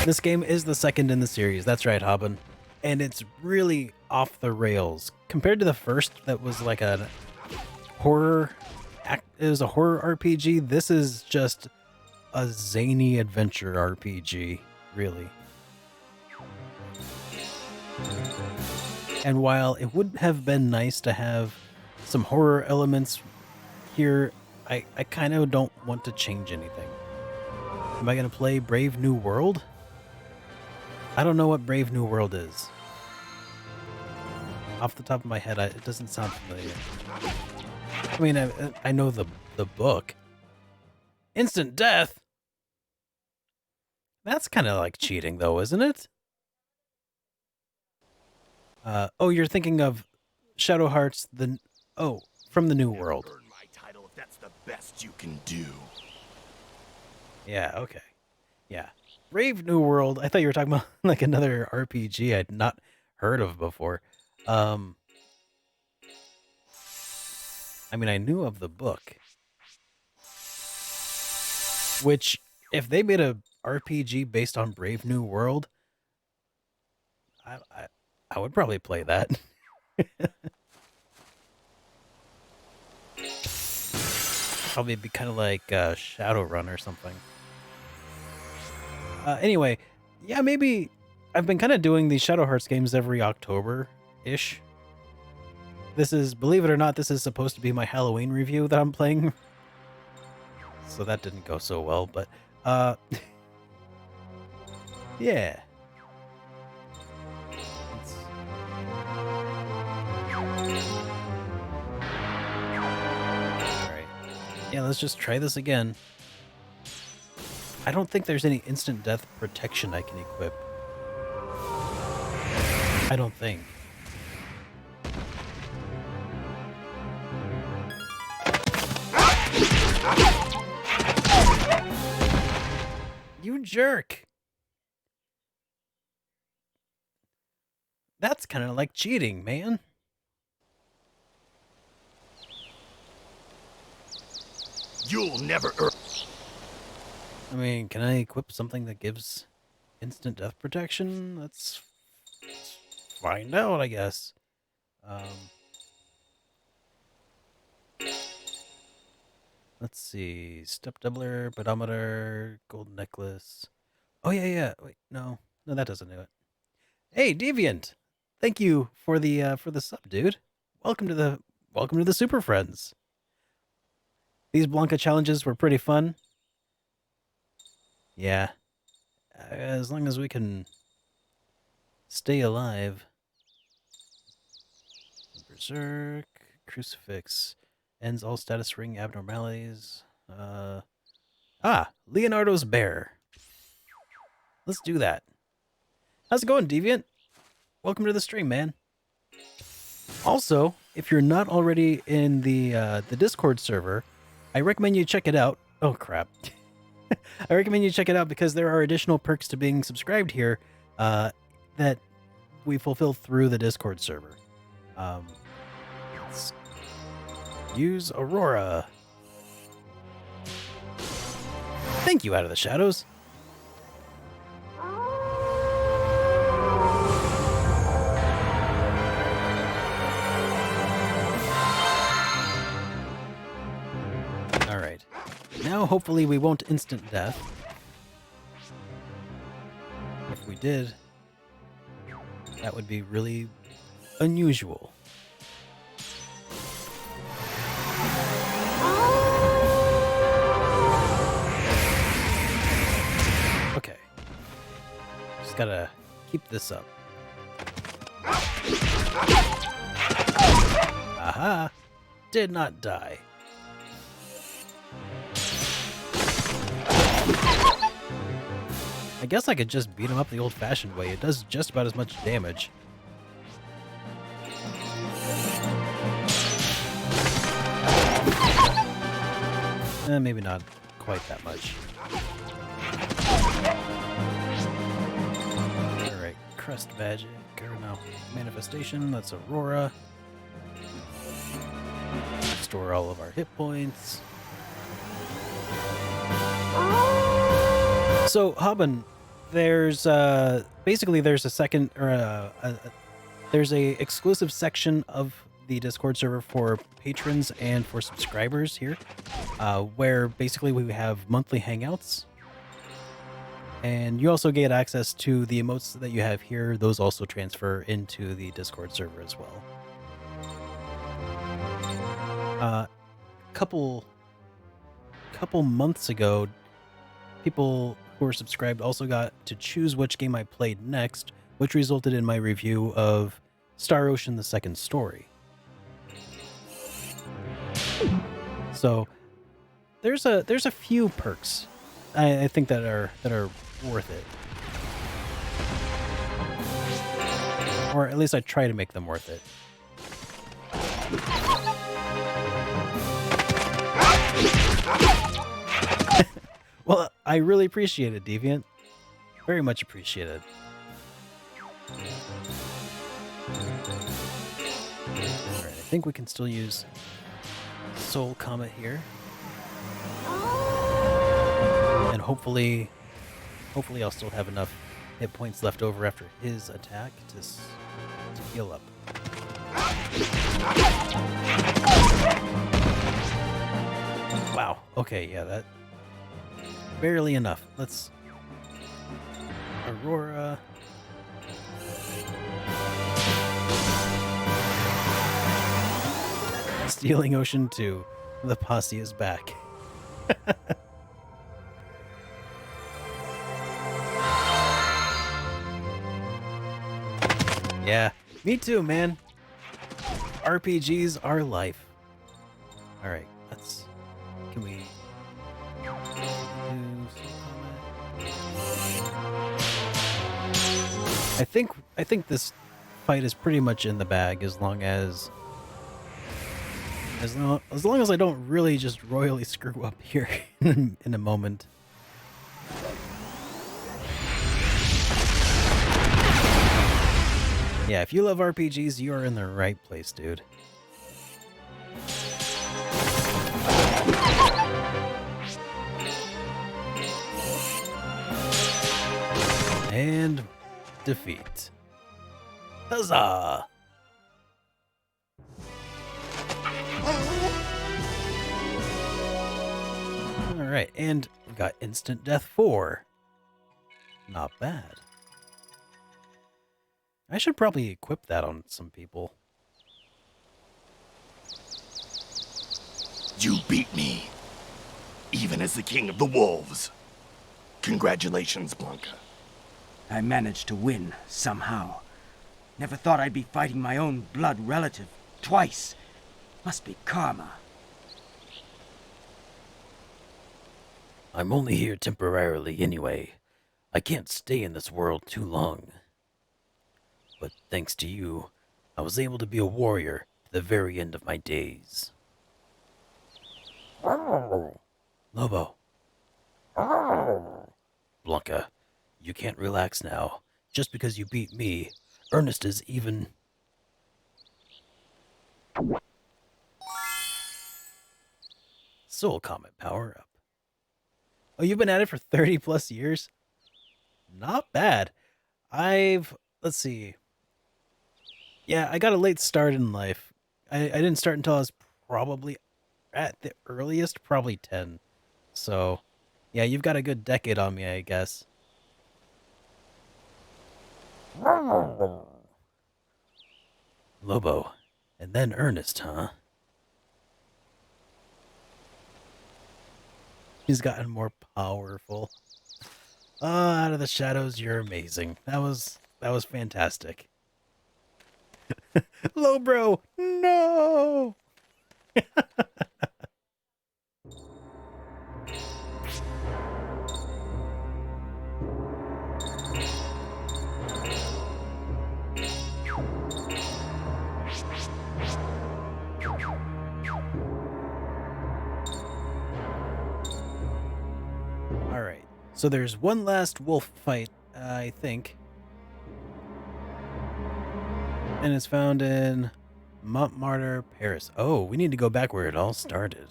This game is the second in the series. That's right, Haben. And it's really off the rails compared to the first that was like a horror it was a horror RPG. This is just a zany adventure RPG, really. And while it would have been nice to have some horror elements here, I kind of don't want to change anything. Am I going to play Brave New World? I don't know what Brave New World is. Off the top of my head, it doesn't sound familiar. I mean, I know the book. Instant death? That's kind of like cheating, though, isn't it? Oh, you're thinking of Shadow Hearts, from the New World. Earn my title if that's the best you can do. Yeah, okay. Yeah. Brave New World. I thought you were talking about like another RPG I'd not heard of before. I mean, I knew of the book. Which, if they made a RPG based on Brave New World, I would probably play that. Probably be kind of like Shadowrun or something. Anyway, yeah, maybe I've been kind of doing these Shadow Hearts games every October-ish. This is, believe it or not, this is supposed to be my Halloween review that I'm playing. So that didn't go so well, but, yeah. Alright. Yeah, let's just try this again. I don't think there's any instant death protection I can equip. I don't think. You jerk! That's kind of like cheating, man. You'll never earn. I mean, can I equip something that gives instant death protection? Let's find out, I guess. Let's see. Step doubler, pedometer, gold necklace. Oh yeah. Wait, no, that doesn't do it. Hey, Deviant! Thank you for the sub, dude. Welcome to the Super Friends. These Blanca challenges were pretty fun. Yeah. As long as we can stay alive. Berserk, Crucifix, ends all status ring abnormalities. Leonardo's bear. Let's do that. How's it going, Deviant? Welcome to the stream, man. Also, if you're not already in the Discord server, I recommend you check it out. Oh crap. I recommend you check it out because there are additional perks to being subscribed here that we fulfill through the Discord server. Let's use Aurora. Thank you, Out of the Shadows. Alright. Now, hopefully, we won't instant death. If we did, that would be really unusual. Okay. gotta keep this up. Aha! Did not die. I guess I could just beat him up the old-fashioned way. It does just about as much damage. Maybe not quite that much. Alright, Crest Magic, or no, Manifestation, that's Aurora. Restore all of our hit points. So, Haben, there's basically there's a second, or there's a exclusive section of the Discord server for patrons and for subscribers here, where basically we have monthly hangouts, and you also get access to the emotes that you have here. Those also transfer into the Discord server as well. Couple months ago, people who were subscribed also got to choose which game I played next, which resulted in my review of Star Ocean: The Second Story. So there's a few perks I think that are worth it, or at least I try to make them worth it. Well, I really appreciate it, Deviant. Very much appreciated. Alright, I think we can still use Soul Comet here. And hopefully I'll still have enough hit points left over after his attack to heal up. Wow. Okay, yeah, that barely enough. Let's Aurora. Stealing Ocean 2. The posse is back. Yeah, me too, man. RPGs are life. Alright, let's... Can we... I think this fight is pretty much in the bag as long as I don't really just royally screw up here in a moment. Yeah, if you love RPGs, you are in the right place, dude. And defeat. Huzzah! Alright, and we got Instant Death 4. Not bad. I should probably equip that on some people. You beat me, even as the king of the wolves. Congratulations, Blanca. I managed to win, somehow. Never thought I'd be fighting my own blood relative twice. Must be karma. I'm only here temporarily anyway. I can't stay in this world too long. But thanks to you, I was able to be a warrior to the very end of my days. Lobo. Blanca, you can't relax now. Just because you beat me, Ernest is even... Soul Comet power up. Oh, you've been at it for 30 plus years? Not bad. Let's see. Yeah, I got a late start in life. I didn't start until I was probably, at the earliest, probably 10. So, yeah, you've got a good decade on me, I guess. Lobo, and then Ernest, huh? He's gotten more powerful. Out of the shadows, you're amazing. That was fantastic. Lowbro, no. All right. So there's one last wolf fight, I think. And it's found in Montmartre, Paris. Oh, we need to go back where it all started.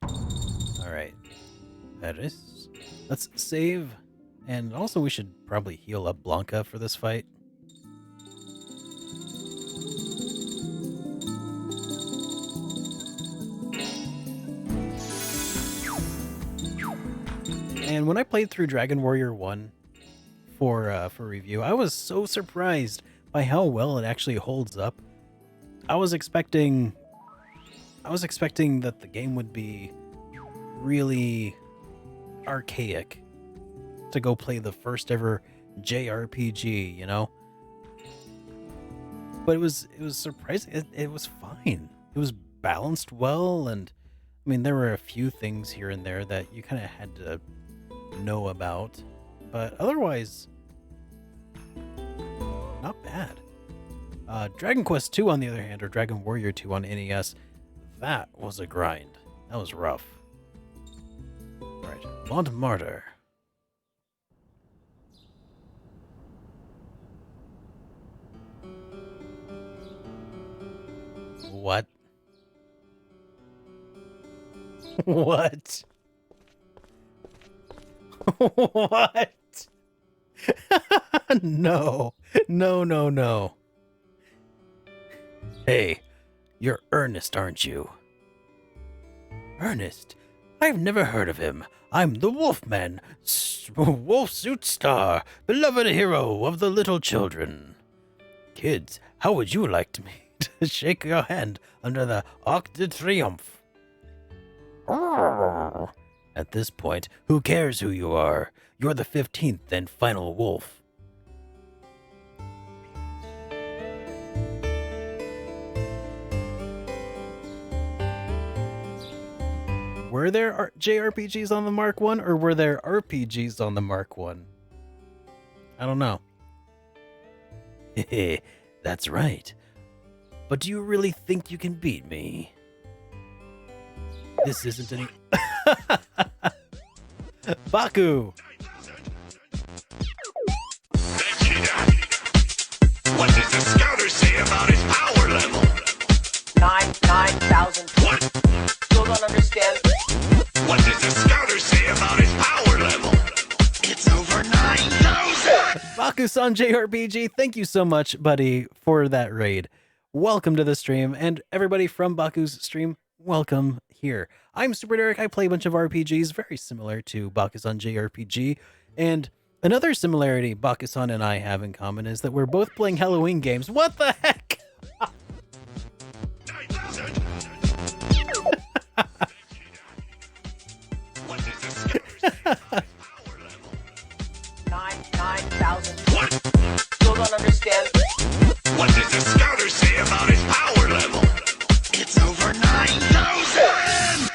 All right. Paris. Let's save. And also we should probably heal up Blanca for this fight. And when I played through Dragon Warrior 1 for review, I was so surprised by how well it actually holds up. I was expecting that the game would be really archaic to go play the first ever JRPG, you know? But it was surprising. It was fine. It was balanced well, and I mean there were a few things here and there that you kind of had to know about, but otherwise not bad. Dragon Quest 2 on the other hand, or Dragon Warrior 2 on NES, that was a grind. That was rough. Alright, Montmartre. What? What? What? No. No, no, no. Hey, you're Ernest, aren't you? Ernest? I've never heard of him. I'm the Wolfman, Wolfsuit Star, beloved hero of the little children. Kids, how would you like me to shake your hand under the Arc de Triomphe? At this point, who cares who you are? You're the 15th and final wolf. Were there JRPGs on the Mark 1 or were there RPGs on the Mark 1? I don't know. Hehe, that's right. But do you really think you can beat me? This isn't any... Baku! What does the scouter say about his power level? 9,000. What? Still don't understand. What does the scouter say about his power level? It's over 9,000! Baku-san JRPG, thank you so much, buddy, for that raid. Welcome to the stream, and everybody from Baku's stream, welcome here. I'm SuperDerek. I play a bunch of RPGs very similar to Baku-san JRPG, and another similarity Baku-san and I have in common is that we're both playing Halloween games. What the heck? 9,000! What does the scouter say about his power level? 9,000. What? Still don't understand. What does the scouter say about his power level? It's over 9,000!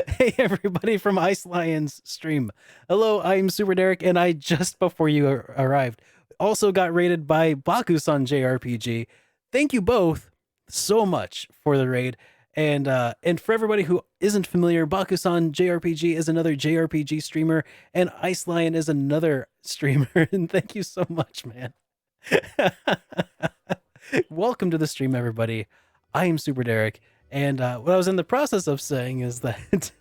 Hey everybody from Ice Lion's stream. Hello, I'm SuperDerek, and I just before you arrived also got raided by Baku-san JRPG. Thank you both so much for the raid. And for everybody who isn't familiar, Baku-san JRPG is another JRPG streamer, and Ice Lion is another streamer. And thank you so much, man. Welcome to the stream, everybody. I am SuperDerek, and what I was in the process of saying is that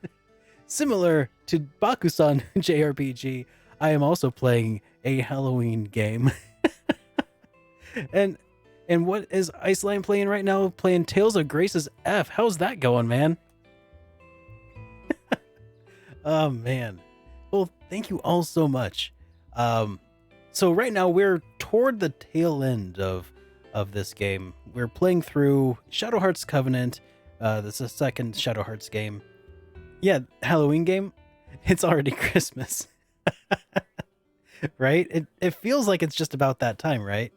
similar to Baku-san JRPG, I am also playing a Halloween game. and what is Ice Lion playing right now? Playing Tales of Grace's F. How's that going, man? Oh, man. Well, thank you all so much. So right now we're toward the tail end of this game. We're playing through Shadow Hearts Covenant. This is the second Shadow Hearts game. Yeah, Halloween game. It's already Christmas. Right? It feels like it's just about that time, right?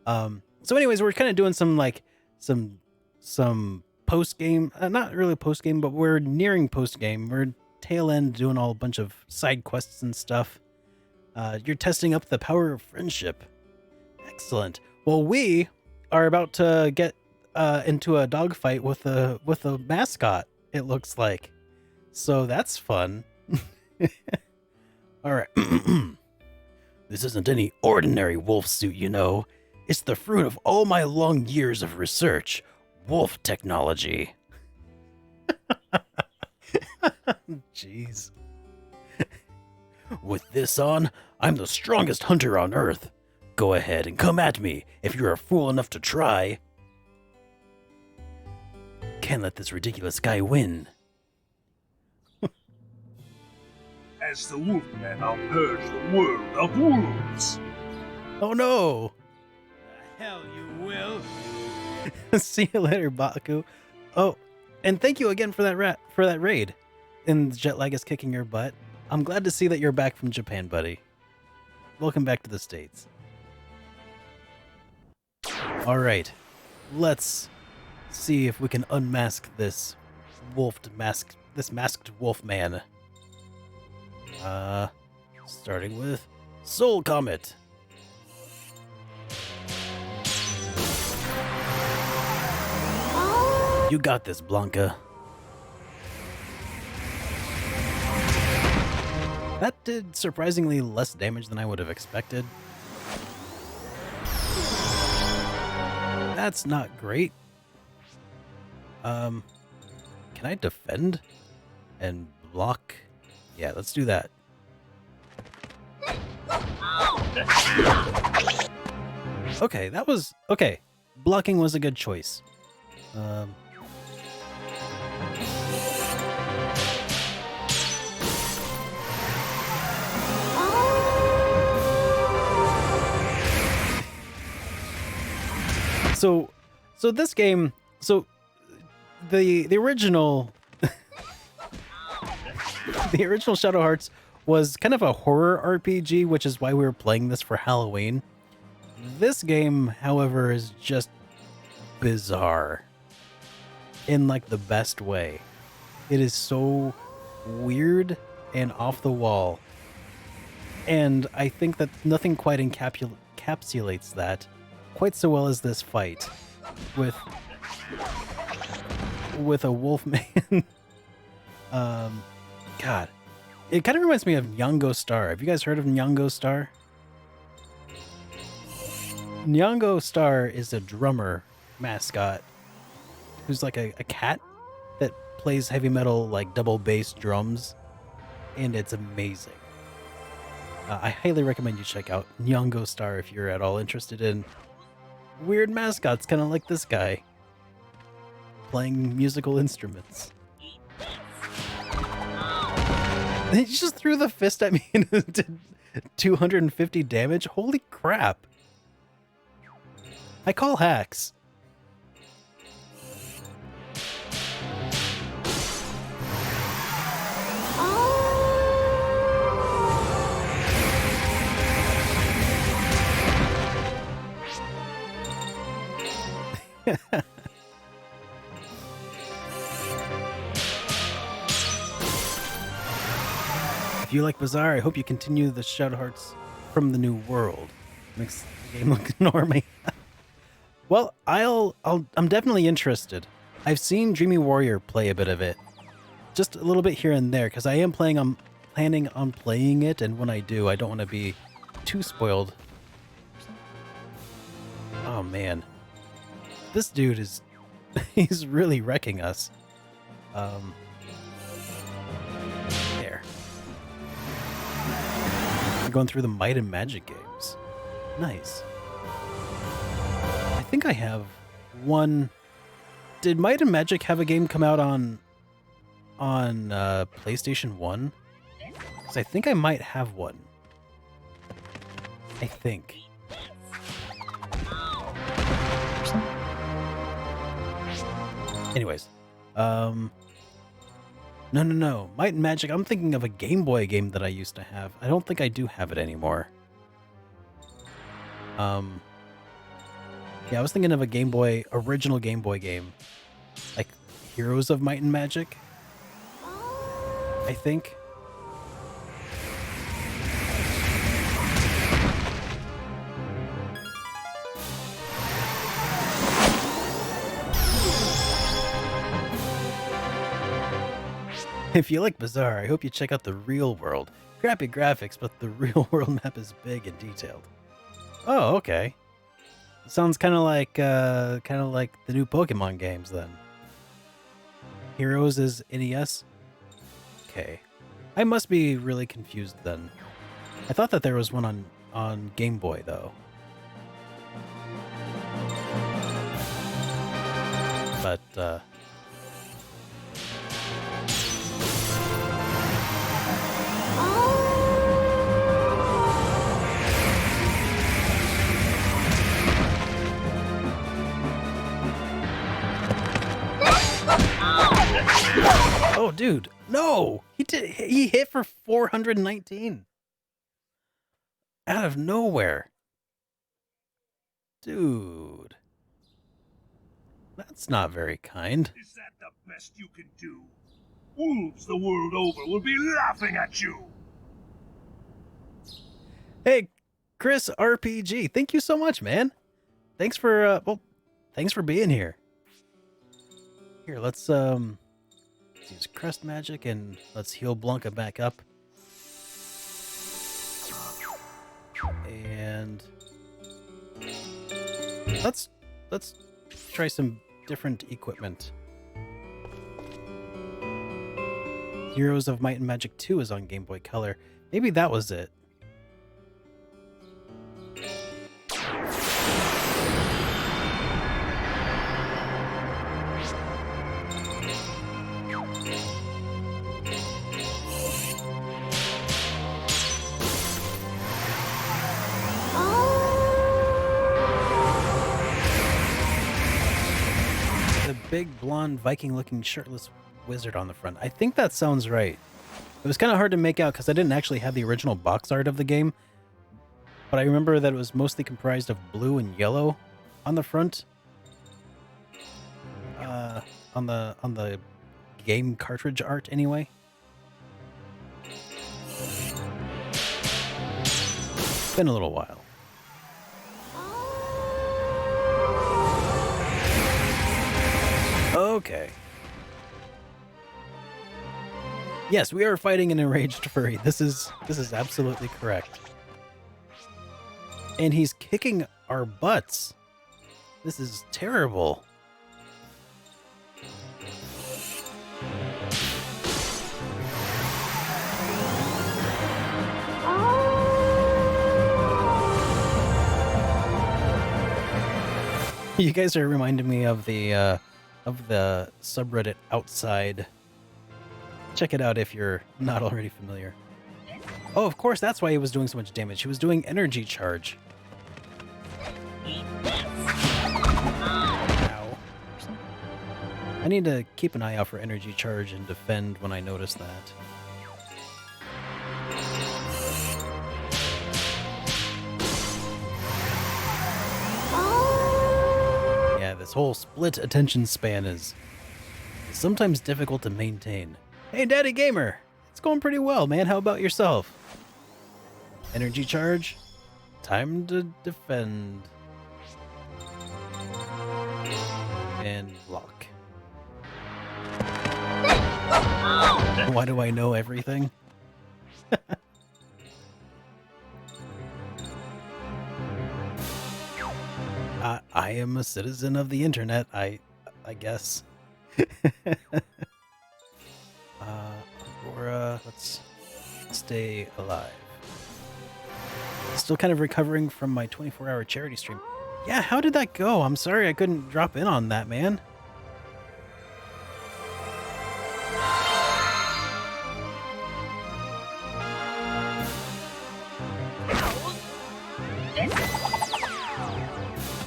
So anyways, we're kind of doing some like some post game, not really post game, but we're nearing post game. We're tail end doing all a bunch of side quests and stuff. You're testing up the power of friendship. Excellent. Well, we are about to get into a dogfight with a mascot. It looks like, so that's fun. All right. This isn't any ordinary wolf suit, you know. It's the fruit of all my long years of research. Wolf technology. Jeez. With this on, I'm the strongest hunter on Earth. Go ahead and come at me if you're a fool enough to try. Can't let this ridiculous guy win. As the Wolfman, I'll purge the world of wolves. Oh no! Hell you will. See you later, Baku. Oh, and thank you again for that raid. And jet lag is kicking your butt. I'm glad to see that you're back from Japan, buddy. Welcome back to the States. All right, let's see if we can unmask this masked wolf man. Starting with Soul Comet. You got this, Blanca. That did surprisingly less damage than I would have expected. That's not great. Can I defend and block? Yeah, let's do that. Okay, that was okay. Blocking was a good choice. So this game, the original the original Shadow Hearts was kind of a horror RPG, which is why we were playing this for Halloween. This game, however, is just bizarre in like the best way. It is so weird and off the wall. And I think that nothing quite encapsulates that quite so well as this fight with a wolf man. God, it kind of reminds me of Nyongo Star. Have you guys heard of Nyongo Star? Nyongo Star is a drummer mascot who's like a cat that plays heavy metal, like double bass drums, and it's amazing. I highly recommend you check out Nyongo Star if you're at all interested in weird mascots, kind of like this guy playing musical instruments. He just threw the fist at me and did 250 damage. Holy crap! I call hacks. If you like Bizarre, I hope you continue the Shadow Hearts from the New World. Makes the game look normie. Well, I'm definitely interested. I've seen Dreamy Warrior play a bit of it, just a little bit here and there, because I am planning on playing it, and when I do, I don't want to be too spoiled. Oh man, this dude is he's really wrecking us. There. I'm going through the Might and Magic games. Nice. I think I have one. Did Might and Magic have a game come out on PlayStation 1? Because I think I might have one. I think. Anyways, No. Might and Magic. I'm thinking of a Game Boy game that I used to have. I don't think I do have it anymore. Yeah, I was thinking of a Game Boy, original Game Boy game. Like Heroes of Might and Magic, I think. If you like Bizarre, I hope you check out the real world. Crappy graphics, but the real world map is big and detailed. Oh, okay. Sounds kind of like the new Pokemon games then. Heroes is NES. Okay, I must be really confused then. I thought that there was one on Game Boy though. But oh, dude, no! He hit for 419 out of nowhere, dude. That's not very kind. Is that the best you can do? Wolves the world over will be laughing at you! Hey, Chris RPG, thank you so much, man. Thanks for thanks for being here. Here, let's use Crest Magic and let's heal Blanca back up. And let's try some different equipment. Heroes of Might and Magic 2 is on Game Boy Color. Maybe that was it. Big blonde Viking looking shirtless wizard on the front. I think that sounds right. It was kind of hard to make out because I didn't actually have the original box art of the game, but I remember that it was mostly comprised of blue and yellow on the front. On the game cartridge art anyway. It's been a little while. Okay. Yes, we are fighting an enraged furry. This is absolutely correct. And he's kicking our butts. This is terrible. You guys are reminding me of the subreddit Outside. Check it out if you're not already familiar. Oh, of course, that's why he was doing so much damage. He was doing energy charge. Ow. I need to keep an eye out for energy charge and defend when I notice that. Yeah, this whole split attention span is sometimes difficult to maintain. Hey, Daddy Gamer! It's going pretty well, man. How about yourself? Energy charge. Time to defend. And block. Why do I know everything? I am a citizen of the internet, I guess. Aurora, let's stay alive. Still kind of recovering from my 24-hour charity stream. Yeah, how did that go? I'm sorry I couldn't drop in on that, man.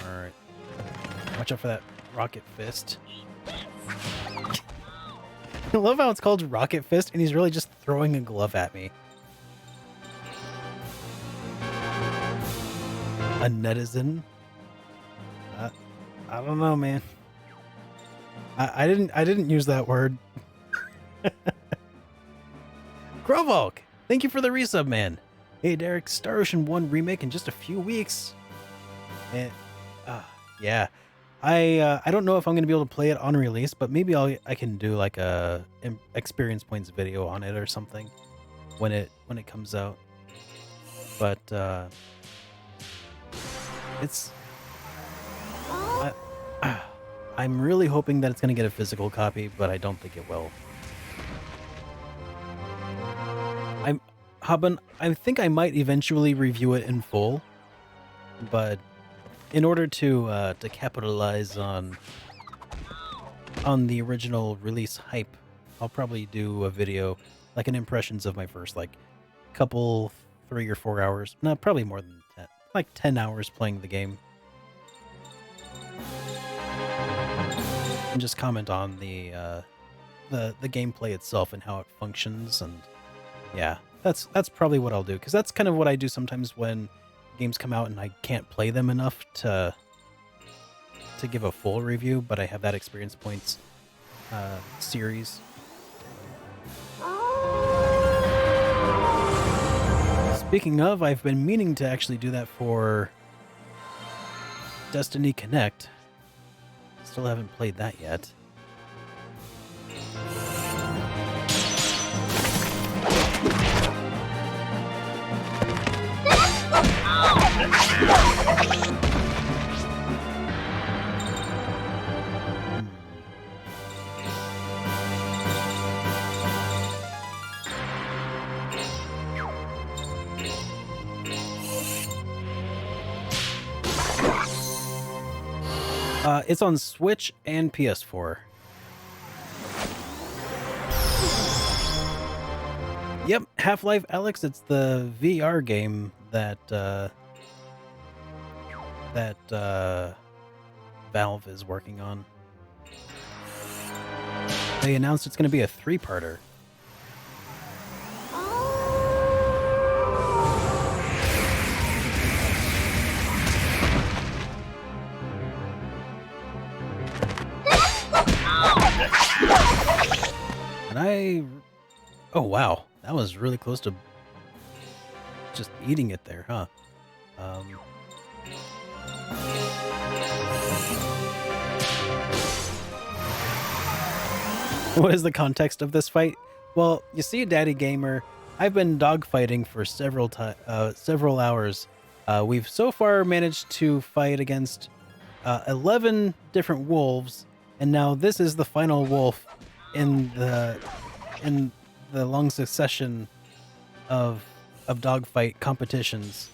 Alright. Watch out for that rocket fist. love how it's called Rocket Fist, and he's really just throwing a glove at me. A netizen? I don't know, man. I didn't use that word. Grovolk, thank you for the resub, man. Hey, Derek, Star Ocean 1 remake in just a few weeks. And yeah, I don't know if I'm gonna be able to play it on release, but maybe I can do like a experience points video on it or something when it comes out. But it's I'm really hoping that it's gonna get a physical copy, but I don't think it will. I think I might eventually review it in full, but in order to capitalize on the original release hype, I'll probably do a video, like an impressions of my first like couple 3 or 4 hours. No, probably more than 10, like 10 hours playing the game, and just comment on the gameplay itself and how it functions. And yeah, that's probably what I'll do, because that's kind of what I do sometimes when games come out and I can't play them enough to give a full review, but I have that experience points series. Speaking of, I've been meaning to actually do that for Destiny Connect. Still haven't played that yet. It's on Switch and PS4. Yep, Half-Life Alyx. It's the VR game that Valve is working on. They announced it's going to be a 3-parter. And oh wow, that was really close to just eating it there, huh? What is the context of this fight? Well, you see, Daddy Gamer, I've been dogfighting for several hours. We've so far managed to fight against 11 different wolves, and now this is the final wolf in the long succession of dogfight competitions.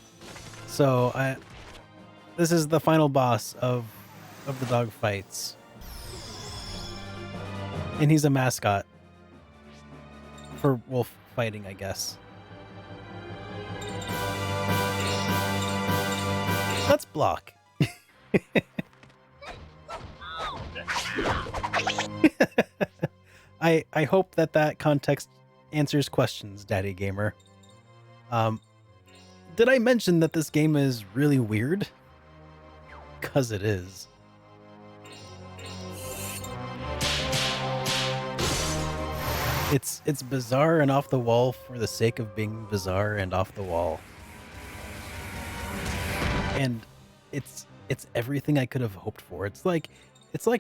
So this is the final boss of the dogfights, and he's a mascot for wolf fighting, I guess. Let's block. I hope that context answers questions, Daddy Gamer. Did I mention that this game is really weird? 'Cause it is. It's bizarre and off the wall for the sake of being bizarre and off the wall. And it's everything I could have hoped for. It's like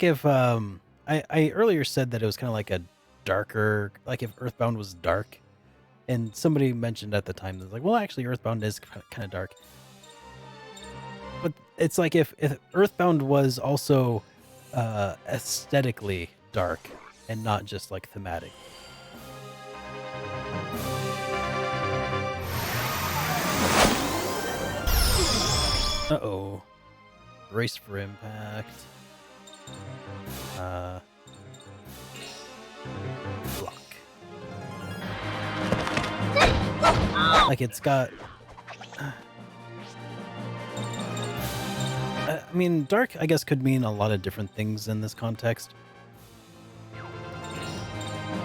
if I earlier said that it was kind of like a darker, like if Earthbound was dark, and somebody mentioned at the time that was like, well, actually Earthbound is kind of dark. But it's like if Earthbound was also aesthetically dark and not just like thematic. Uh-oh. Brace for impact. Block. Like it's got... I mean, dark, I guess, could mean a lot of different things in this context.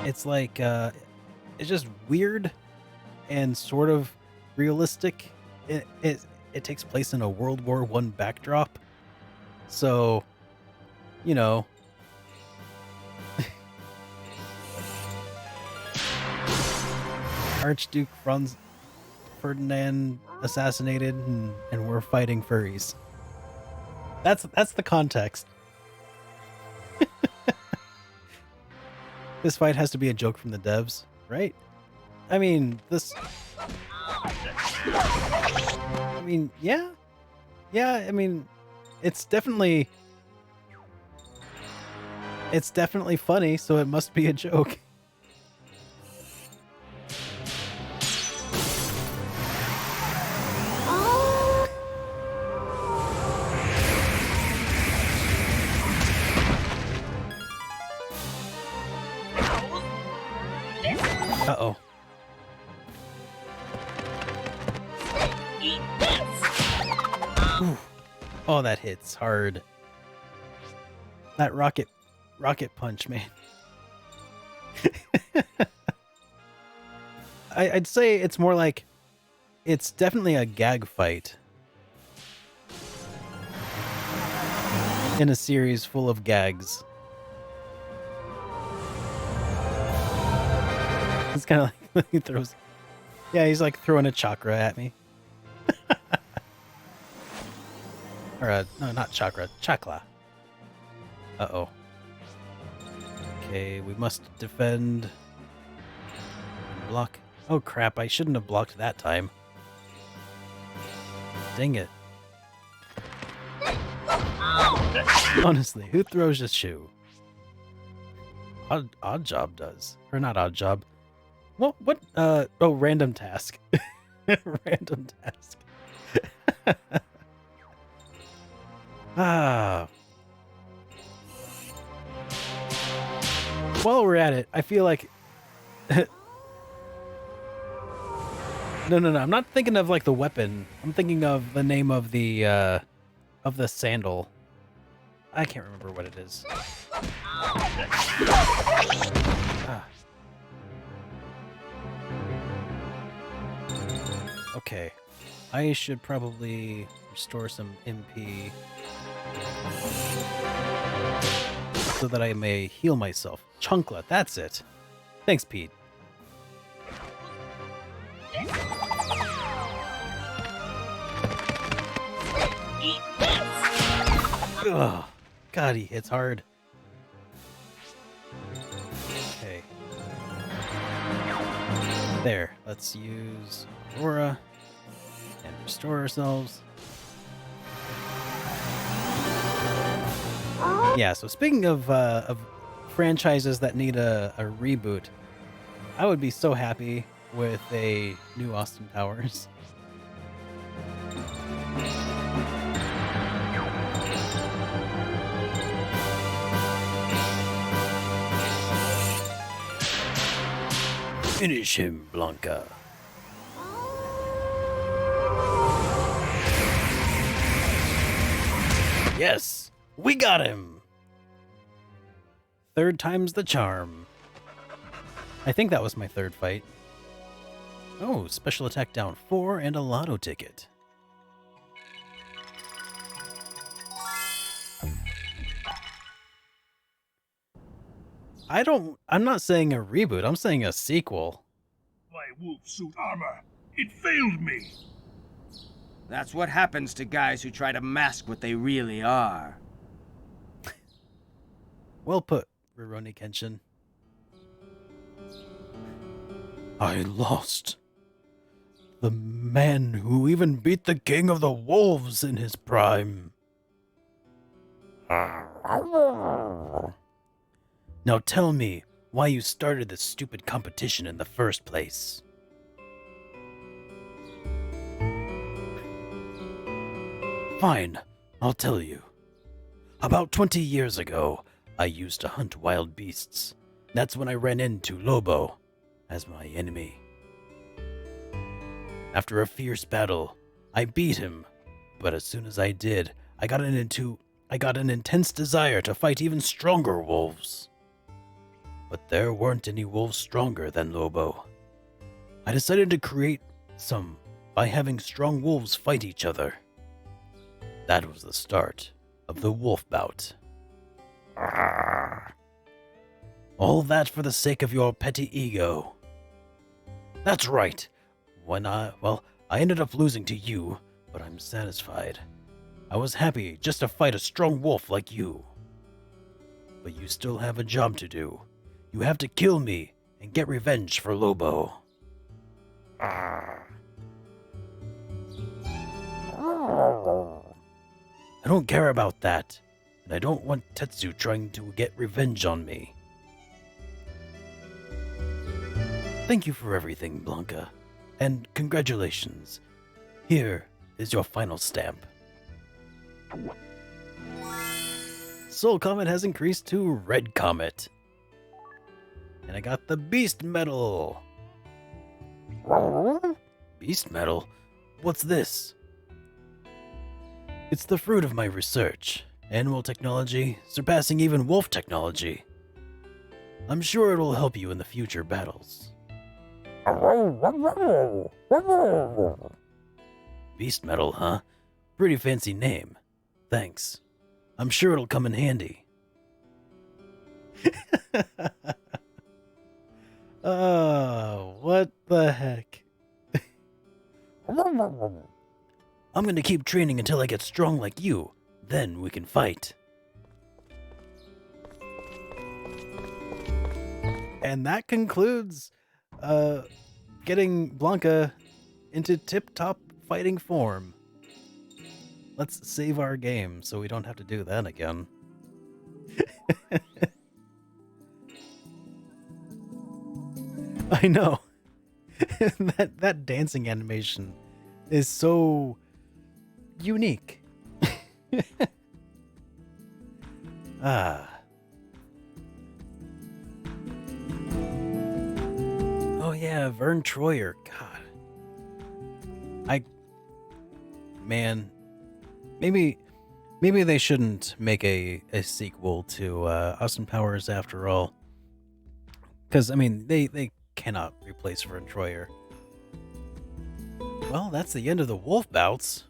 it's like it's just weird and sort of realistic. It takes place in a World War One backdrop, so you know. Archduke Franz Ferdinand assassinated, and we're fighting furries. That's the context. This fight has to be a joke from the devs, right? I mean, yeah. I mean, it's definitely funny, so it must be a joke. Uh-oh. Ooh. Oh, that hits hard. That rocket punch, man. I'd say it's more like it's definitely a gag fight in a series full of gags. It's kind of like he throws. Yeah, he's like throwing a chakra at me. Or no, not chakra, chakla. Uh-oh. Okay, we must defend. Block. Oh crap, I shouldn't have blocked that time. Dang it. Honestly, who throws a shoe? Odd Job does. Or not Odd Job. What? Oh, random task. Random task. While we're at it, I feel like... No, I'm not thinking of, like, the weapon. I'm thinking of the name of the sandal. I can't remember what it is. Okay. I should probably restore some MP so that I may heal myself. Chunkla, that's it. Thanks, Pete. Ugh. God, he hits hard. Okay. There. Let's use Aurora and restore ourselves. Yeah, so speaking of franchises that need a reboot, I would be so happy with a new Austin Powers. Finish him, Blanca. Yes, we got him. Third time's the charm. I think that was my third fight. Oh, special attack down 4 and a lotto ticket. I'm not saying a reboot, I'm saying a sequel. My wolf suit armor, it failed me. That's what happens to guys who try to mask what they really are. Well put, Rurouni Kenshin. I lost. The man who even beat the king of the wolves in his prime. Now tell me why you started this stupid competition in the first place. Fine, I'll tell you. About 20 years ago, I used to hunt wild beasts. That's when I ran into Lobo as my enemy. After a fierce battle, I beat him, but as soon as I did, I got an intense desire to fight even stronger wolves. but there weren't any wolves stronger than Lobo. I decided to create some by having strong wolves fight each other. That was the start of the wolf bout. Arrgh. All that for the sake of your petty ego. That's right. I ended up losing to you, but I'm satisfied. I was happy just to fight a strong wolf like you. But you still have a job to do. You have to kill me and get revenge for Lobo. Arrgh. I don't care about that, and I don't want Tetsu trying to get revenge on me. Thank you for everything, Blanca, and congratulations. Here is your final stamp. Soul Comet has increased to Red Comet. And I got the Beast Medal. Beast Medal? What's this? It's the fruit of my research. Animal technology, surpassing even wolf technology. I'm sure it'll help you in the future battles. Beast Medal, huh? Pretty fancy name. Thanks. I'm sure it'll come in handy. Oh, what the heck? I'm gonna keep training until I get strong like you. Then we can fight. And that concludes getting Blanca into tip-top fighting form. Let's save our game so we don't have to do that again. I know. that dancing animation is so unique. Ah. Oh yeah, Vern Troyer. God. Man, maybe they shouldn't make a sequel to Austin Powers after all. Because, I mean, they cannot replace Vern Troyer. Well, that's the end of the wolf bouts.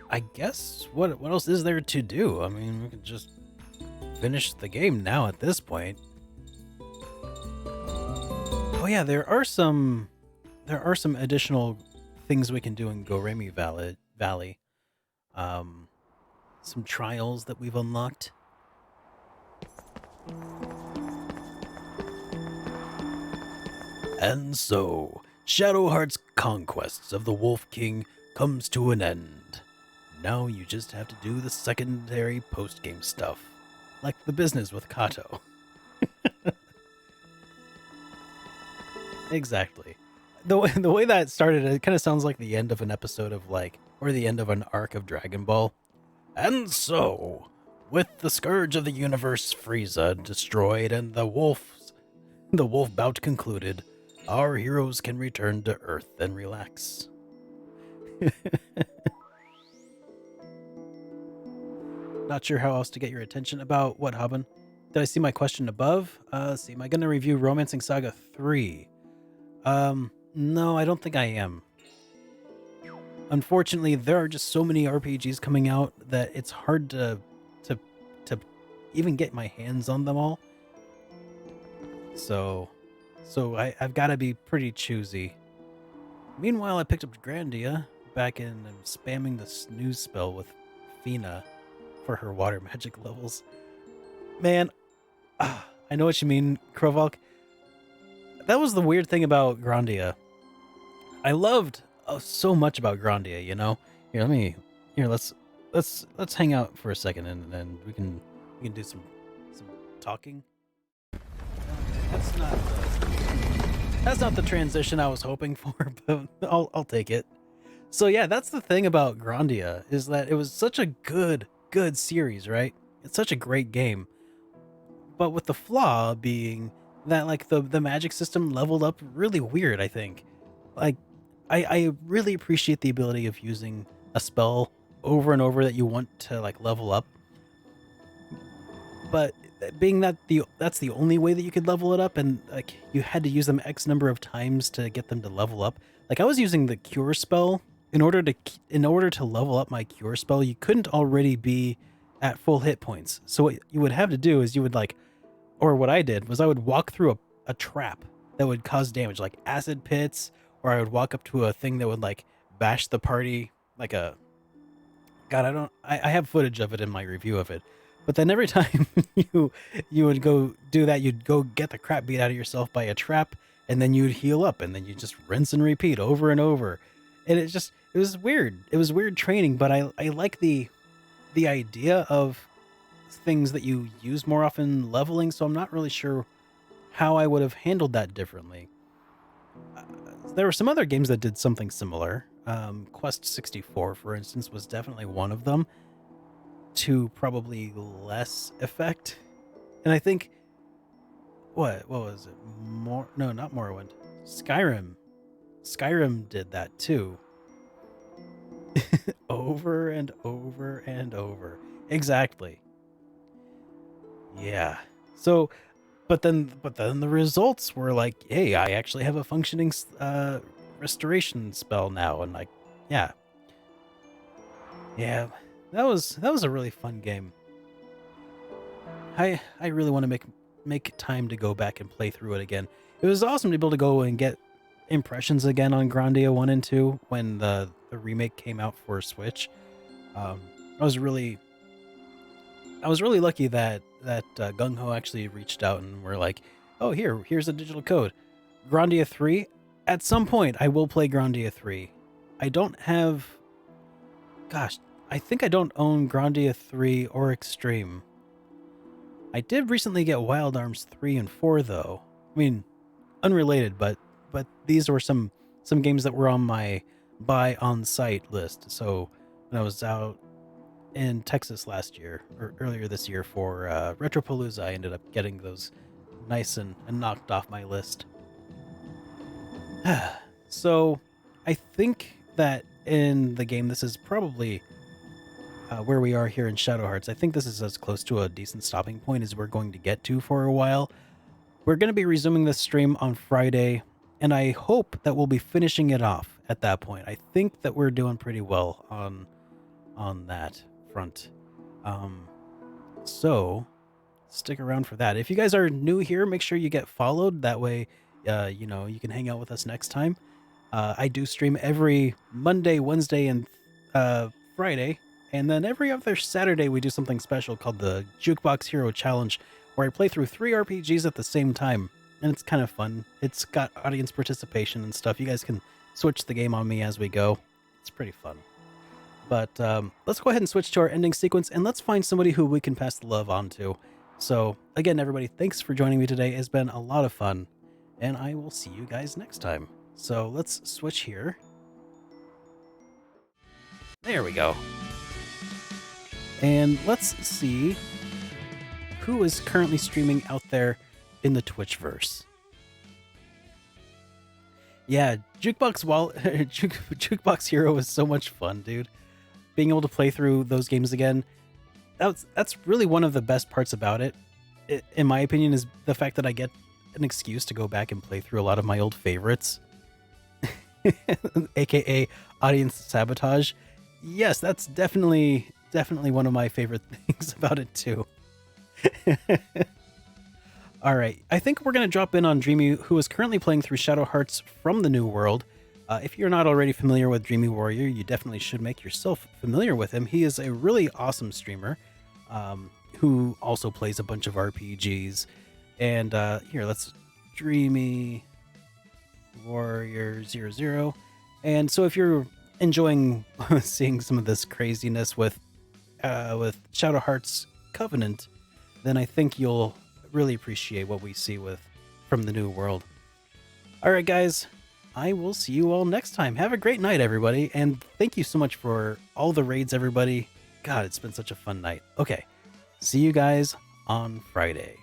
I guess what else is there to do? I mean, we can just finish the game now at this point. Oh yeah, there are some additional things we can do in Goremi Valley. Some trials that we've unlocked. And so, Shadowheart's conquests of the Wolf King comes to an end. Now you just have to do the secondary post-game stuff, like the business with Kato. Exactly. The way that started, it kind of sounds like the end of an episode of or the end of an arc of Dragon Ball. And so, with the Scourge of the Universe Frieza destroyed and the wolf bout concluded, our heroes can return to Earth and relax. Not sure how else to get your attention about what, Haben? Did I see my question above? Let's see, am I going to review Romancing Saga 3? No, I don't think I am. Unfortunately, there are just so many RPGs coming out that it's hard to even get my hands on them all. So I've got to be pretty choosy. Meanwhile, I picked up Grandia back in and spamming the snooze spell with Fina for her water magic levels. Man, I know what you mean, Krovalk. That was the weird thing about Grandia. I loved so much about Grandia, you know. Here, let's hang out for a second and then we can do some talking. That's not the transition I was hoping for, but I'll take it. So yeah, that's the thing about Grandia, is that it was such a good series, right? It's such a great game. But with the flaw being that the magic system leveled up really weird, I think. I really appreciate the ability of using a spell over and over that you want to level up. but being that that's the only way that you could level it up, and like you had to use them X number of times to get them to level up. Like I was using the cure spell in order to level up my cure spell. You couldn't already be at full hit points. So what you would have to do is you would like, or what I did was I would walk through a trap that would cause damage, like acid pits, or I would walk up to a thing that would like bash the party like a God, I have footage of it in my review of it. But then every time you would go do that, you'd go get the crap beat out of yourself by a trap, and then you'd heal up, and then you just rinse and repeat over and over. And it was weird. It was weird training, but I like the idea of things that you use more often leveling, so I'm not really sure how I would have handled that differently. There were some other games that did something similar. Quest 64, for instance, was definitely one of them, to probably less effect. And I think, what was it? No, not Morrowind. Skyrim. Skyrim did that too. Over and over and over. Exactly. Yeah. So, but then the results were like, hey, I actually have a functioning restoration spell now, and like, yeah, that was a really fun game. I really want to make time to go back and play through it again. It was awesome to be able to go and get impressions again on Grandia 1 and 2 when the remake came out for Switch. I was really lucky that Gung Ho actually reached out and were like, oh, here's a digital code. Grandia 3, at some point I will play Grandia 3. I don't have, gosh, I think I don't own Grandia 3 or Extreme. I did recently get Wild Arms 3 and 4 though. I mean, unrelated, but these were some games that were on my buy on site list. So when I was out in Texas last year, or earlier this year for Retropalooza, I ended up getting those nice and knocked off my list. So I think that in the game, this is probably where we are here in Shadow Hearts. I think this is as close to a decent stopping point as we're going to get to for a while. We're going to be resuming this stream on Friday, and I hope that we'll be finishing it off at that point. I think that we're doing pretty well on that front. So stick around for that. If you guys are new here, make sure you get followed. That way, you can hang out with us next time. I do stream every Monday, Wednesday, and Friday. And then every other Saturday, we do something special called the Jukebox Hero Challenge, where I play through 3 RPGs at the same time. And it's kind of fun. It's got audience participation and stuff. You guys can switch the game on me as we go. It's pretty fun. But let's go ahead and switch to our ending sequence, and let's find somebody who we can pass the love on to. So, again, everybody, thanks for joining me today. It's been a lot of fun, and I will see you guys next time. So let's switch here. There we go. And let's see who is currently streaming out there in the Twitchverse. Yeah, Jukebox Hero was so much fun, dude. Being able to play through those games again, that's really one of the best parts about it, in my opinion, is the fact that I get an excuse to go back and play through a lot of my old favorites. AKA audience sabotage. Yes, that's definitely one of my favorite things about it too. All right, I think we're going to drop in on Dreamy, who is currently playing through Shadow Hearts from the New World. If you're not already familiar with Dreamy Warrior, you definitely should make yourself familiar with him. He is a really awesome streamer who also plays a bunch of RPGs. And here, let's Dreamy Warrior 00. And so if you're enjoying seeing some of this craziness with Shadow Hearts Covenant, then I think you'll really appreciate what we see from the New World. All right, guys, I will see you all next time. Have a great night, everybody, and thank you so much for all the raids, everybody. God, it's been such a fun night. Okay, see you guys on Friday.